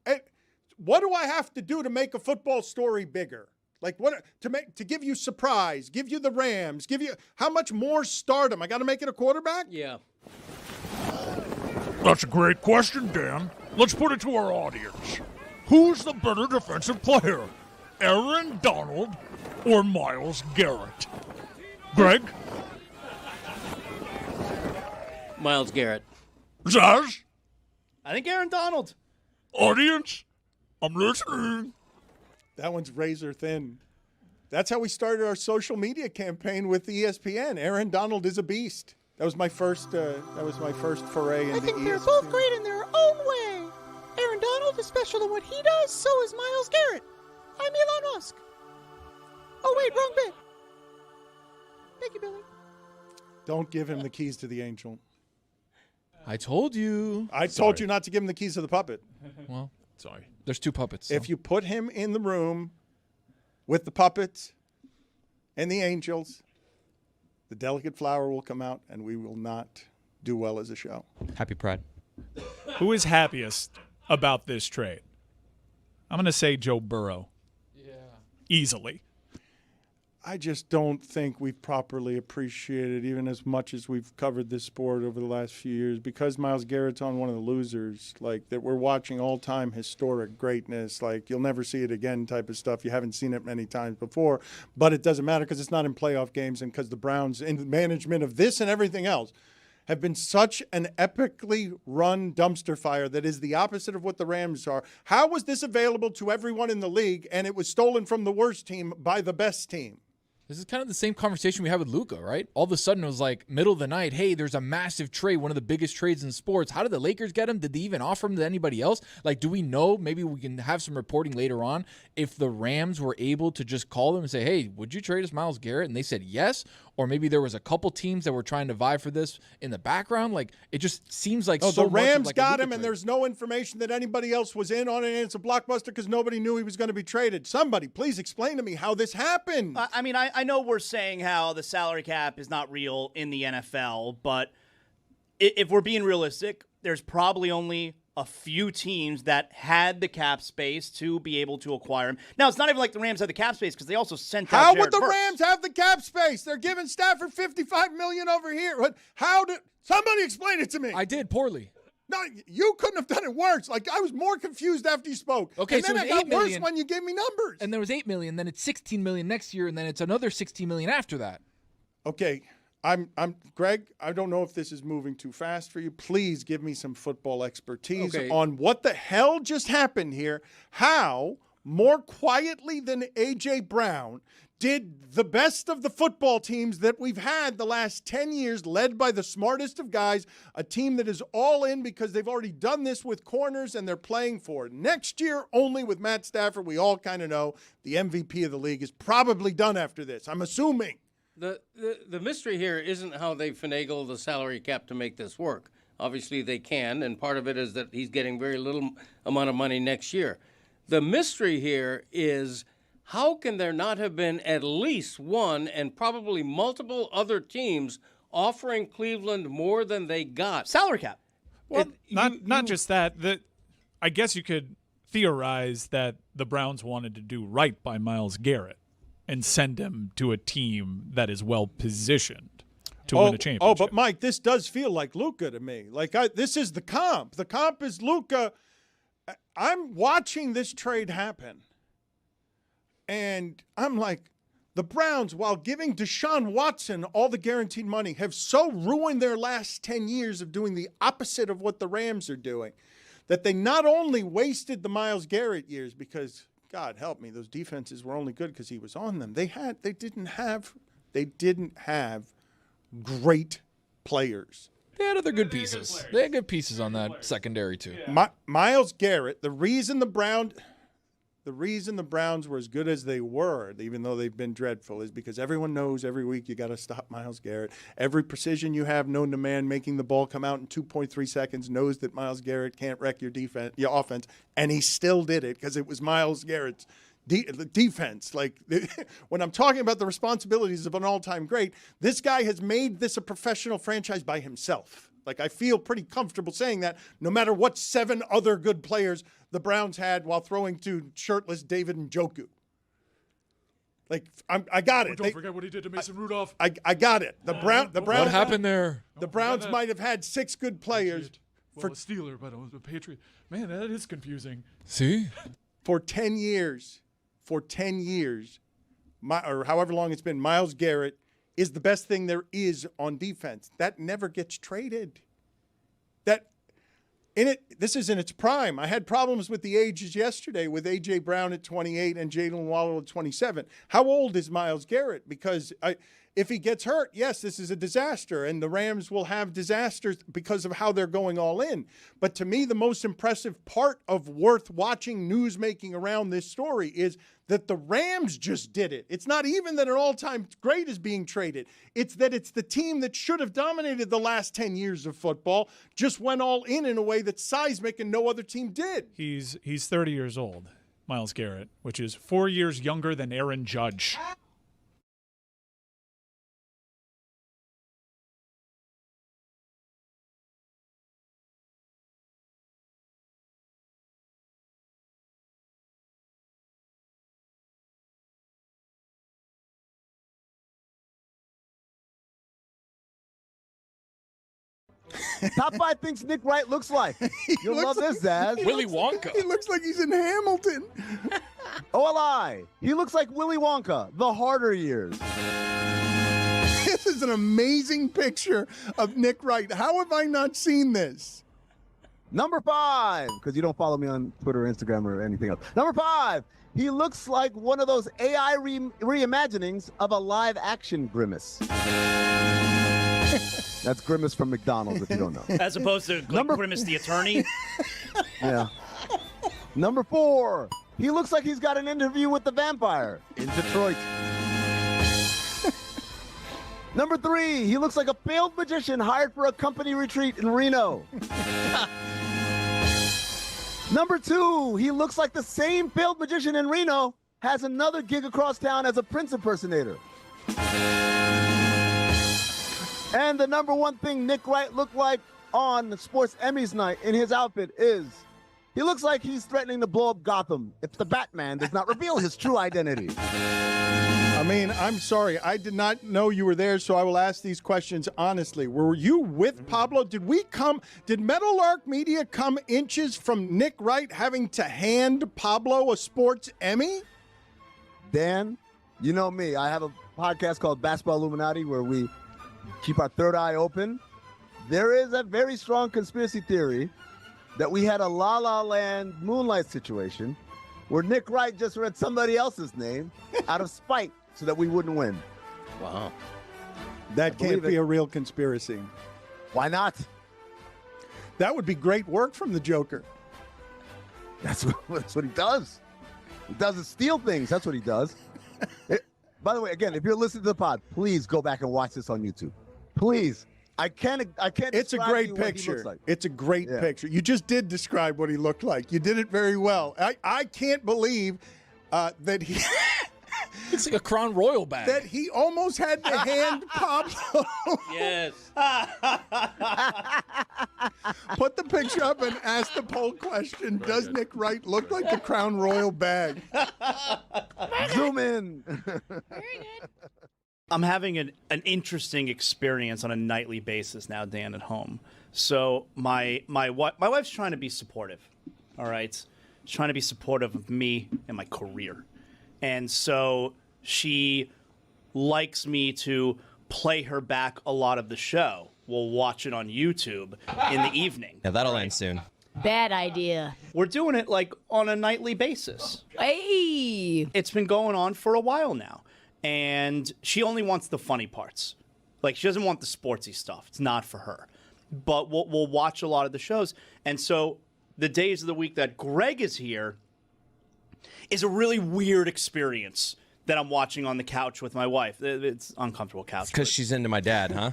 what do I have to do to make a football story bigger? Like, what to give you surprise, give you the Rams, give you how much more stardom? I got to make it a quarterback? Yeah. That's a great question, Dan. Let's put it to our audience. Who's the better defensive player, Aaron Donald or Myles Garrett? Greg? Myles Garrett. Zaz? I think Aaron Donald. Audience? I'm listening. That one's razor thin. That's how we started our social media campaign with ESPN. Aaron Donald is a beast. That was my first. Foray into I think ESPN. they're both great in their own way. Aaron Donald is special in what he does. So is Myles Garrett. I'm Elon Musk. Oh wait, wrong bit. Thank you, Billy. Don't give him the keys to the angel. I told you. I told you not to give him the keys to the puppet. Well, Sorry. There's 2 puppets. If you put him in the room with the puppets and the angels, the delicate flower will come out, and we will not do well as a show. Happy Pride. Who is happiest about this trade? I'm going to say Joe Burrow. Yeah. Easily. I just don't think we've properly appreciated, even as much as we've covered this sport over the last few years, because Myles Garrett's on one of the losers, like that we're watching all-time historic greatness, like you'll never see it again type of stuff. You haven't seen it many times before, but it doesn't matter because it's not in playoff games and because the Browns, in management of this and everything else, have been such an epically run dumpster fire that is the opposite of what the Rams are. How was this available to everyone in the league and it was stolen from the worst team by the best team? This is kind of the same conversation we had with Luka, right? All of a sudden, it was like middle of the night, hey, there's a massive trade, one of the biggest trades in sports. How did the Lakers get him? Did they even offer him to anybody else? Like, do we know? Maybe we can have some reporting later on if the Rams were able to just call them and say, hey, would you trade us Myles Garrett? And they said yes. Or maybe there was a couple teams that were trying to vie for this in the background. Like, it just seems like the Rams like got him, and there's no information that anybody else was in on it, and it's a blockbuster because nobody knew he was going to be traded. Somebody, please explain to me how this happened. I mean, I know we're saying how the salary cap is not real in the NFL, but if we're being realistic, there's probably only a few teams that had the cap space to be able to acquire him. Now, it's not even like the Rams had the cap space because they also sent out How Jared would the Verse. Rams have the cap space? They're giving Stafford $55 million over here. How did somebody explain it to me? I did poorly. No, you couldn't have done it worse. Like, I was more confused after you spoke. Okay, and so then it was I got $8 worse million. when you gave me numbers. And there was $8 million, then it's $16 million next year, and then it's another $16 million after that. Okay, I'm Greg, I don't know if this is moving too fast for you. Please give me some football expertise on what the hell just happened here. How, more quietly than A.J. Brown, did the best of the football teams that we've had the last 10 years, led by the smartest of guys, a team that is all in because they've already done this with corners and they're playing for it. Next year, only with Matt Stafford, we all kind of know the MVP of the league is probably done after this. I'm assuming. The mystery here isn't how they finagle the salary cap to make this work. Obviously, they can, and part of it is that he's getting very little amount of money next year. The mystery here is how can there not have been at least one and probably multiple other teams offering Cleveland more than they got? Salary cap. Well, not just that. I guess you could theorize that the Browns wanted to do right by Myles Garrett and send him to a team that is well positioned to win a championship. Oh, but Mike, this does feel like Luka to me. Like this is the comp. The comp is Luka. I'm watching this trade happen, and I'm like, the Browns, while giving Deshaun Watson all the guaranteed money, have so ruined their last 10 years of doing the opposite of what the Rams are doing, that they not only wasted the Myles Garrett years because, God help me, those defenses were only good because he was on them. They didn't have great players. They had other good pieces. They had good pieces on that secondary too. Myles Garrett, the reason the Browns were as good as they were, even though they've been dreadful, is because everyone knows every week you got to stop Myles Garrett. Every precision you have known to man making the ball come out in 2.3 seconds knows that Myles Garrett can't wreck your offense, and he still did it because it was Myles Garrett's defense. Like, when I'm talking about the responsibilities of an all-time great, this guy has made this a professional franchise by himself. Like, I feel pretty comfortable saying that no matter what 7 other good players the Browns had while throwing to shirtless David Njoku. Like, I got it. Don't forget what he did to Mason Rudolph. I got it. The Browns. What happened there? The Browns might have had 6 good players. For a Steeler, but I was a Patriot. Man, that is confusing. See? For 10 years, or however long it's been, Myles Garrett is the best thing there is on defense. That never gets traded. This is in its prime. I had problems with the ages yesterday with A.J. Brown at 28 and Jalen Waddle at 27. How old is Myles Garrett? Because If he gets hurt, yes, this is a disaster, and the Rams will have disasters because of how they're going all in. But to me, the most impressive part of worth watching news making around this story is that the Rams just did it. It's not even that an all-time great is being traded. It's that it's the team that should have dominated the last 10 years of football, just went all in a way that's seismic and no other team did. He's 30 years old, Myles Garrett, which is 4 years younger than Aaron Judge. Top 5 things Nick Wright looks like. You'll love this, Zaz. Willy Wonka. He looks like he's in Hamilton. OLI. He looks like Willy Wonka, the harder years. This is an amazing picture of Nick Wright. How have I not seen this? Number 5, because you don't follow me on Twitter, Instagram, or anything else. Number 5, he looks like one of those AI reimaginings of a live-action Grimace. That's Grimace from McDonald's, if you don't know. As opposed to Grimace the attorney. Yeah. Number 4, he looks like he's got an interview with the vampire in Detroit. Number 3, he looks like a failed magician hired for a company retreat in Reno. Number 2, he looks like the same failed magician in Reno has another gig across town as a Prince impersonator. And the number 1 thing Nick Wright looked like on the Sports Emmys night in his outfit is he looks like he's threatening to blow up Gotham if the Batman does not reveal his true identity. I mean, I'm sorry. I did not know you were there, so I will ask these questions honestly. Were you with Pablo? Did Meadowlark Media come inches from Nick Wright having to hand Pablo a Sports Emmy? Dan, you know me. I have a podcast called Basketball Illuminati where we keep our third eye open. There is a very strong conspiracy theory that we had a La La Land Moonlight situation where Nick Wright just read somebody else's name out of spite so that we wouldn't win. Wow. That can't be a real conspiracy. Why not? That would be great work from the Joker. That's what he does. He doesn't steal things. That's what he does. By the way, again, if you're listening to the pod, please go back and watch this on YouTube. Please. I can't. It's a great picture. Like. It's a great picture. You just did describe what he looked like. You did it very well. I can't believe that he. It's like a Crown Royal bag. That he almost had to hand Pablo. Yes. Put the picture up and ask the poll question. Does Nick Wright look like a Crown Royal bag? Zoom in. Very good. I'm having an interesting experience on a nightly basis now, Dan, at home. So my wife's trying to be supportive, all right? She's trying to be supportive of me and my career. And so she likes me to play her back a lot of the show. We'll watch it on YouTube in the evening. Yeah, that'll end soon. Bad idea. We're doing it like on a nightly basis. Hey! It's been going on for a while now. And she only wants the funny parts. Like, she doesn't want the sportsy stuff. It's not for her. But we'll watch a lot of the shows. And so the days of the week that Greg is here is a really weird experience that I'm watching on the couch with my wife. It's uncomfortable couch. Because she's into my dad, huh?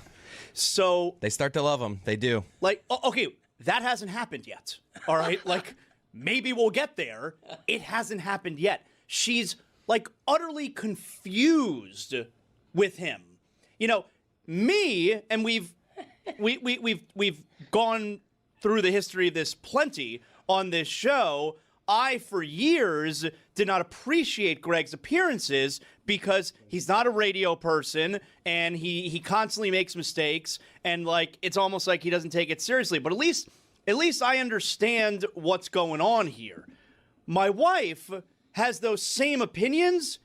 So they start to love him. They do. Like, okay, that hasn't happened yet. All right? Like, maybe we'll get there. It hasn't happened yet. She's like utterly confused with him. You know, me, and we've gone through the history of this plenty on this show. I, for years, did not appreciate Greg's appearances because he's not a radio person and he constantly makes mistakes, and like it's almost like he doesn't take it seriously. But at least I understand what's going on here. My wife has those same opinions,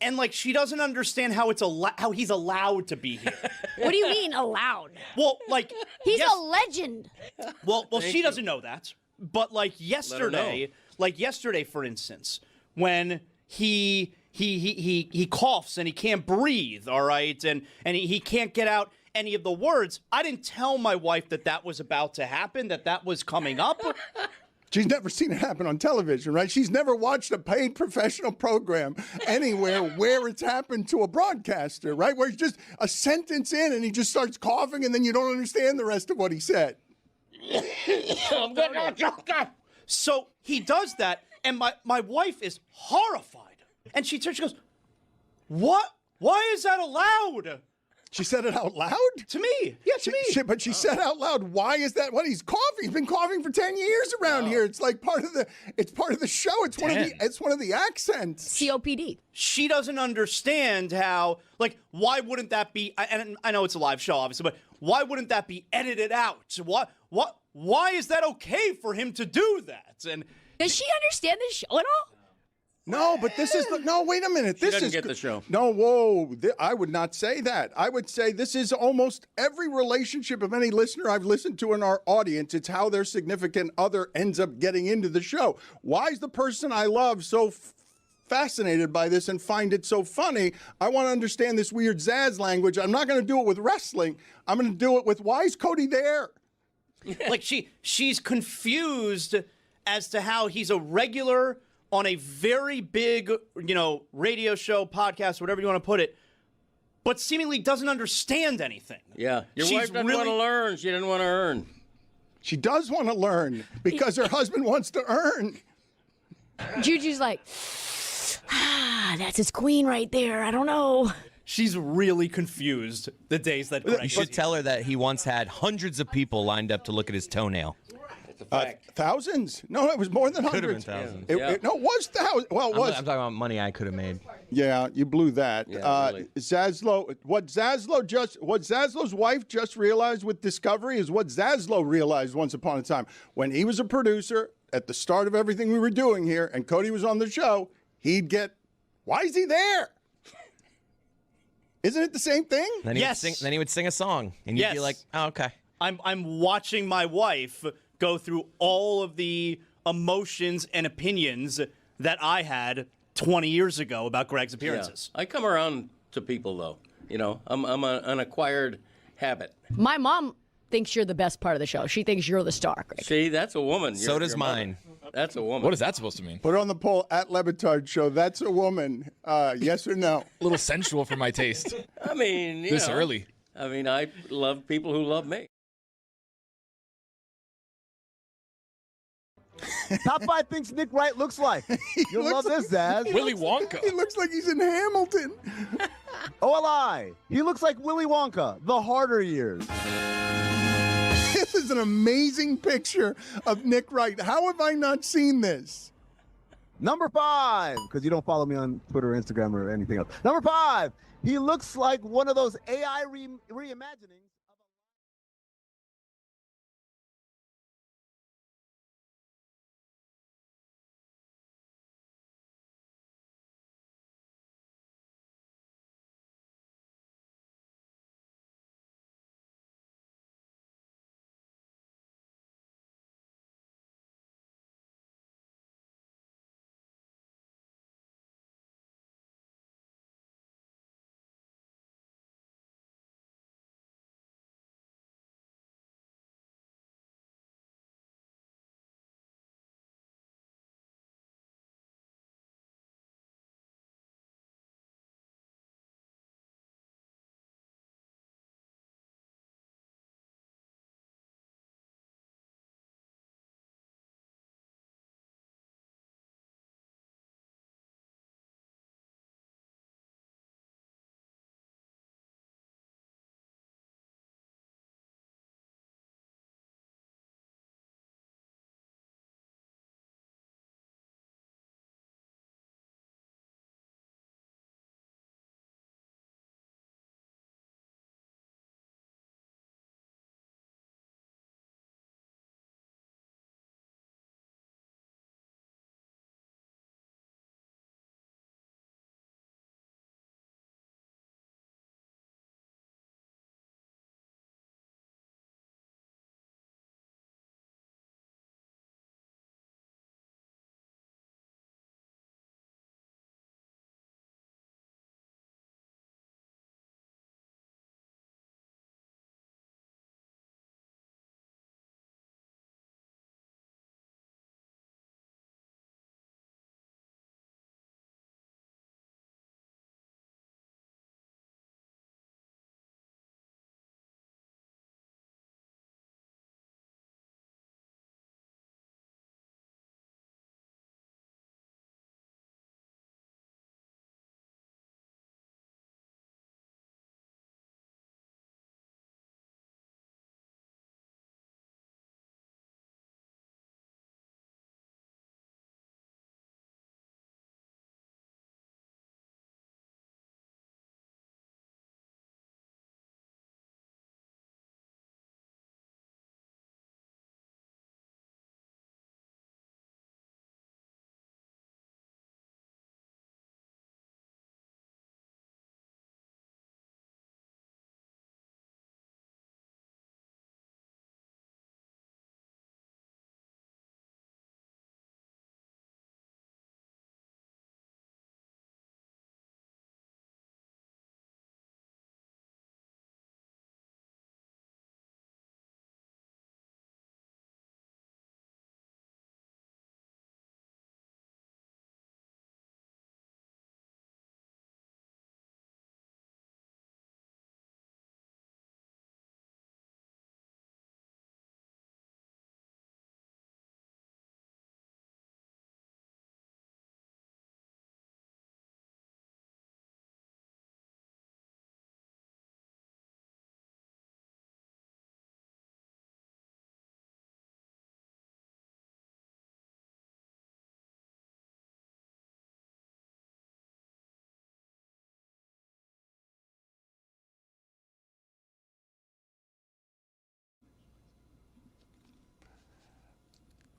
and like she doesn't understand how how he's allowed to be here. What do you mean allowed? Well, like he's a legend. Well, she doesn't know that. But like yesterday, for instance, when he he coughs and he can't breathe, all right, and he can't get out any of the words. I didn't tell my wife that was about to happen, that was coming up. She's never seen it happen on television, right? She's never watched a paid professional program anywhere where it's happened to a broadcaster, right? Where it's just a sentence in and he just starts coughing and then you don't understand the rest of what he said. So he does that, and my wife is horrified. And she turns, she goes, "What? Why is that allowed?" She said it out loud? To me. Yeah, to me. But she said out loud, why is that? What, he's coughing. He's been coughing for 10 years around here. It's like part of the show. It's one of the accents. COPD. She doesn't understand how, like, why wouldn't that be, and I know it's a live show, obviously, but why wouldn't that be edited out? Why is that okay for him to do that? And does she understand this show at all? No, but this is no. Wait a minute. She doesn't get the show. No, whoa. I would not say that. I would say this is almost every relationship of any listener I've listened to in our audience. It's how their significant other ends up getting into the show. Why is the person I love so fascinated by this and find it so funny? I want to understand this weird Zaz language. I'm not going to do it with wrestling. I'm going to do it with, why is Cody there? Like she's confused as to how he's a regular on a very big, radio show, podcast, whatever you want to put it, but seemingly doesn't understand anything. Yeah. Your wife doesn't want to learn. She didn't want to earn. She does want to learn because her husband wants to earn. Juju's like, that's his queen right there. I don't know. She's really confused the days that Greg You should tell her that he once had hundreds of people lined up to look at his toenail. Thousands? No, it was more than Could have hundreds. been thousands. No, it was thousands. Well, it was. I'm talking about money I could have made. Yeah, you blew that. Really. What Zaslow's wife just realized with Discovery is what Zaslow realized once upon a time. When he was a producer at the start of everything we were doing here and Cody was on the show, he'd get, why is he there? Isn't it the same thing? Then he would sing a song, and you'd be like, oh, okay. I'm watching my wife go through all of the emotions and opinions that I had 20 years ago about Greg's appearances. Yeah. I come around to people, though. I'm an acquired habit. My mom thinks you're the best part of the show. She thinks you're the star, Greg. See, that's a woman. So does mine. That's a woman. What is that supposed to mean? Put on the poll at Le Batard Show. That's a woman. Yes or no? A little sensual for my taste. I mean, this early. I mean, I love people who love me. Top 5 things Nick Wright looks like. You'll love this, Zaz. Willy Wonka. He looks like he's in Hamilton. OLI. He looks like Willy Wonka, the harder years. This is an amazing picture of Nick Wright. How have I not seen this? Number 5, because you don't follow me on Twitter, Instagram, or anything else. Number 5, he looks like one of those AI reimaginings.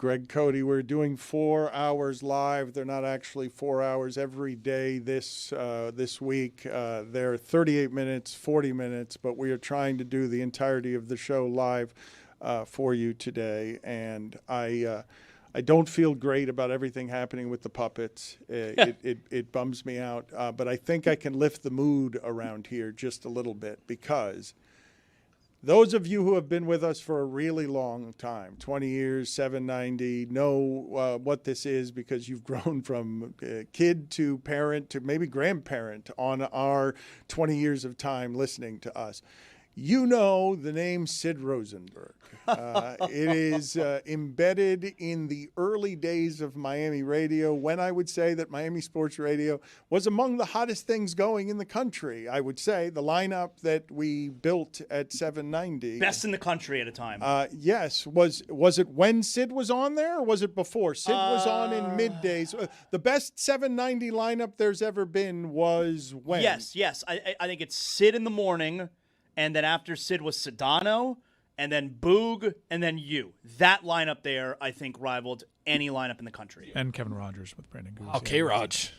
Greg Cody. We're doing 4 hours live. They're not actually 4 hours every day this week. They're 38 minutes, 40 minutes, but we are trying to do the entirety of the show live for you today. And I don't feel great about everything happening with the puppets. It bums me out. But I think I can lift the mood around here just a little bit, because those of you who have been with us for a really long time, 20 years, 790, know what this is, because you've grown from kid to parent to maybe grandparent on our 20 years of time listening to us. You know the name Sid Rosenberg. It is embedded in the early days of Miami radio, when I would say that Miami sports radio was among the hottest things going in the country. I would say the lineup that we built at 790. Best in the country at a time. Yes. Was it when Sid was on there, or was it before? Sid was on in middays. The best 790 lineup there's ever been was when? Yes. I think it's Sid in the morning, and then after Sid was Sedano, and then Boog, and then you. That lineup there, I think, rivaled any lineup in the country. And Kevin Rogers with Brandon Goose. Okay, Raj.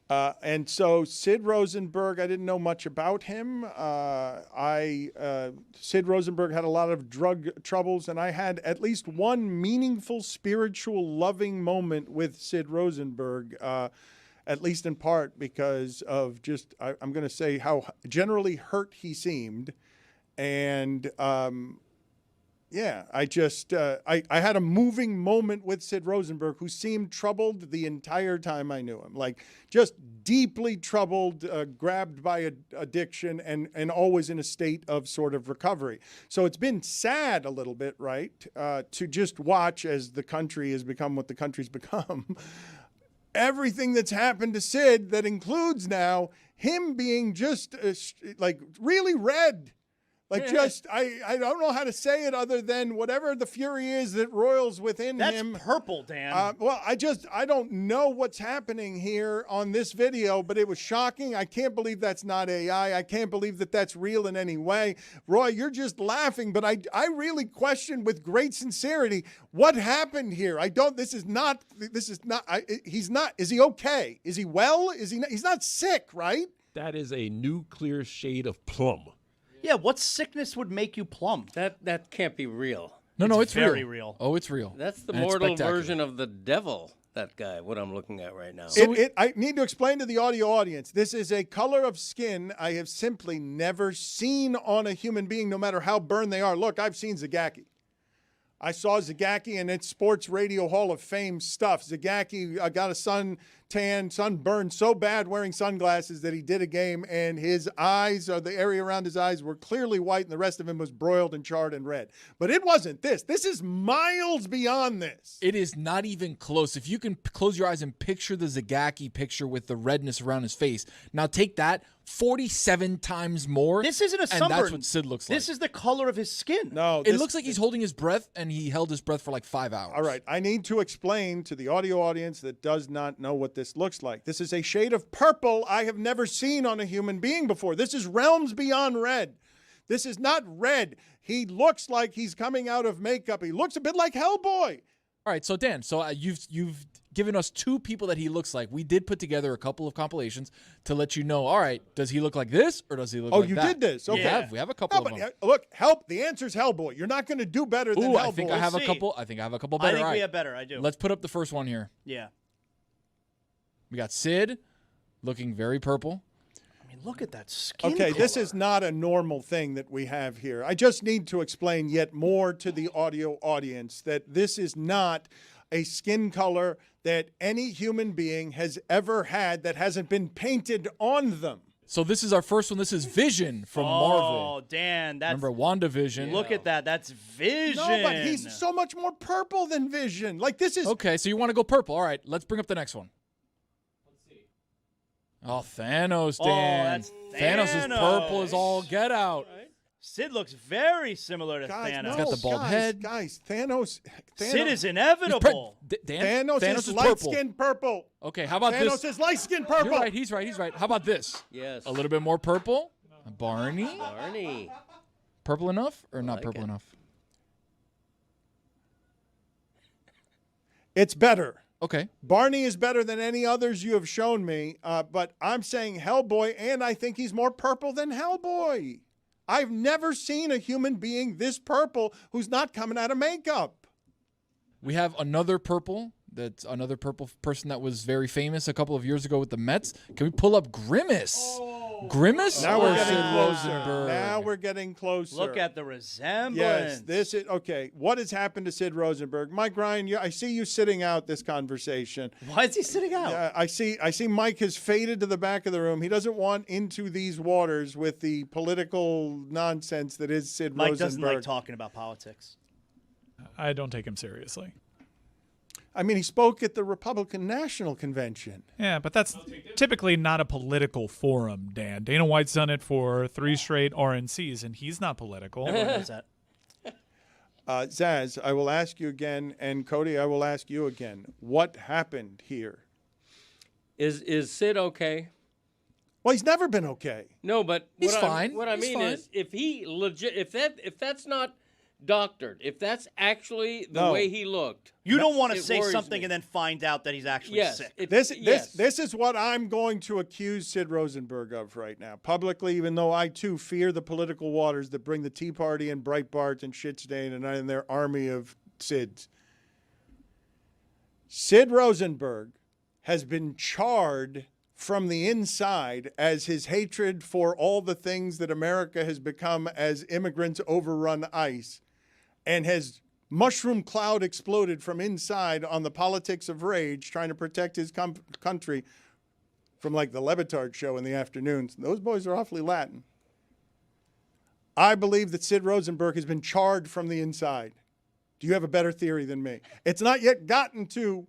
And so Sid Rosenberg, I didn't know much about him. Sid Rosenberg had a lot of drug troubles, and I had at least one meaningful, spiritual, loving moment with Sid Rosenberg, at least in part because of just, I'm going to say, how generally hurt he seemed. And I just, I had a moving moment with Sid Rosenberg, who seemed troubled the entire time I knew him. Like, just deeply troubled, grabbed by addiction, and always in a state of sort of recovery. So it's been sad a little bit, right, to just watch as the country has become what the country's become. Everything that's happened to Sid, that includes now him being just like really red. Like, just, I don't know how to say it other than whatever the fury is that roils within him. That's purple, Dan. Well, I don't know what's happening here on this video, but it was shocking. I can't believe that's not AI. I can't believe that that's real in any way. Roy, you're just laughing, but I really question with great sincerity what happened here. Is he okay? Is he well? Is he not? He's not sick, right? That is a nuclear shade of plum. Yeah, what sickness would make you plum? That can't be real. No, it's very real. Oh, it's real. That's the And it's mortal spectacular. version of the devil, that guy, what I'm looking at right now. I need to explain to the audio audience, this is a color of skin I have simply never seen on a human being, no matter how burned they are. Look, I've seen Zagacki. I saw Zagacki, and it's Sports Radio Hall of Fame stuff. Zagacki got a sunburned so bad wearing sunglasses that he did a game, and his eyes, or the area around his eyes, were clearly white, and the rest of him was broiled and charred and red. But it wasn't this. This is miles beyond this. It is not even close. If you can close your eyes and picture the Zagacki picture with the redness around his face, now take that 47 times more. This isn't a sunburn. And that's what Sid looks like. This is the color of his skin. No, it looks like he's holding his breath, and he held his breath for like 5 hours. All right, I need to explain to the audio audience that does not know what this looks like. This is a shade of purple I have never seen on a human being before. This is realms beyond red. This is not red. He looks like he's coming out of makeup. He looks a bit like Hellboy. All right, so Dan, you've given us two people that he looks like. We did put together a couple of compilations to let you know, all right, does he look like this or does he look like that? Oh, you did this? Okay. We have a couple of them. Look, the answer's Hellboy. You're not going to do better than Hellboy. I think I have a couple better. I think All we right. have better. I do. Let's put up the first one here. Yeah. We got Sid looking very purple. I mean, look at that skin Okay, color. this is not a normal thing that we have here. I just need to explain yet more to the audio audience that this is not a skin color that any human being has ever had that hasn't been painted on them. So this is our first one. This is Vision from Marvel. Oh, Dan, that's... Remember WandaVision? Look at that. That's Vision. No, but he's so much more purple than Vision. Like, this is... Okay, so you want to go purple. All right, let's bring up the next one. Let's see. Oh, Thanos, Dan. Oh, that's Thanos is purple as all get out. Sid looks very similar to Guys, Thanos. no, He's got the bald head. Guys, Thanos... Sid is inevitable. Thanos is purple. light-skinned purple. Okay, how about Thanos this? is light-skinned purple. You're right, he's right. How about this? Yes. A little bit more purple. Barney. Barney. Purple enough or not like purple it. enough? It's better. Okay. Barney is better than any others you have shown me, but I'm saying Hellboy, and I think he's more purple than Hellboy. I've never seen a human being this purple who's not coming out of makeup. We have another purple. That's another purple person that was very famous a couple of years ago with the Mets. Can we pull up Grimace? Grimace? Now we're getting closer. Rosenberg? Now we're getting closer. Look at the resemblance. Yes, this is okay. What has happened to Sid Rosenberg? Mike Ryan, I see you sitting out this conversation. Why is he sitting out? Yeah, I see Mike has faded to the back of the room. He doesn't want into these waters with the political nonsense that is Sid Mike Rosenberg. doesn't like talking about politics. I don't take him seriously. I mean, he spoke at the Republican National Convention. Yeah, but that's typically not a political forum, Dan. Dana White's done it for 3 straight RNCs, and he's not political. Everyone knows that. Zaz, I will ask you again, and Cody, I will ask you again. What happened here? Is Sid okay? Well, he's never been okay. No, but He's fine. What I He's mean fine. is, if that's not doctored, if that's actually the No. way he looked, You don't want to it say worries something me. and then find out that he's actually Yes, sick. This is what I'm going to accuse Sid Rosenberg of right now, publicly, even though I, too, fear the political waters that bring the Tea Party and Breitbart and Shitstain and their army of Sids. Sid Rosenberg has been charred from the inside as his hatred for all the things that America has become as immigrants overrun ICE, and has mushroom cloud exploded from inside on the politics of rage, trying to protect his country from like the Le Batard Show in the afternoons. Those boys are awfully Latin. I believe that Sid Rosenberg has been charred from the inside. Do you have a better theory than me? It's not yet gotten to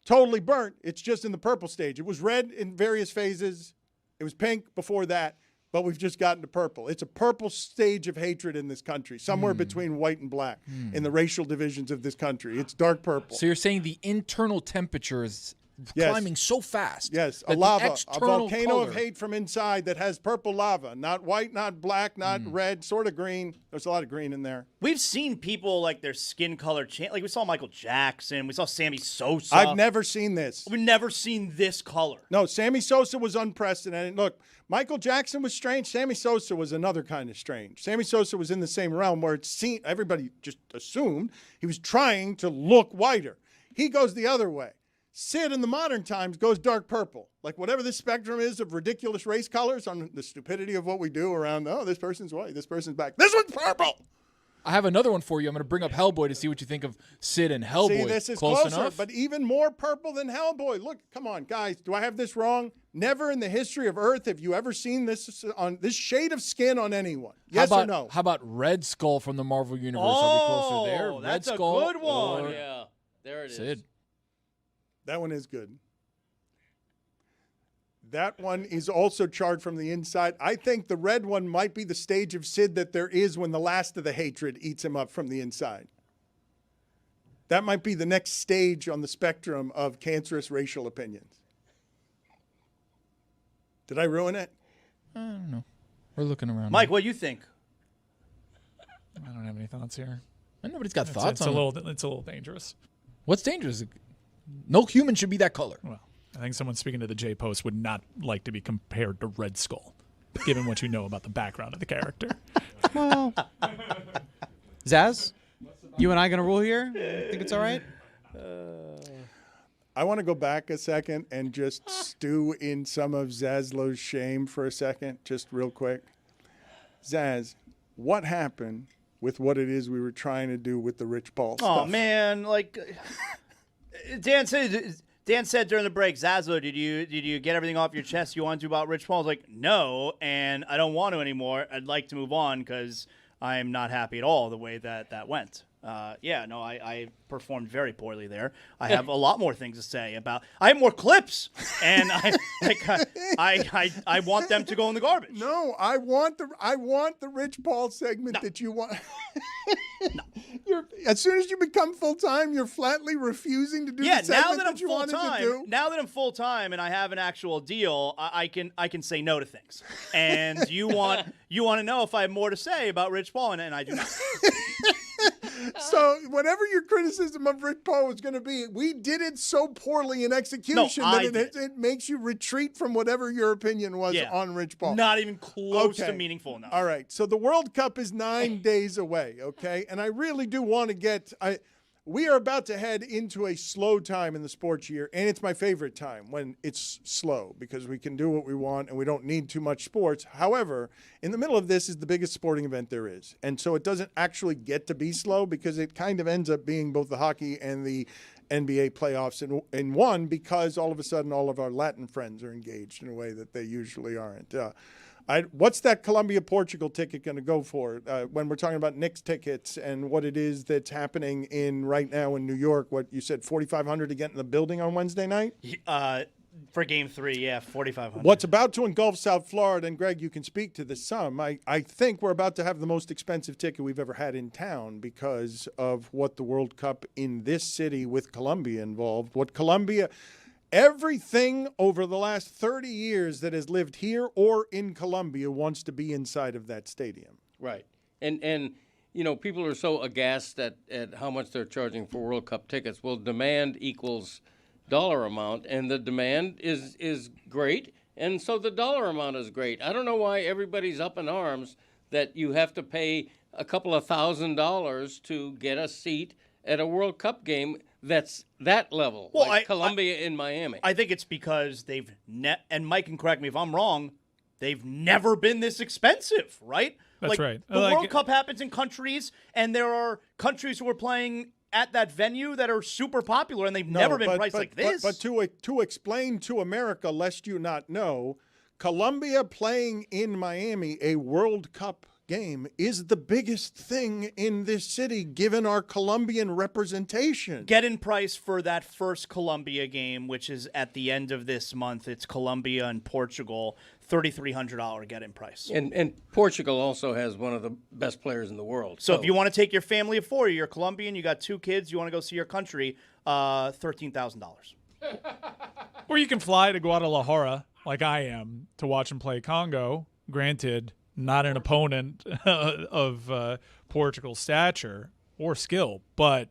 totally burnt. It's just in the purple stage. It was red in various phases. It was pink before that. But we've just gotten to purple. It's a purple stage of hatred in this country, somewhere between white and black in the racial divisions of this country. It's dark purple. So you're saying the internal temperature is climbing so fast. Yes, that a the lava, a external volcano of color- hate from inside that has purple lava. Not white, not black, not red, sort of green. There's a lot of green in there. We've seen people like their skin color change. Like we saw Michael Jackson. We saw Sammy Sosa. I've never seen this. We've never seen this color. No, Sammy Sosa was unprecedented. Look, Michael Jackson was strange. Sammy Sosa was another kind of strange. Sammy Sosa was in the same realm where everybody just assumed he was trying to look whiter. He goes the other way. Sid in the modern times goes dark purple. Like whatever the spectrum is of ridiculous race colors on the stupidity of what we do around, oh, this person's white, this person's black. This one's purple. I have another one for you. I'm going to bring up Hellboy to see what you think of Sid and Hellboy. See, this is Close closer, enough? but even more purple than Hellboy. Look, come on, guys. Do I have this wrong? Never in the history of Earth have you ever seen this on this shade of skin on anyone. Yes or no? How about Red Skull from the Marvel Universe? Are we closer there? Red that's Skull a good one. or Yeah, there it is. Sid. That one is good. That one is also charred from the inside. I think the red one might be the stage of Sid that there is when the last of the hatred eats him up from the inside. That might be the next stage on the spectrum of cancerous racial opinions. Did I ruin it? I don't know. We're looking around. Mike, what do you think? I don't have any thoughts here. And nobody's got thoughts it's on It's a little dangerous. What's dangerous? No human should be that color. Well, I think someone speaking to the J Post would not like to be compared to Red Skull, given what you know about the background of the character. Well, Zaz, you and I gonna rule here? Think it's all right? I want to go back a second and just stew in some of Zazlo's shame for a second, just real quick. Zaz, what happened with what it is we were trying to do with the Rich Paul stuff? Oh man, like Dan said during the break, Zazlo, did you get everything off your chest you wanted to about Rich Paul? I was like, no, and I don't want to anymore. I'd like to move on because I'm not happy at all the way that went. I performed very poorly there. I have a lot more things to say about. I have more clips, and I want them to go in the garbage. No, I want the Rich Paul segment that you want. As soon as you become full time, you're flatly refusing to do the segment that you wanted to do. Now that I'm full time and I have an actual deal, I can say no to things. And you want to know if I have more to say about Rich Paul, and I do not. So whatever your criticism of Rich Paul is going to be, we did it so poorly in execution that it makes you retreat from whatever your opinion was on Rich Paul. Not even close to meaningful enough. All right. So the World Cup is 9 days away, okay? And I really do want to get we are about to head into a slow time in the sports year, and it's my favorite time when it's slow because we can do what we want and we don't need too much sports. However, in the middle of this is the biggest sporting event there is. And so it doesn't actually get to be slow because it kind of ends up being both the hockey and the NBA playoffs in one because all of a sudden all of our Latin friends are engaged in a way that they usually aren't. What's that Colombia-Portugal ticket going to go for when we're talking about Knicks tickets and what it is that's happening right now in New York? What you said, 4,500 to get in the building on Wednesday night? For Game 3, yeah, 4,500. What's about to engulf South Florida, and Greg, you can speak to this some. I think we're about to have the most expensive ticket we've ever had in town because of what the World Cup in this city with Colombia involved. Everything over the last 30 years that has lived here or in Colombia wants to be inside of that stadium. Right. And people are so aghast at how much they're charging for World Cup tickets. Well, demand equals dollar amount, and the demand is great, and so the dollar amount is great. I don't know why everybody's up in arms that you have to pay a couple of $1,000s to get a seat at a World Cup game that's that level, like Colombia in Miami. I think it's because and Mike can correct me if I'm wrong, they've never been this expensive, right? That's right. The World Cup happens in countries, and there are countries who are playing at that venue that are super popular, and they've never been priced like this. But to explain to America, lest you not know, Colombia playing in Miami a World Cup game is the biggest thing in this city, given our Colombian representation. Get in price for that first Colombia game, which is at the end of this month. It's Colombia and Portugal, $3,300 get in price. And Portugal also has one of the best players in the world. So if you want to take your family of 4, you're Colombian, you got 2 kids, you want to go see your country, $13,000. Or you can fly to Guadalajara, like I am, to watch them play Congo. Granted, not an opponent of Portugal's stature or skill, but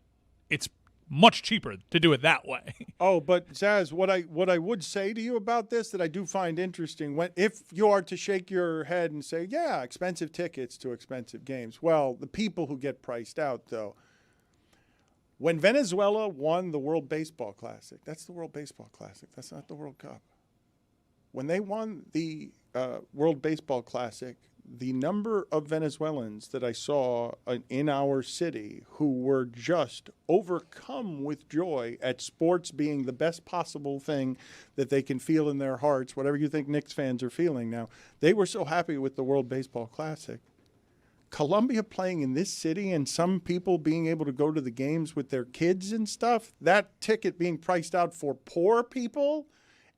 it's much cheaper to do it that way. Oh, but Zaz, what I would say to you about this that I do find interesting, if you are to shake your head and say, yeah, expensive tickets to expensive games, well, the people who get priced out, though, when Venezuela won the World Baseball Classic, that's the World Baseball Classic, that's not the World Cup. When they won the World Baseball Classic, the number of Venezuelans that I saw in our city who were just overcome with joy at sports being the best possible thing that they can feel in their hearts, whatever you think Knicks fans are feeling now, they were so happy with the World Baseball Classic. Colombia playing in this city and some people being able to go to the games with their kids and stuff, that ticket being priced out for poor people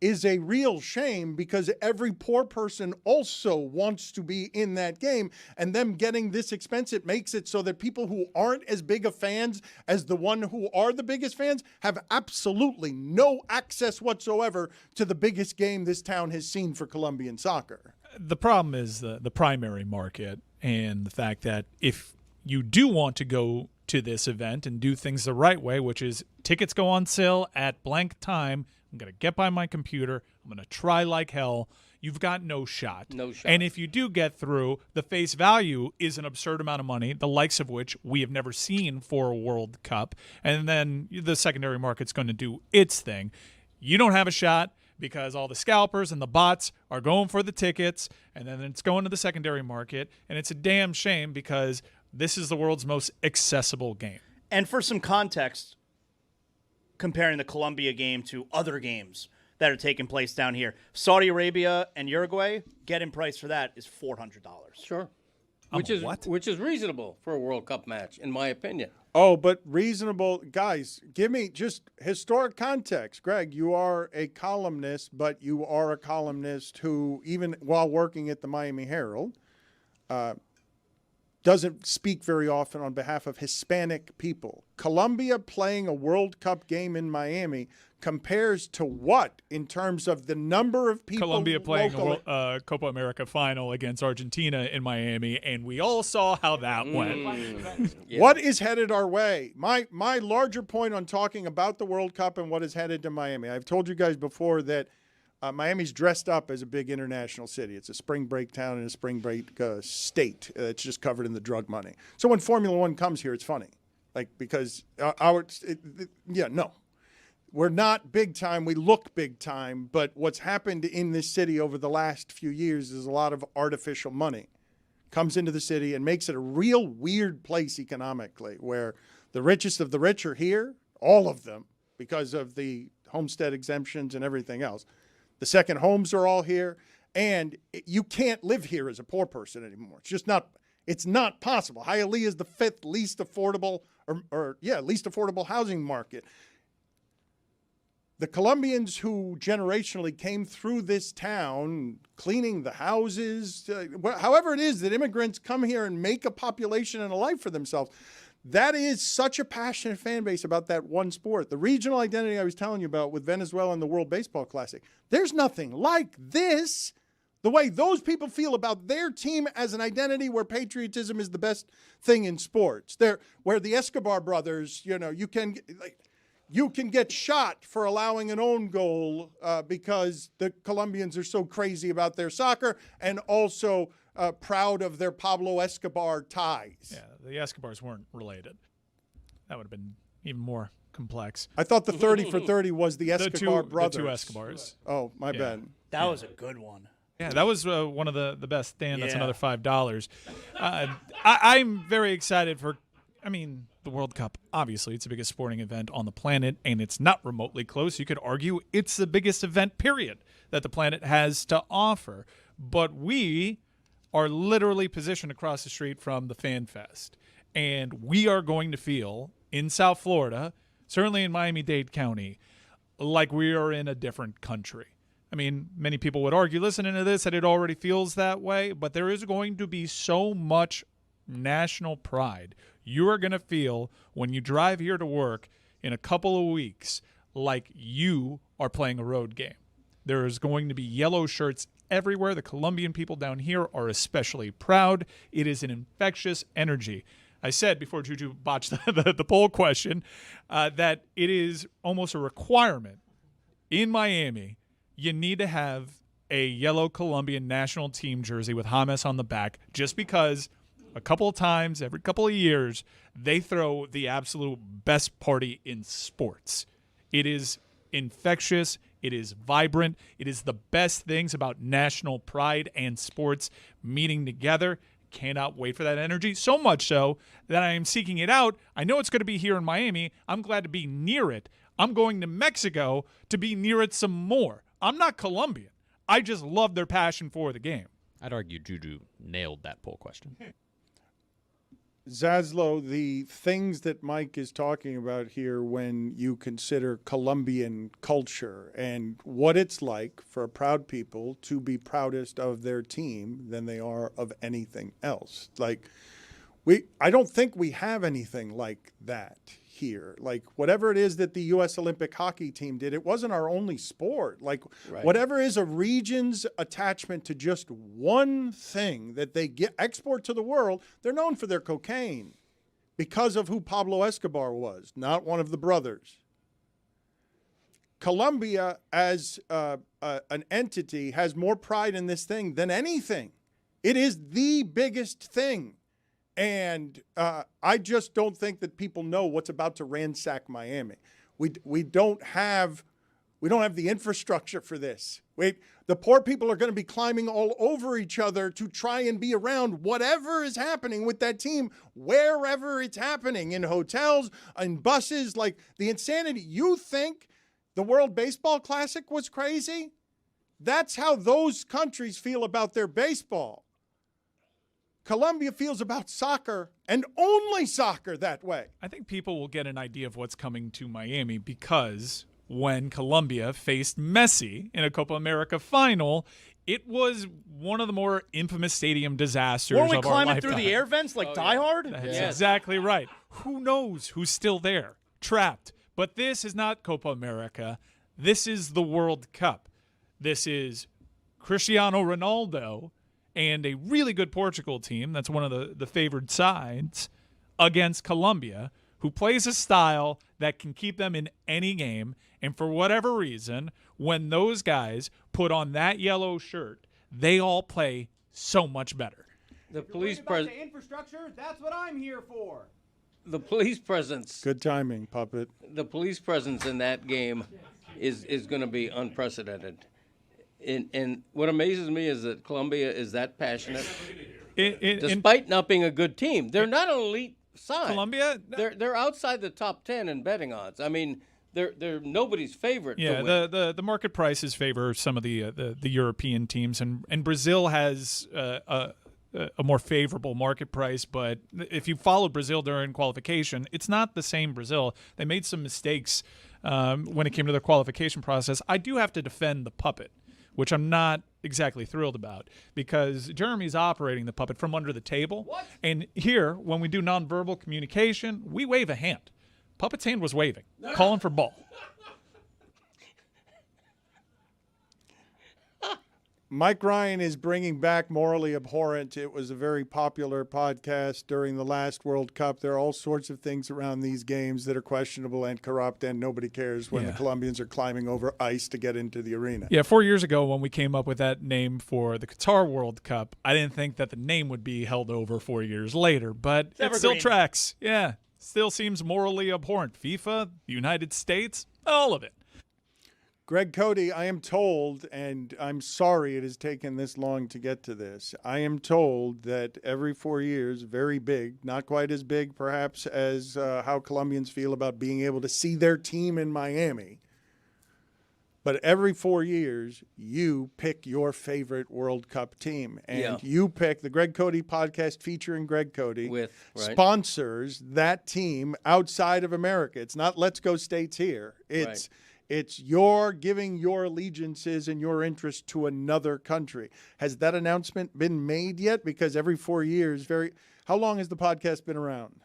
is a real shame because every poor person also wants to be in that game, and them getting this expensive makes it so that people who aren't as big of fans as the one who are the biggest fans have absolutely no access whatsoever to the biggest game this town has seen for Colombian soccer. The problem is the primary market and the fact that if you do want to go to this event and do things the right way, which is tickets go on sale at blank time, I'm going to get by my computer, I'm going to try like hell, you've got no shot. No shot. And if you do get through, the face value is an absurd amount of money, the likes of which we have never seen for a World Cup. And then the secondary market's going to do its thing. You don't have a shot because all the scalpers and the bots are going for the tickets, and then it's going to the secondary market. And it's a damn shame because this is the world's most accessible game. And for some context, comparing the Colombia game to other games that are taking place down here, Saudi Arabia and Uruguay, get in price for that is $400. Sure. Which is reasonable for a World Cup match, in my opinion. Oh, but reasonable. Guys, give me just historic context. Greg, you are a columnist, but you are a columnist who, even while working at the Miami Herald, doesn't speak very often on behalf of Hispanic people. Colombia playing a World Cup game in Miami compares to what in terms of the number of people? Colombia playing locally? a Copa America final against Argentina in Miami, and we all saw how that went. What is headed our way? My larger point on talking about the World Cup and what is headed to Miami. I've told you guys before that Miami's dressed up as a big international city. It's a spring break town and a spring break state. It's just covered in the drug money. So when Formula One comes here, it's funny, because no. We're not big time. We look big time, but what's happened in this city over the last few years is a lot of artificial money comes into the city and makes it a real weird place economically, where the richest of the rich are here, all of them, because of the homestead exemptions and everything else. The second homes are all here, and you can't live here as a poor person anymore. It's just not. It's not possible. Hialeah is the fifth least affordable, least affordable housing market. The Colombians who generationally came through this town, cleaning the houses, however it is that immigrants come here and make a population and a life for themselves, that is such a passionate fan base about that one sport. The regional identity I was telling you about with Venezuela and the World Baseball Classic, there's nothing like this. The way those people feel about their team as an identity where patriotism is the best thing in sports. Where the Escobar brothers, you can get shot for allowing an own goal because the Colombians are so crazy about their soccer and also proud of their Pablo Escobar ties. Yeah, the Escobars weren't related. That would have been even more complex. I thought the 30 for 30 was the Escobar brothers. The two Escobars. Oh, my bad. That was a good one. Yeah, that was one of the best. Dan, that's another $5. I'm very excited for, the World Cup. Obviously, it's the biggest sporting event on the planet, and it's not remotely close. You could argue it's the biggest event, period, that the planet has to offer. But we are literally positioned across the street from the Fan Fest, and we are going to feel in South Florida, certainly in Miami-Dade County, like we are in a different country. Many people would argue, listening to this, that it already feels that way, but there is going to be so much national pride you are going to feel when you drive here to work in a couple of weeks like you are playing a road game. There is going to be yellow shirts everywhere. The Colombian people down here are especially proud. It is an infectious energy. I said before Juju botched the poll question that it is almost a requirement in Miami. You need to have a yellow Colombian national team jersey with James on the back, just because a couple of times every couple of years they throw the absolute best party in sports. It is infectious. It is vibrant. It is the best things about national pride and sports meeting together. Cannot wait for that energy. So much so that I am seeking it out. I know it's going to be here in Miami. I'm glad to be near it. I'm going to Mexico to be near it some more. I'm not Colombian. I just love their passion for the game. I'd argue Juju nailed that poll question. Zaslow, the things that Mike is talking about here when you consider Colombian culture and what it's like for proud people to be proudest of their team than they are of anything else. I don't think we have anything like that here. Whatever it is that the U.S. Olympic hockey team did, it wasn't our only sport. Whatever is a region's attachment to just one thing that they export to the world, they're known for their cocaine because of who Pablo Escobar was, not one of the brothers. Colombia, as an entity, has more pride in this thing than anything. It is the biggest thing. And I just don't think that people know what's about to ransack Miami. We don't have the infrastructure for this. The poor people are going to be climbing all over each other to try and be around whatever is happening with that team, wherever it's happening, in hotels, in buses, the insanity. You think the World Baseball Classic was crazy? That's how those countries feel about their baseball. Colombia feels about soccer and only soccer that way. I think people will get an idea of what's coming to Miami because when Colombia faced Messi in a Copa America final. It was one of the more infamous stadium disasters Weren't we of our climbing lifetime. through the air vents like Die Hard? That's exactly right. Who knows who's still there, trapped? But this is not Copa America. This is the World Cup. This is Cristiano Ronaldo and a really good Portugal team, that's one of the favored sides, against Colombia, who plays a style that can keep them in any game. And for whatever reason, when those guys put on that yellow shirt, they all play so much better. The police presence. Infrastructure, that's what I'm here for. The police presence. Good timing, Puppet. The police presence in that game is going to be unprecedented. And what amazes me is that Colombia is that passionate, despite not being a good team. They're not an elite side. Colombia, they're outside the top 10 in betting odds. I mean, they're nobody's favorite. Yeah, to win. the market prices favor some of the European teams, and Brazil has a more favorable market price. But if you followed Brazil during qualification, it's not the same Brazil. They made some mistakes when it came to their qualification process. I do have to defend the puppet, which I'm not exactly thrilled about, because Jeremy's operating the puppet from under the table. What? And here, when we do nonverbal communication, we wave a hand. Puppet's hand was waving, calling for ball. Mike Ryan is bringing back Morally Abhorrent. It was a very popular podcast during the last World Cup. There are all sorts of things around these games that are questionable and corrupt, and nobody cares when the Colombians are climbing over ice to get into the arena. Yeah, 4 years ago when we came up with that name for the Qatar World Cup, I didn't think that the name would be held over 4 years later, but it still tracks. Yeah, still seems morally abhorrent. FIFA, the United States, all of it. Greg Cody, I am told, and I'm sorry it has taken this long to get to this, I am told that every 4 years, very big, not quite as big perhaps as how Colombians feel about being able to see their team in Miami, but every 4 years, you pick your favorite World Cup team. And you pick the Greg Cody podcast featuring Greg Cody sponsors that team outside of America. It's not Let's Go States here. It's your giving your allegiances and your interest to another country. Has that announcement been made yet? Because every 4 years, how long has the podcast been around?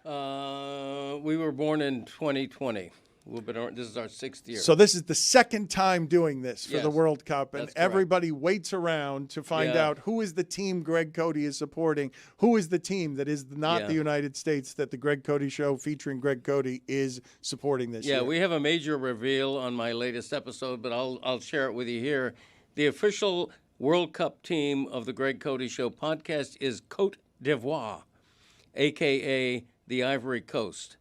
We were born in 2020. This is our 6th year. So this is the second time doing this for the World Cup, and everybody waits around to find out who is the team Greg Cody is supporting, who is the team that is not the United States that the Greg Cody Show featuring Greg Cody is supporting this year. Yeah, we have a major reveal on my latest episode, but I'll share it with you here. The official World Cup team of the Greg Cody Show podcast is Côte d'Ivoire, a.k.a. the Ivory Coast.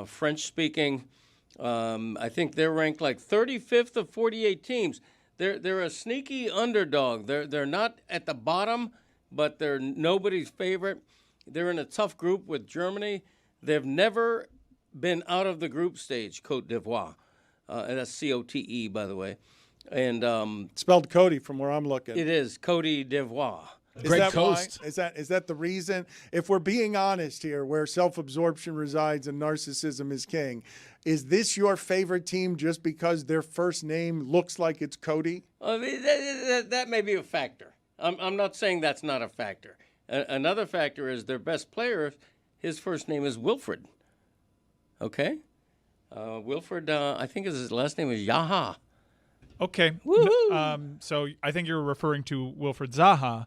French-speaking. I think they're ranked like 35th of 48 teams. They're a sneaky underdog. They're not at the bottom, but they're nobody's favorite. They're in a tough group with Germany. They've never been out of the group stage, Côte d'Ivoire. And that's C-O-T-E, by the way. And spelled Cody from where I'm looking. It is Côte d'Ivoire. Great Coast. Is that the reason? If we're being honest here, where self-absorption resides and narcissism is king, is this your favorite team just because their first name looks like it's Cody? That may be a factor. I'm not saying that's not a factor. Another factor is their best player, his first name is Wilfred. Okay? Wilfred, I think his last name is Yaha. Okay. So I think you're referring to Wilfred Zaha.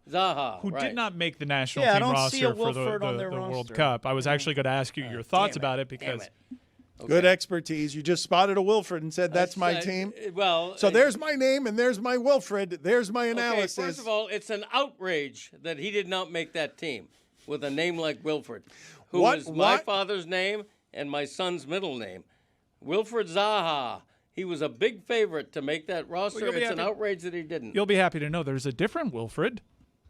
Who did not make the national team roster for the World Cup. I was actually going to ask you your thoughts about it because... Good expertise. You just spotted a Wilfred and said, that's my team. So there's my name and there's my Wilfred. There's my analysis. Okay, first of all, it's an outrage that he did not make that team with a name like Wilfred, who is my father's name and my son's middle name. Wilfred Zaha. He was a big favorite to make that roster. It's an outrage that he didn't. You'll be happy to know there's a different Wilfred.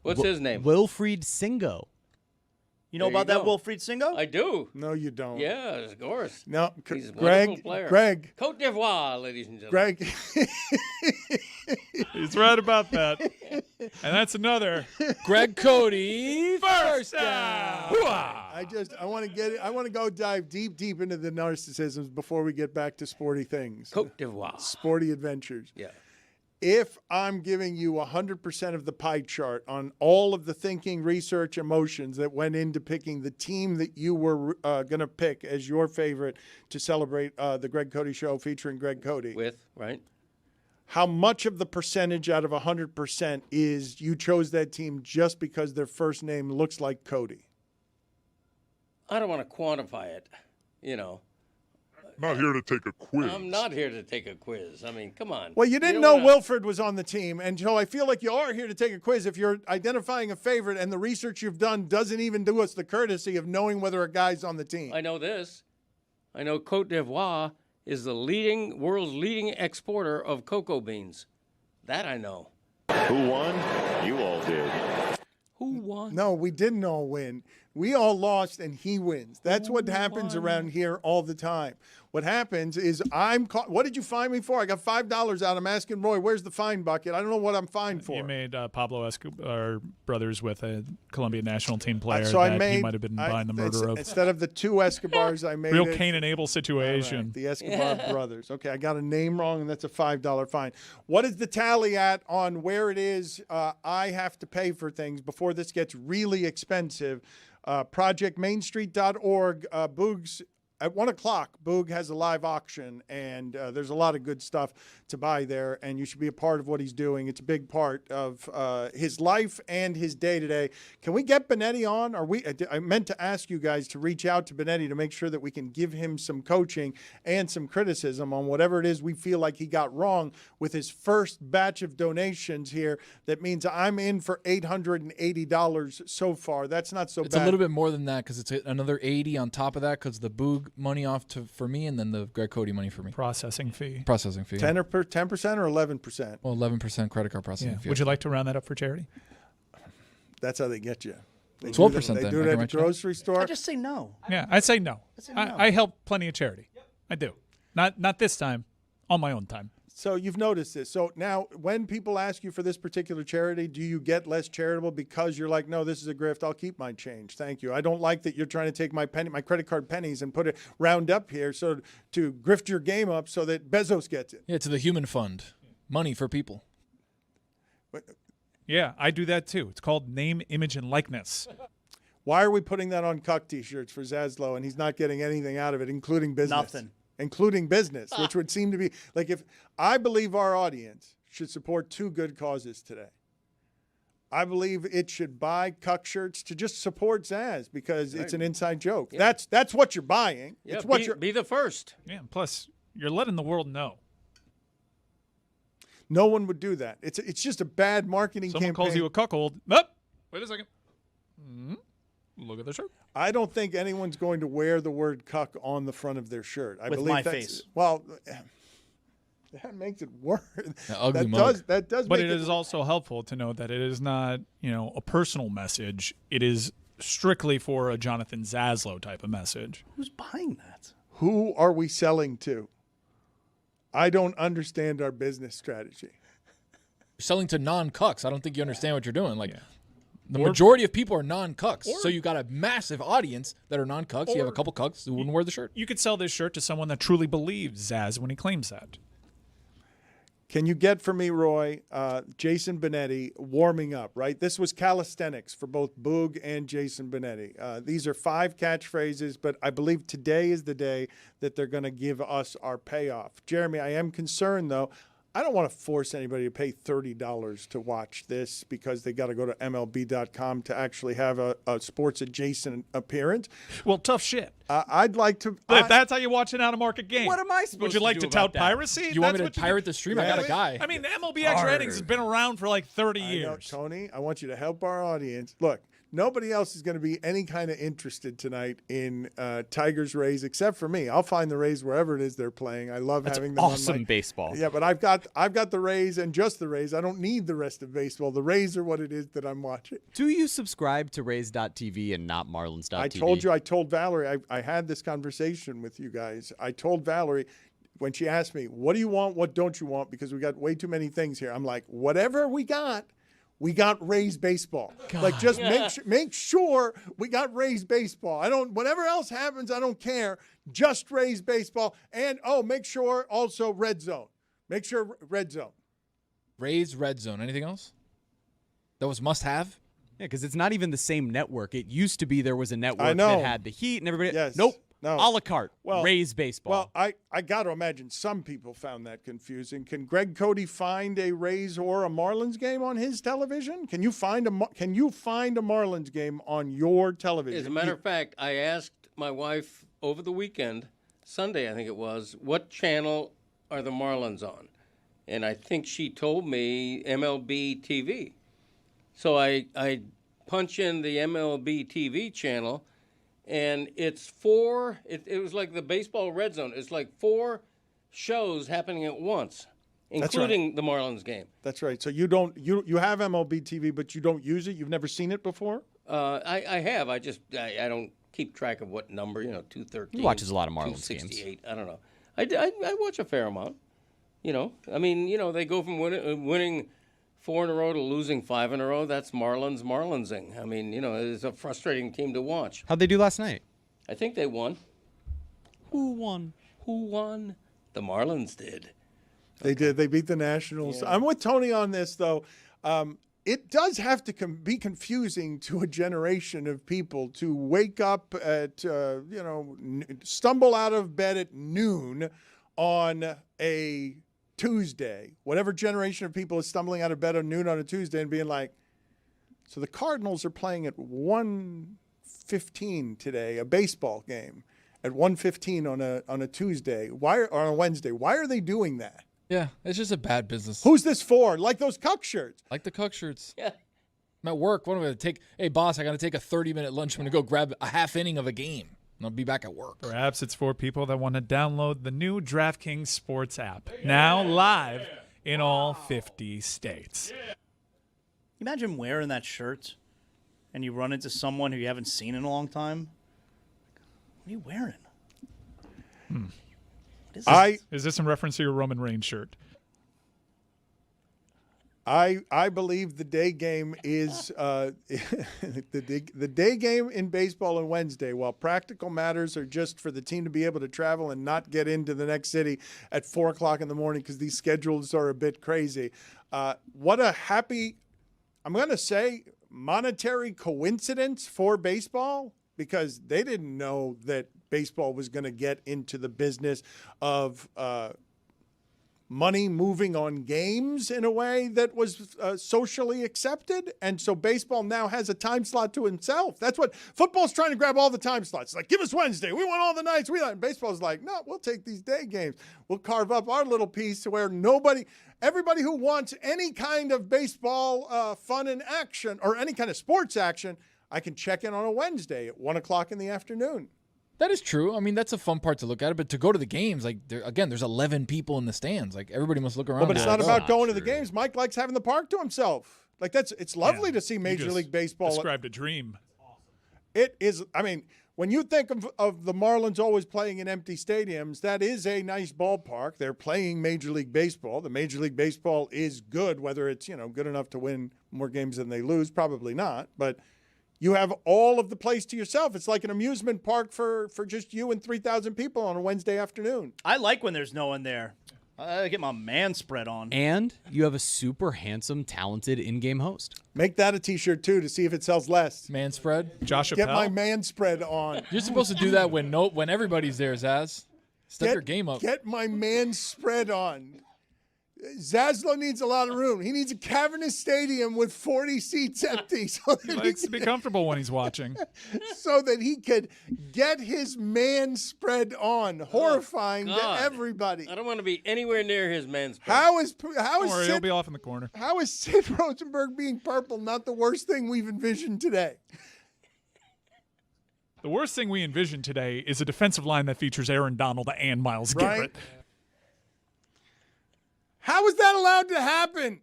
What's his name? Wilfried Singo. You know about that Wilfried Singo? I do. No, you don't. Yeah, of course. No, he's a wonderful player. Greg. Côte d'Ivoire, ladies and gentlemen. Greg. He's right about that. that's another Greg Cody first down. I want to go dive deep into the narcissisms before we get back to sporty things. Cote d'Ivoire. Sporty adventures. Yeah. If I'm giving you 100% of the pie chart on all of the thinking, research, emotions that went into picking the team that you were going to pick as your favorite to celebrate the Greg Cody Show featuring Greg Cody. Right. How much of the percentage out of 100% is you chose that team just because their first name looks like Cody? I don't want to quantify it, Not here to take a quiz. I'm not here to take a quiz. I mean, come on. Well, you didn't know Wilfred was on the team, and so I feel like you are here to take a quiz if you're identifying a favorite and the research you've done doesn't even do us the courtesy of knowing whether a guy's on the team. I know this. I know Cote d'Ivoire is the world's leading exporter of cocoa beans. That I know. Who won? You all did. Who won? No, we didn't all win. We all lost, and he wins. That's what happens around here all the time. What happens is what did you fine me for? I got $5 out. I'm asking Roy, where's the fine bucket? I don't know what I'm fined for. You made Pablo Escobar brothers with a Colombian national team player so that he might have been behind the murder of. Instead of the two Escobars, I made Real Cain and Abel situation. Right, the Escobar brothers. Okay, I got a name wrong, and that's a $5 fine. What is the tally at on where it is I have to pay for things before this gets really expensive? ProjectMainStreet.org. Boogs, at 1 o'clock, Boog has a live auction, and there's a lot of good stuff to buy there, and you should be a part of what he's doing. It's a big part of his life and his day-to-day. Can we get Benetti on? I meant to ask you guys to reach out to Benetti to make sure that we can give him some coaching and some criticism on whatever it is we feel like he got wrong with his first batch of donations here. That means I'm in for $880 so far. That's not so bad. It's a little bit more than that because it's another $80 on top of that because the Boog money off for me and then the Greg Cody money for me. Processing fee. 10% or 11%? Well, 11% credit card processing fee. Would you like to round that up for charity? That's how they get you. 12%. They do it at the grocery store. I just say no. Yeah, I say no. no. I help plenty of charity. I do. Not this time. On my own time. So you've noticed this. So now when people ask you for this particular charity, do you get less charitable because you're like, no, this is a grift. I'll keep my change. Thank you. I don't like that you're trying to take my credit card pennies and put it round up here so to grift your game up so that Bezos gets it. Yeah, to the human fund. Money for people. Yeah, I do that too. It's called name, image, and likeness. Why are we putting that on Cuck T-shirts for Zaslow and he's not getting anything out of it, including business? Nothing. Including business, which would seem to be like if I believe our audience should support two good causes today. I believe it should buy Cuck shirts to just support Zaz because it's an inside joke. Yeah. That's what you're buying. Yeah, it's what be the first. Yeah, plus you're letting the world know. No one would do that. It's just a bad marketing Someone campaign. calls you a cuckold. Nope. Wait a second. Look at the shirt. I don't think anyone's going to wear the word cuck on the front of their shirt. I With believe my that's, face. Well, that makes it worse. Ugly mug. That does. But make it is also helpful to know that it is not, a personal message. It is strictly for a Jonathan Zaslow type of message. Who's buying that? Who are we selling to? I don't understand our business strategy. Selling to non-cucks. I don't think you understand what you're doing. The majority of people are non-cucks. So you got a massive audience that are non-cucks. You have a couple cucks who wouldn't wear the shirt. You could sell this shirt to someone that truly believes Zaz when he claims that. Can you get for me, Roy, Jason Benetti warming up, right? This was calisthenics for both Boog and Jason Benetti. These are 5 catchphrases, but I believe today is the day that they're going to give us our payoff. Jeremy, I am concerned, though. I don't want to force anybody to pay $30 to watch this because they got to go to MLB.com to actually have a sports-adjacent appearance. Well, tough shit. I'd like to. But if that's how you watch an out-of-market game. What am I supposed Would you to like do to about tout that? piracy? You want me That's to what pirate the stream? I got a guy. I mean, MLB Extra Innings has been around for like 30 years. I know, Tony, I want you to help our audience. Look, nobody else is going to be any kind of interested tonight in Tigers Rays except for me. I'll find the Rays wherever it is they're playing. I love having them awesome on my baseball. Yeah, but I've got the Rays and just the Rays. I don't need the rest of baseball. The Rays are what it is that I'm watching. Do you subscribe to Rays.tv and not Marlins.tv? I told Valerie, I had this conversation with you guys. I told Valerie when she asked me, what do you want, what don't you want? Because we got way too many things here. I'm like, whatever we got, we got Rays baseball. Like, just make sure we got Rays baseball. Whatever else happens, I don't care. Just Rays baseball. And, make sure also red zone. Make sure red zone. Rays red zone. Anything else? That was must have? Yeah, because it's not even the same network. It used to be there was a network know. that had the Heat and everybody. Yes. Nope. No. A la carte. Rays baseball. Well, I got to imagine some people found that confusing. Can Greg Cody find a Rays or a Marlins game on his television? Can you find a Marlins game on your television? As a matter of fact, I asked my wife over the weekend, Sunday I think it was, what channel are the Marlins on? And I think she told me MLB TV. So I punch in the MLB TV channel, and it's four. It was like the baseball red zone. It's like 4 shows happening at once, including the Marlins game. That's right. So you have MLB TV, but you don't use it. You've never seen it before. I have. I don't keep track of what number. 213. He watches a lot of Marlins games. I don't know. I watch a fair amount. They go from winning 4 in a row to losing 5 in a row. That's Marlinsing. It's a frustrating team to watch. How'd they do last night? I think they won. Who won? The Marlins did. They did. They beat the Nationals. Yeah. I'm with Tony on this, though. It does have to be confusing to a generation of people to wake up at, stumble out of bed at noon on a Tuesday, whatever generation of people is stumbling out of bed at noon on a Tuesday and being like, so the Cardinals are playing at 1:15 today, a baseball game at 1:15 on a Tuesday. Or on a Wednesday? Why are they doing that? Yeah, it's just a bad business. Who's this for? Like those cuck shirts. Like the cuck shirts. Yeah. I'm at work. What am I going to take? Hey, boss, I got to take a 30-minute lunch. I'm going to go grab a half inning of a game. And I'll be back at work. Perhaps it's for people that want to download the new DraftKings Sports app, now live in all 50 states. Imagine wearing that shirt and you run into someone who you haven't seen in a long time. What are you wearing? Is this in reference to your Roman Reigns shirt? I believe the day game is the day game in baseball on Wednesday, while practical matters are just for the team to be able to travel and not get into the next city at 4 o'clock in the morning because these schedules are a bit crazy. What a happy, I'm going to say, monetary coincidence for baseball, because they didn't know that baseball was going to get into the business of money moving on games in a way that was socially accepted. And so baseball now has a time slot to itself. That's what football's trying to grab, all the time slots. It's like, give us Wednesday. We want all the nights. And baseball's like, no, we'll take these day games. We'll carve up our little piece to where everybody who wants any kind of baseball fun and action or any kind of sports action, I can check in on a Wednesday at 1 o'clock in the afternoon. That is true. I mean, that's a fun part to look at it. But to go to the games, there's 11 people in the stands. Like, everybody must look around. Well, but it's not about going to the games. Mike likes having the park to himself. Like, it's lovely to see Major League Baseball. Described a dream. It is. I mean, when you think of the Marlins always playing in empty stadiums, that is a nice ballpark. They're playing Major League Baseball. The Major League Baseball is good. Whether it's good enough to win more games than they lose, probably not. But you have all of the place to yourself. It's like an amusement park for just you and 3,000 people on a Wednesday afternoon. I like when there's no one there. I get my man spread on. And you have a super handsome, talented in-game host. Make that a T-shirt, too, to see if it sells less. Man spread? Josh Get Appel? my man spread on. You're supposed to do that when everybody's there, Zaz. Step your game up. Get my man spread on. Zaslow needs a lot of room. He needs a cavernous stadium with 40 seats empty. So He likes to be comfortable when he's watching. So that he could get his man spread on. Horrifying to everybody. I don't want to be anywhere near his man spread. How is Don't worry, he'll be off in the corner. How is Sid Rosenberg being purple not the worst thing we've envisioned today? The worst thing we envision today is a defensive line that features Aaron Donald and Myles Garrett. How is that allowed to happen?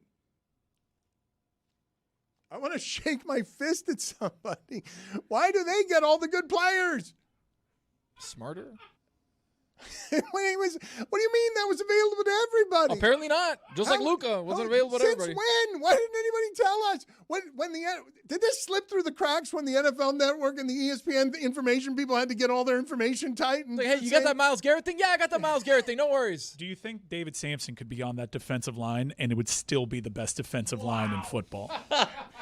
I want to shake my fist at somebody. Why do they get all the good players? Smarter? What do you mean that was available to everybody? Apparently not. Just like Luka wasn't available to everybody. Since when? Why didn't anybody tell us? Did this slip through the cracks when the NFL Network and the ESPN information people had to get all their information tight? And Like, hey, you got that Myles Garrett thing? Yeah, I got that Myles Garrett thing. No worries. Do you think David Sampson could be on that defensive line and it would still be the best defensive line in football?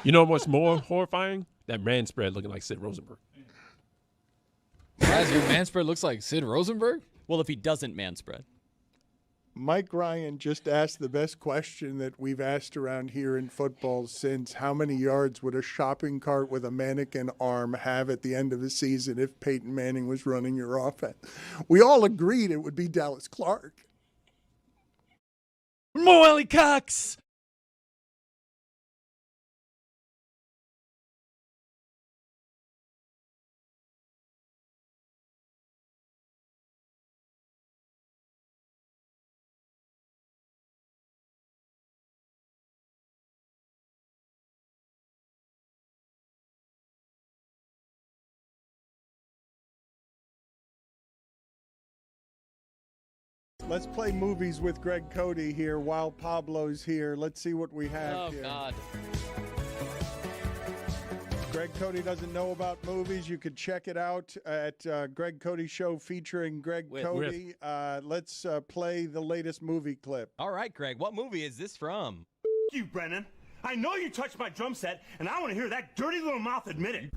You know what's more horrifying? That man spread looking like Sid Rosenberg. Guys, your man spread looks like Sid Rosenberg? Well, if he doesn't man spread. Mike Ryan just asked the best question that we've asked around here in football since: how many yards would a shopping cart with a mannequin arm have at the end of the season if Peyton Manning was running your offense? We all agreed it would be Dallas Clark. Molly Cox! Let's play movies with Greg Cody here while Pablo's here. Let's see what we have here. Oh, God. Greg Cody doesn't know about movies. You could check it out at Greg Cody Show featuring Greg Cody. Let's play the latest movie clip. All right, Greg, what movie is this from? You, Brennan. I know you touched my drum set, and I want to hear that dirty little mouth admit it.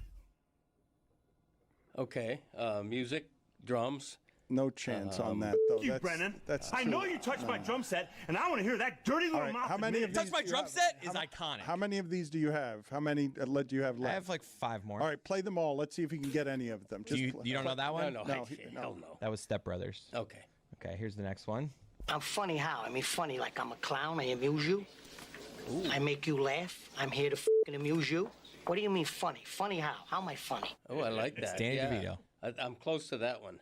Okay, music, drums. No chance on that, though. You, Brennan. I know you touched my drum set, and I want to hear that dirty little mouth. How many of these Touch My Drum Set is iconic. How many of these do you have? How many do you have left? I have like 5 more. All right, play them all. Let's see if you can get any of them. You don't know that one? No. Hell no. That was Step Brothers. Okay. Okay, here's the next one. I'm funny how? I mean funny like I'm a clown, I amuse you. I make you laugh. I'm here to fucking amuse you. What do you mean funny? Funny how? How am I funny? Oh, I like that. It's Danny DeVito. I'm close to that one.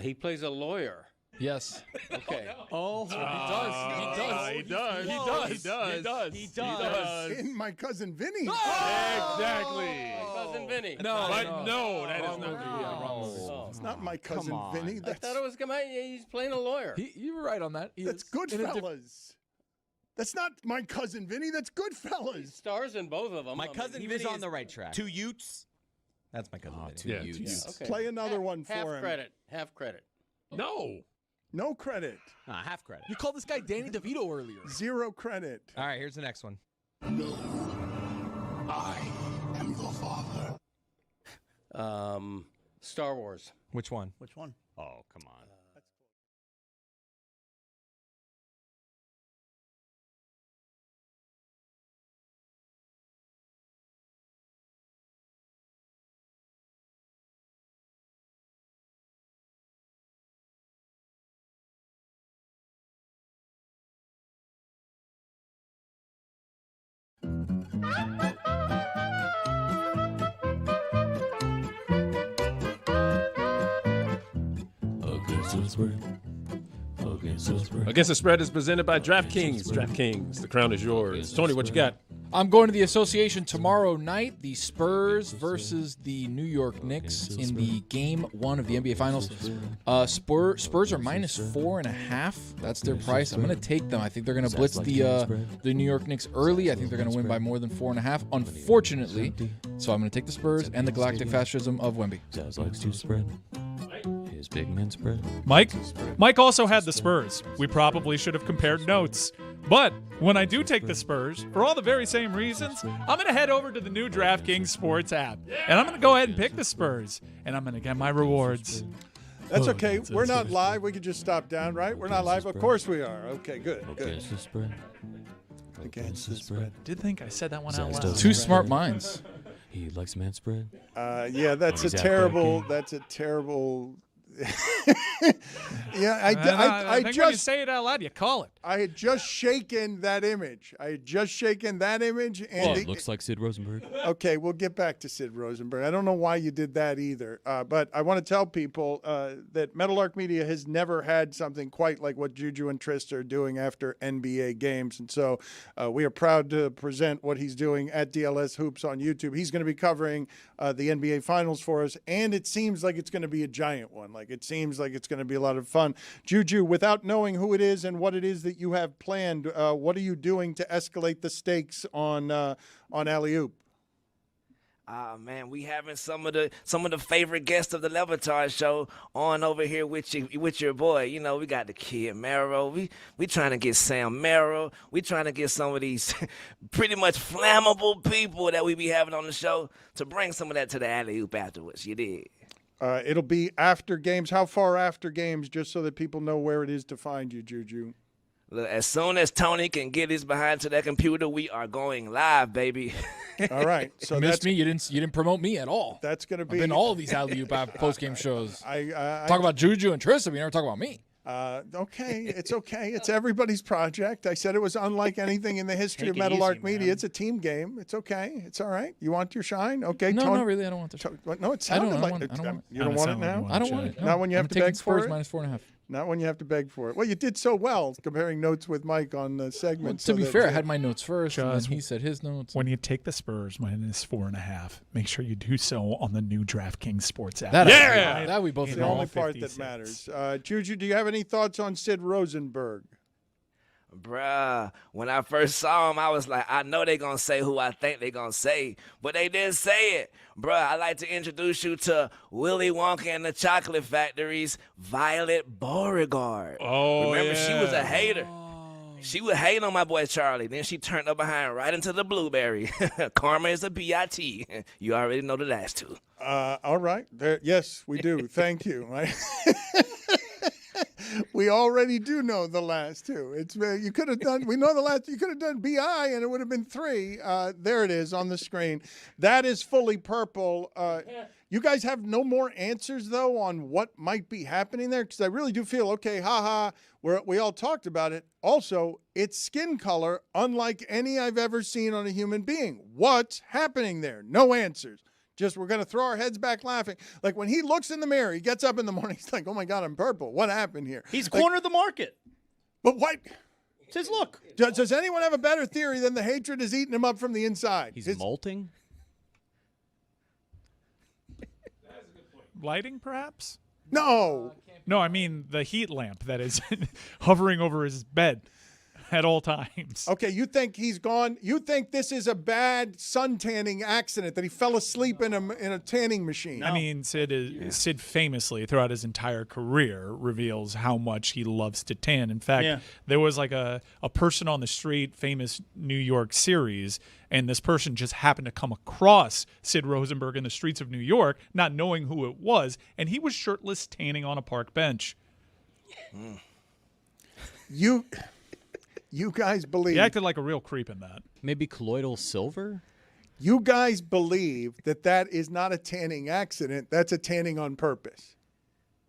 He plays a lawyer. Yes. Okay. Oh, he does. In My Cousin Vinny. Exactly. My Cousin Vinny. No, that is not. It's not My Cousin Vinny. I thought it was he's playing a lawyer. You were right on that. That's Goodfellas. That's not My Cousin Vinny. That's He Goodfellas. stars in both of them. My cousin He was Vinny on is the right track. 2 Utes. That's my cousin Vinny. Yeah, Utes. Okay. Play another one for half him. credit. Half credit. No. No credit. Half credit. You called this guy Danny DeVito earlier. 0 credit. All right, here's the next one. I am your father. Star Wars. Which one? Which one? Oh, come on. Against the Spread is presented by DraftKings. DraftKings, the crown is yours. Tony, what you got? I'm going to the association tomorrow night. The Spurs versus the New York Knicks in the game 1 of the NBA Finals. Spurs are minus 4.5. That's their price. I'm going to take them. I think they're going to blitz the New York Knicks early. I think they're going to win by more than 4.5. Unfortunately, so I'm going to take the Spurs and the Galactic Fascism of Wemby. His big man spread. Mike also had the Spurs. We probably should have compared notes. But when I do take the Spurs, for all the very same reasons, I'm going to head over to the new DraftKings Sports app. And I'm going to go ahead and pick the Spurs. And I'm going to get my rewards. That's okay. We're not live. We can just stop down, right? We're not live. Of course we are. Okay, good. Against the spread. Against the spread. Did think I said that one out loud. Two smart minds. He likes man spread. Yeah, that's a terrible. Yeah, I think when you just say it out loud, you call it. I had just shaken that image. And it looks like Sid Rosenberg. Okay, we'll get back to Sid Rosenberg. I don't know why you did that either, but I want to tell people that Meadowlark Media has never had something quite like what Juju and Trist are doing after NBA games, and so we are proud to present what he's doing at DLS Hoops on YouTube. He's going to be covering the NBA Finals for us, and it seems like it's going to be a giant one. Like, it seems like it's going to be a lot of fun. Juju, without knowing who it is and what it is that you have planned, what are you doing to escalate the stakes on Alley-Oop? Man, we having some of the favorite guests of the Le Batard Show on over here with your boy. You know, we got the kid Merrill. We trying to get Sam Merrill. We trying to get some of these pretty much flammable people that we be having on the show to bring some of that to the Alley-Oop afterwards. You did. It'll be after games. How far after games, just so that people know where it is to find you, Juju? Look, as soon as Tony can get his behind to that computer, we are going live, baby. All right. So you missed me. You didn't promote me at all. That's going to be in all of these Alley-Oop post game shows. I talk about Juju and Tristan. We never talk about me. Okay, it's okay. It's everybody's project. I said it was unlike anything in the history of Meadowlark Media. It's a team game. It's okay. It's all right. You want your shine? Okay. No, Tony, not really. I don't want the No, it sounded like you don't want it now. I don't want it. Not when you have to beg for it. Minus 4.5. Not when you have to beg for it. Well, you did so well comparing notes with Mike on the segment. Well, to be fair, I had my notes first, and then he said his notes. When you take the Spurs minus 4.5, make sure you do so on the new DraftKings Sports app. That we both It's know. the only part that matters. Juju, do you have any thoughts on Sid Rosenberg? Bruh, when I first saw him, I was like, I know they gonna say who I think they gonna say, but they didn't say it. Bruh, I'd like to introduce you to Willy Wonka and the Chocolate Factory's Violet Beauregard. Oh, remember, yeah. she was a hater. She would hate on my boy Charlie. Then she turned up behind right into the blueberry. Karma is a B-I-T. You already know the last two. All right. Yes, we do. Thank you. We already do know the last two. It's you could have done. We know the last. You could have done BI, and it would have been 3. There it is on the screen. That is fully purple. You guys have no more answers though on what might be happening there, because I really do feel okay. Haha. We all talked about it. Also, it's skin color, unlike any I've ever seen on a human being. What's happening there? No answers. Just we're going to throw our heads back laughing. Like when he looks in the mirror, he gets up in the morning, he's like, oh my God, I'm purple. What happened here? He's cornered the market. But what? It's his look. Does anyone have a better theory than the hatred is eating him up from the inside? He's molting? Lighting, perhaps? No. No, I mean the heat lamp that is hovering over his bed at all times. Okay, you think he's gone? You think this is a bad sun tanning accident, that he fell asleep in a tanning machine? I mean, Sid famously throughout his entire career reveals how much he loves to tan. In fact, there was like a person on the street, famous New York series, and this person just happened to come across Sid Rosenberg in the streets of New York, not knowing who it was, and he was shirtless tanning on a park bench. You guys believe... He acted like a real creep in that. Maybe colloidal silver? You guys believe that is not a tanning accident. That's a tanning on purpose.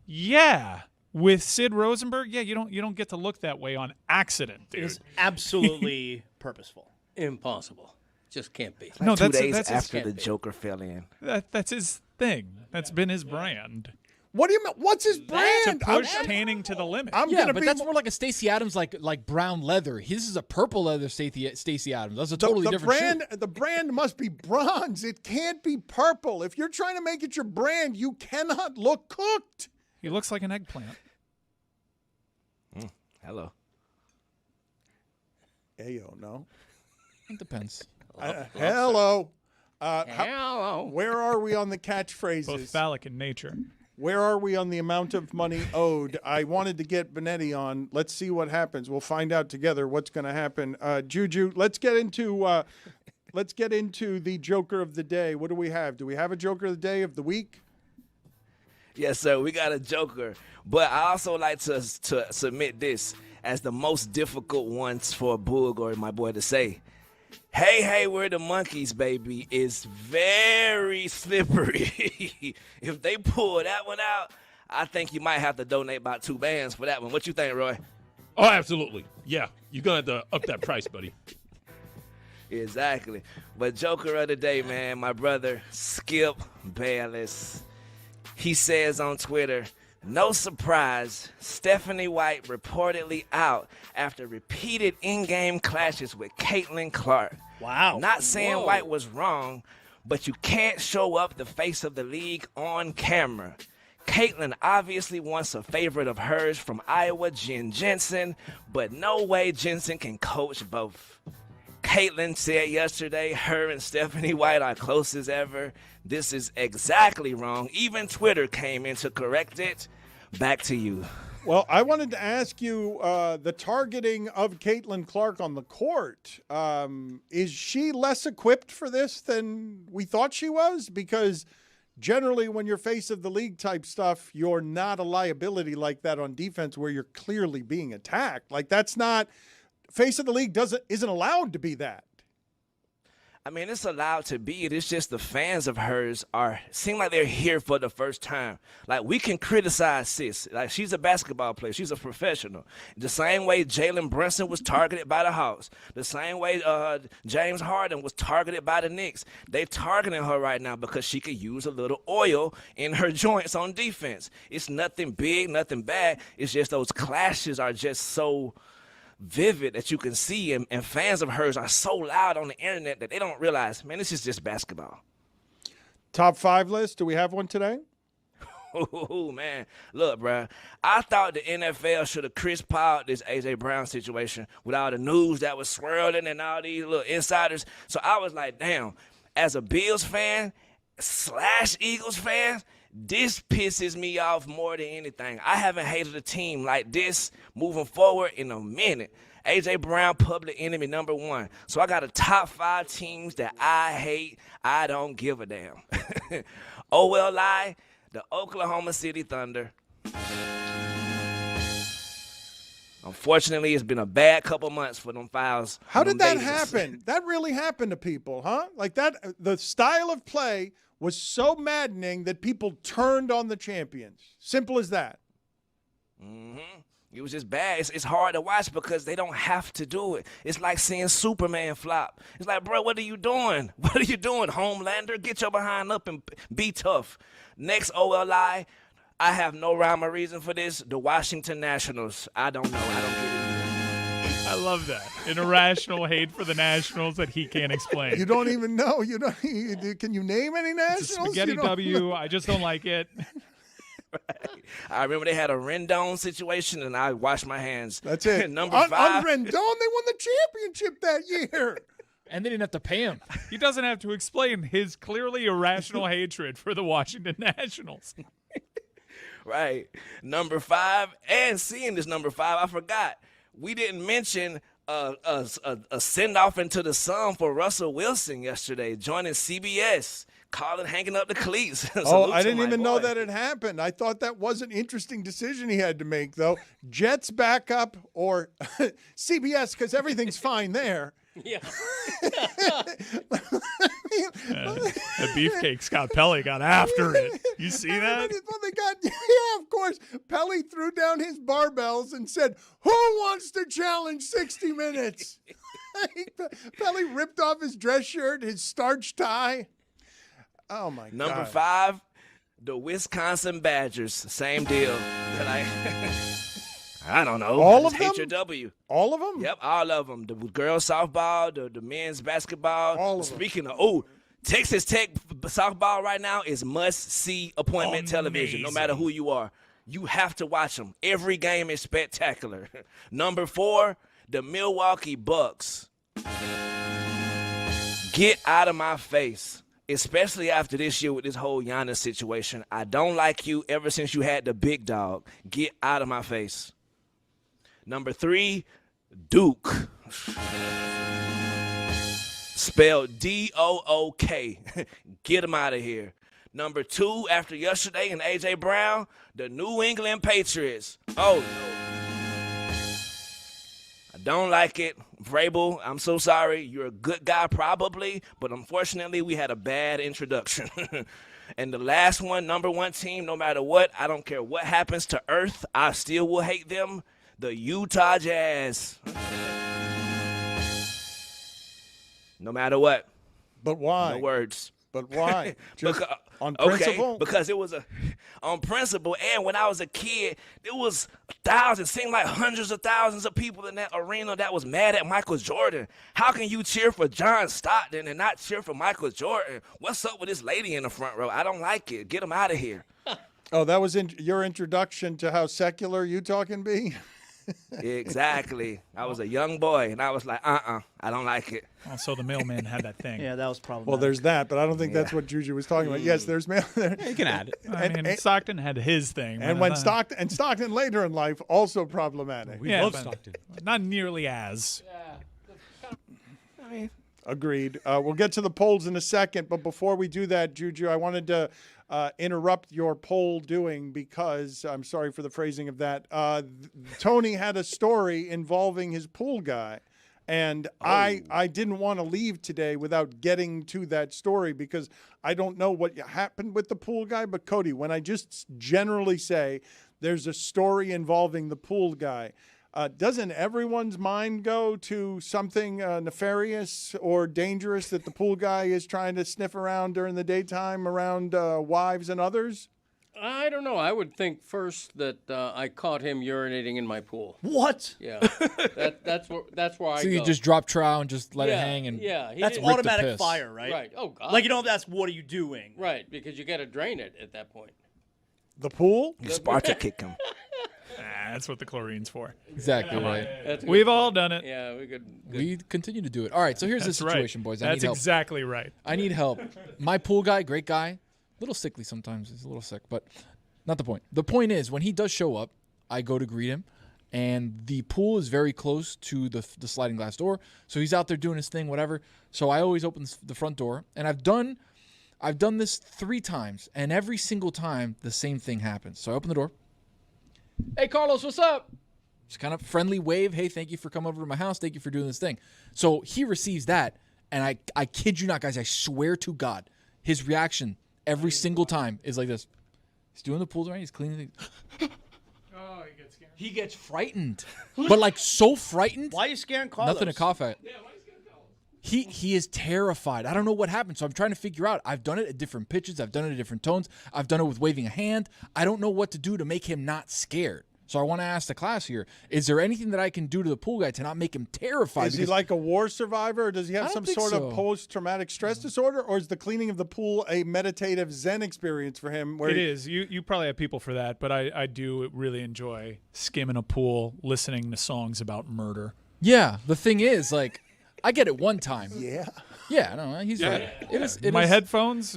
Yeah. With Sid Rosenberg, you don't get to look that way on accident, dude. It's absolutely purposeful. Impossible. Just can't be. Like 2 days after the Joker fell in. That's his thing. That's been his brand. What do you mean? What's his brand? To push tanning to the limit. But that's more like a Stacey Adams, like brown leather. His is a purple leather Stacey Adams. That's a totally different shoe. The brand must be bronze. It can't be purple. If you're trying to make it your brand, you cannot look cooked. He looks like an eggplant. Hello. Ayo, no. It depends. Hello. Hello. Where are we on the catchphrases? Both phallic in nature. Where are we on the amount of money owed? I wanted to get Benetti on. Let's see what happens. We'll find out together what's going to happen. Juju, let's get into the Joker of the Day. What do we have? Do we have a Joker of the Day of the week? Yes, sir. We got a Joker. But I also like to submit this as the most difficult ones for Boog or my boy to say. Hey, we're the monkeys, baby, is very slippery. If they pull that one out, I think you might have to donate about 2 bands for that one. What you think, Roy? Oh, absolutely. Yeah, you're going to have to up that price, buddy. Exactly. But Joker of the day, man, my brother Skip Bayless. He says on Twitter, no surprise, Stephanie White reportedly out after repeated in-game clashes with Caitlin Clark. Wow. Not saying Whoa. White was wrong, but you can't show up the face of the league on camera. Caitlin obviously wants a favorite of hers from Iowa, Jen Jensen, but no way Jensen can coach both. Caitlin said yesterday her and Stephanie White are close as ever. This is exactly wrong. Even Twitter came in to correct it. Back to you. Well, I wanted to ask you the targeting of Caitlin Clark on the court. Is she less equipped for this than we thought she was? Because generally when you're face of the league type stuff, you're not a liability like that on defense where you're clearly being attacked. Like that's not – face of the league isn't allowed to be that. I mean, it's allowed to be. It's just the fans of hers seem like they're here for the first time. Like, we can criticize sis. Like, she's a basketball player. She's a professional. The same way Jalen Brunson was targeted by the Hawks. The same way James Harden was targeted by the Knicks. They're targeting her right now because she could use a little oil in her joints on defense. It's nothing big, nothing bad. It's just those clashes are just so vivid that you can see, and fans of hers are so loud on the internet that they don't realize, man, this is just basketball. Top 5 list. Do we have one today? Oh, man. Look, bro, I thought the NFL should have Chris Paul'd this A.J. Brown situation with all the news that was swirling and all these little insiders. So I was like, damn, as a Bills fan / Eagles fan, this pisses me off more than anything. I haven't hated a team like this moving forward in a minute. A.J. Brown, public enemy number 1. So I got a top 5 teams that I hate. I don't give a damn. OLI, the Oklahoma City Thunder. Unfortunately, it's been a bad couple months for them Files. How did that happen? That really happened to people, huh? Like that, the style of play was so maddening that people turned on the champions. Simple as that. Mm-hmm. It was just bad. It's hard to watch because they don't have to do it. It's like seeing Superman flop. It's like, bro, what are you doing? What are you doing, Homelander? Get your behind up and be tough. Next OLI, I have no rhyme or reason for this. The Washington Nationals. I don't know. I don't get it. I love that. An irrational hate for the Nationals that he can't explain. You don't even know. Can you name any Nationals? It's a spaghetti W. I just don't like it. Right. I remember they had a Rendon situation, and I washed my hands. That's it. Number 5. On Rendon, they won the championship that year. And they didn't have to pay him. He doesn't have to explain his clearly irrational hatred for the Washington Nationals. Right. Number 5, and seeing this number 5, I forgot. We didn't mention a send-off into the sun for Russell Wilson yesterday, joining CBS, hanging up the cleats. I didn't even know that had happened. I thought that was an interesting decision he had to make, though. Jets backup or CBS, because everything's fine there. Yeah. The beefcake Scott Pelley got after it. You see that? Well, yeah, of course. Pelley threw down his barbells and said, "Who wants to challenge 60 minutes?" Pelley ripped off his dress shirt, his starch tie. Oh, my God. Number 5, the Wisconsin Badgers. Same deal. I don't know. All of hate them? your W. All of them? Yep, all of them. The girls softball, the men's basketball. All of them. Speaking of, Texas Tech softball right now is must-see appointment television, no matter who you are. You have to watch them. Every game is spectacular. Number 4, the Milwaukee Bucks. Get out of my face. Especially after this year with this whole Giannis situation. I don't like you ever since you had the big dog. Get out of my face. Number 3, Duke. Spelled D-O-O-K. Get him out of here. Number 2, after yesterday and A.J. Brown, the New England Patriots. Oh, no. I don't like it. Vrabel, I'm so sorry. You're a good guy probably, but unfortunately we had a bad introduction. And the last one, number one team, no matter what, I don't care what happens to Earth, I still will hate them, the Utah Jazz. No matter what. But why? No words. But why? Just on Okay, principle? because it was on principle. And when I was a kid, there was thousands, seemed like hundreds of thousands of people in that arena that was mad at Michael Jordan. How can you cheer for John Stockton and not cheer for Michael Jordan? What's up with this lady in the front row? I don't like it. Get him out of here. Oh, that was your introduction to how secular Utah can be? Exactly. I was a young boy, and I was like, I don't like it. Also, the mailman had that thing. Yeah, that was problematic. Well, there's that, but I don't think that's what Juju was talking about. Yes, there's mail. You can add it. I mean, Stockton had his thing. And when Stockton later in life, also problematic. We love Stockton. Not nearly as. I mean, agreed. We'll get to the polls in a second, but before we do that, Juju, I wanted to interrupt your poll doing because I'm sorry for the phrasing of that. Tony had a story involving his pool guy. And I didn't want to leave today without getting to that story because I don't know what happened with the pool guy. But, Cody, when I just generally say there's a story involving the pool guy, doesn't everyone's mind go to something nefarious or dangerous that the pool guy is trying to sniff around during the daytime around wives and others? I don't know. I would think first that I caught him urinating in my pool. What? Yeah, that's where I So go. you just drop trow and just let it Yeah, hang and yeah, he That's didn't- automatic fire, right? Right. Oh God. Like you don't ask, what are you doing? Right, because you got to drain it at that point. The pool? You Sparta kick him. That's what the chlorine's for. Exactly right. That's good. We've all done it. Yeah, we could. We continue to do it. All right, so here's the That's right. situation, boys. I That's need help. exactly right. I need help. My pool guy, great guy, little sickly sometimes. He's a little sick, but not the point. The point is, when he does show up, I go to greet him, and the pool is very close to the sliding glass door. So he's out there doing his thing, whatever. So I always open the front door, and I've done this 3 times, and every single time the same thing happens. So I open the door. Hey, Carlos, what's up? Just kind of friendly wave. Hey, thank you for coming over to my house. Thank you for doing this thing. So he receives that, and I kid you not, guys. I swear to God, his reaction every single time is like this. He's doing the pool right. He's cleaning things. Oh, he gets scared. He gets frightened, but like so frightened. Why are you scaring Carlos? Nothing to cough at. He is terrified. I don't know what happened, so I'm trying to figure out. I've done it at different pitches. I've done it at different tones. I've done it with waving a hand. I don't know what to do to make him not scared. So I want to ask the class here, is there anything that I can do to the pool guy to not make him terrified? Is he like a war survivor, or does he have I don't some think sort so. of post-traumatic stress disorder, or is the cleaning of the pool a meditative Zen experience for him? Where It is. You probably have people for that, but I do really enjoy skimming a pool, listening to songs about murder. Yeah, the thing is, like, I get it one time. Yeah. Yeah, no, he's right. It is. My headphones,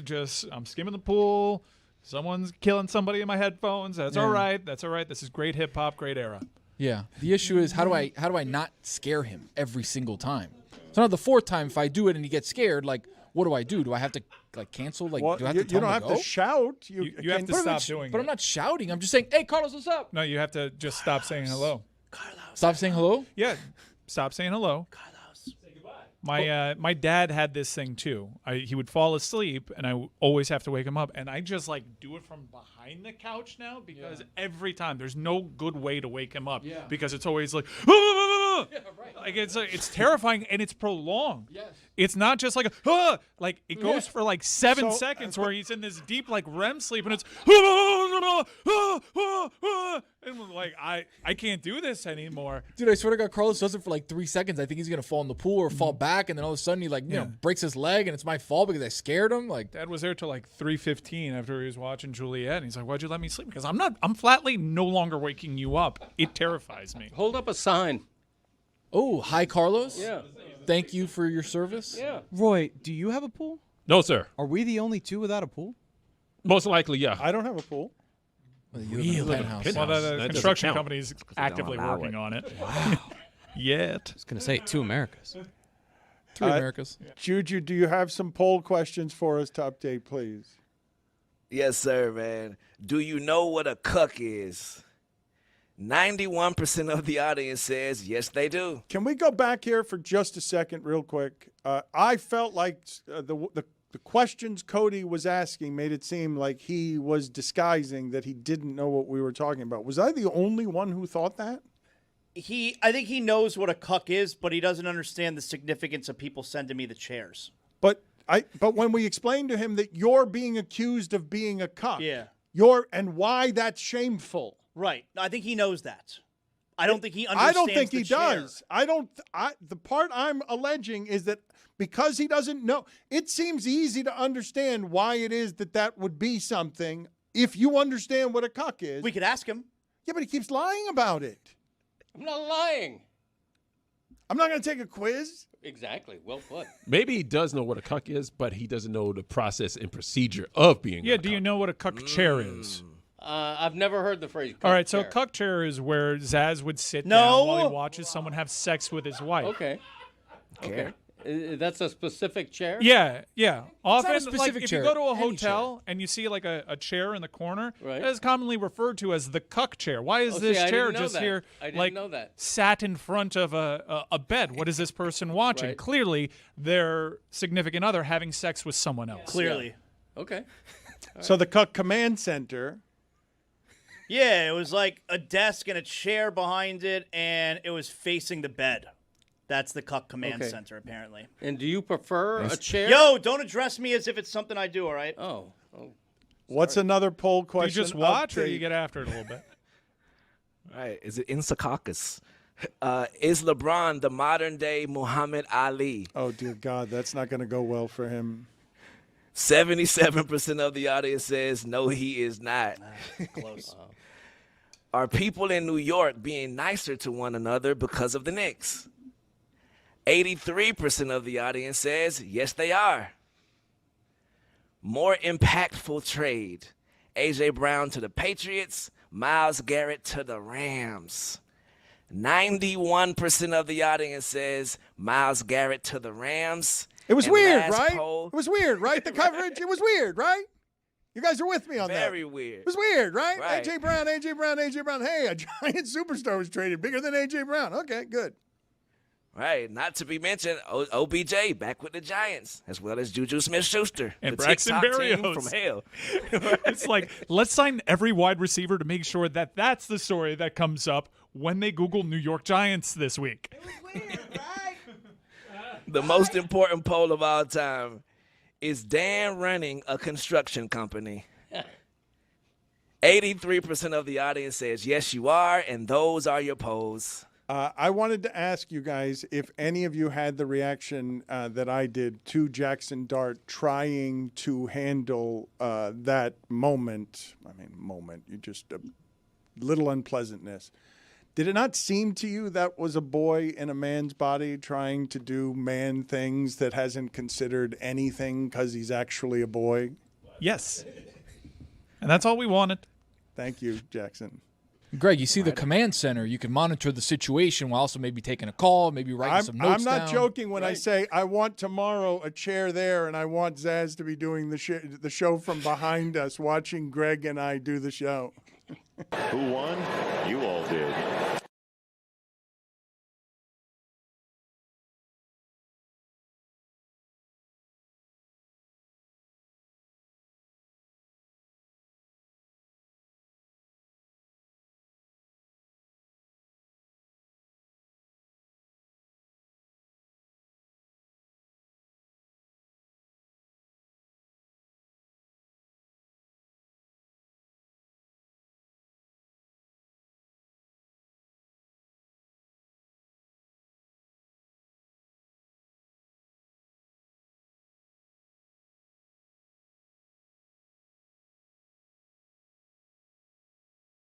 I'm skimming the pool. Someone's killing somebody in my headphones. That's Yeah. all right. That's all right. This is great hip hop, great era. Yeah. The issue is how do I not scare him every single time? So now the 4th time, if I do it and he gets scared, like, what do I do? Do I have to like cancel? Like, Well, do I have you to tell don't him have to to go? shout. You have to But I'm stop not- doing But it. I'm not shouting. I'm just saying, hey, Carlos, what's up? No, you have to just stop saying hello. Stop saying hello? Yeah, stop saying hello. My dad had this thing too. He would fall asleep, and I always have to wake him up. And I just like do it from behind the couch now because every time there's no good way to wake him up because it's always like, like it's terrifying and it's prolonged. Yes. It's not just like like it goes for like 7 seconds where he's in this deep like REM sleep and it's and like I can't do this anymore. Dude, I swear to God, Carlos does it for like 3 seconds. I think he's gonna fall in the pool or fall back, and then all of a sudden he like you know breaks his leg, and it's my fault because I scared him. Like Dad was there till like 3:15 after he was watching Juliet, and he's like, "Why'd you let me sleep?" Because I'm flatly no longer waking you up. It terrifies me. Hold up a sign. Oh, hi, Carlos. Yeah. Thank you for your service. Yeah. Roy, do you have a pool? No, sir. Are we the only 2 without a pool? Most likely, yeah. I don't have a pool. Real penthouse. Well, the That doesn't construction count. company's actively allow working it. on it. Wow. Yet. I was going to say 2 Americas. 3 Americas. Juju, do you have some poll questions for us to update, please? Yes, sir, man. Do you know what a cuck is? 91% of the audience says yes, they do. Can we go back here for just a second, real quick? I felt like the the questions Cody was asking made it seem like he was disguising that he didn't know what we were talking about. Was I the only one who thought that? I think he knows what a cuck is, but he doesn't understand the significance of people sending me the chairs. But when we explained to him that you're being accused of being a cuck, and why that's shameful. Right. I think he knows that. I don't think he understands. I don't think he chair. does. The part I'm alleging is that because he doesn't know, it seems easy to understand why it is that would be something if you understand what a cuck is. We could ask him. Yeah, but he keeps lying about it. I'm not lying. I'm not going to take a quiz. Exactly. Well put. Maybe he does know what a cuck is, but he doesn't know the process and procedure of being a cuck. Do you know what a cuck chair is? I've never heard the phrase cuck All right, so chair. a cuck chair is where Zaz would sit down while he watches someone have sex with his wife. Okay. That's a specific chair? Yeah. Often, not a specific like, if chair, you go to a any hotel and you see like a chair in the corner, Right. that is commonly referred to as the cuck chair. Why is this I chair didn't know just that. here, I didn't like, know that. sat in front of a bed? What is this person watching? Right. Clearly, their significant other having sex with someone else. Clearly. Okay. So the cuck command center. Yeah, it was like a desk and a chair behind it, and it was facing the bed. That's the cuck command Okay. center, apparently. And do you prefer a chair? Yo, don't address me as if it's something I do, all right? Oh. What's another poll Do you question? just watch or update? you get after it a little bit? All right. Is it Insakakis? Is LeBron the modern day Muhammad Ali? Oh, dear God, that's not going to go well for him. 77% of the audience says no, he is not. Close. Are people in New York being nicer to one another because of the Knicks? 83% of the audience says yes, they are. More impactful trade. A.J. Brown to the Patriots, Myles Garrett to the Rams. 91% of the audience says Myles Garrett to the Rams. It was And weird, last right? poll- It was weird, right? The coverage, it was weird, right? You guys are with me on that. Very weird. It was weird, right? Right. A.J. Brown. Hey, a giant superstar was traded, bigger than A.J. Brown. Okay, good. Right, not to be mentioned, OBJ back with the Giants, as well as Juju Smith-Schuster. And the Braxton TikTok team Berrios. from hell. It's like, let's sign every wide receiver to make sure that that's the story that comes up when they Google New York Giants this week. The most important poll of all time. Is Dan running a construction company? 83% of the audience says yes, you are, and those are your polls. I wanted to ask you guys if any of you had the reaction that I did to Jackson Dart trying to handle that moment. You just a little unpleasantness. Did it not seem to you that was a boy in a man's body trying to do man things that hasn't considered anything because he's actually a boy? Yes. And that's all we wanted. Thank you, Jackson. Greg, you see the command center. You can monitor the situation while also maybe taking a call, maybe writing some notes I'm not down. joking when I say I want tomorrow a chair there and I want Zaz to be doing the show from behind us, watching Greg and I do the show. Who won? You all did.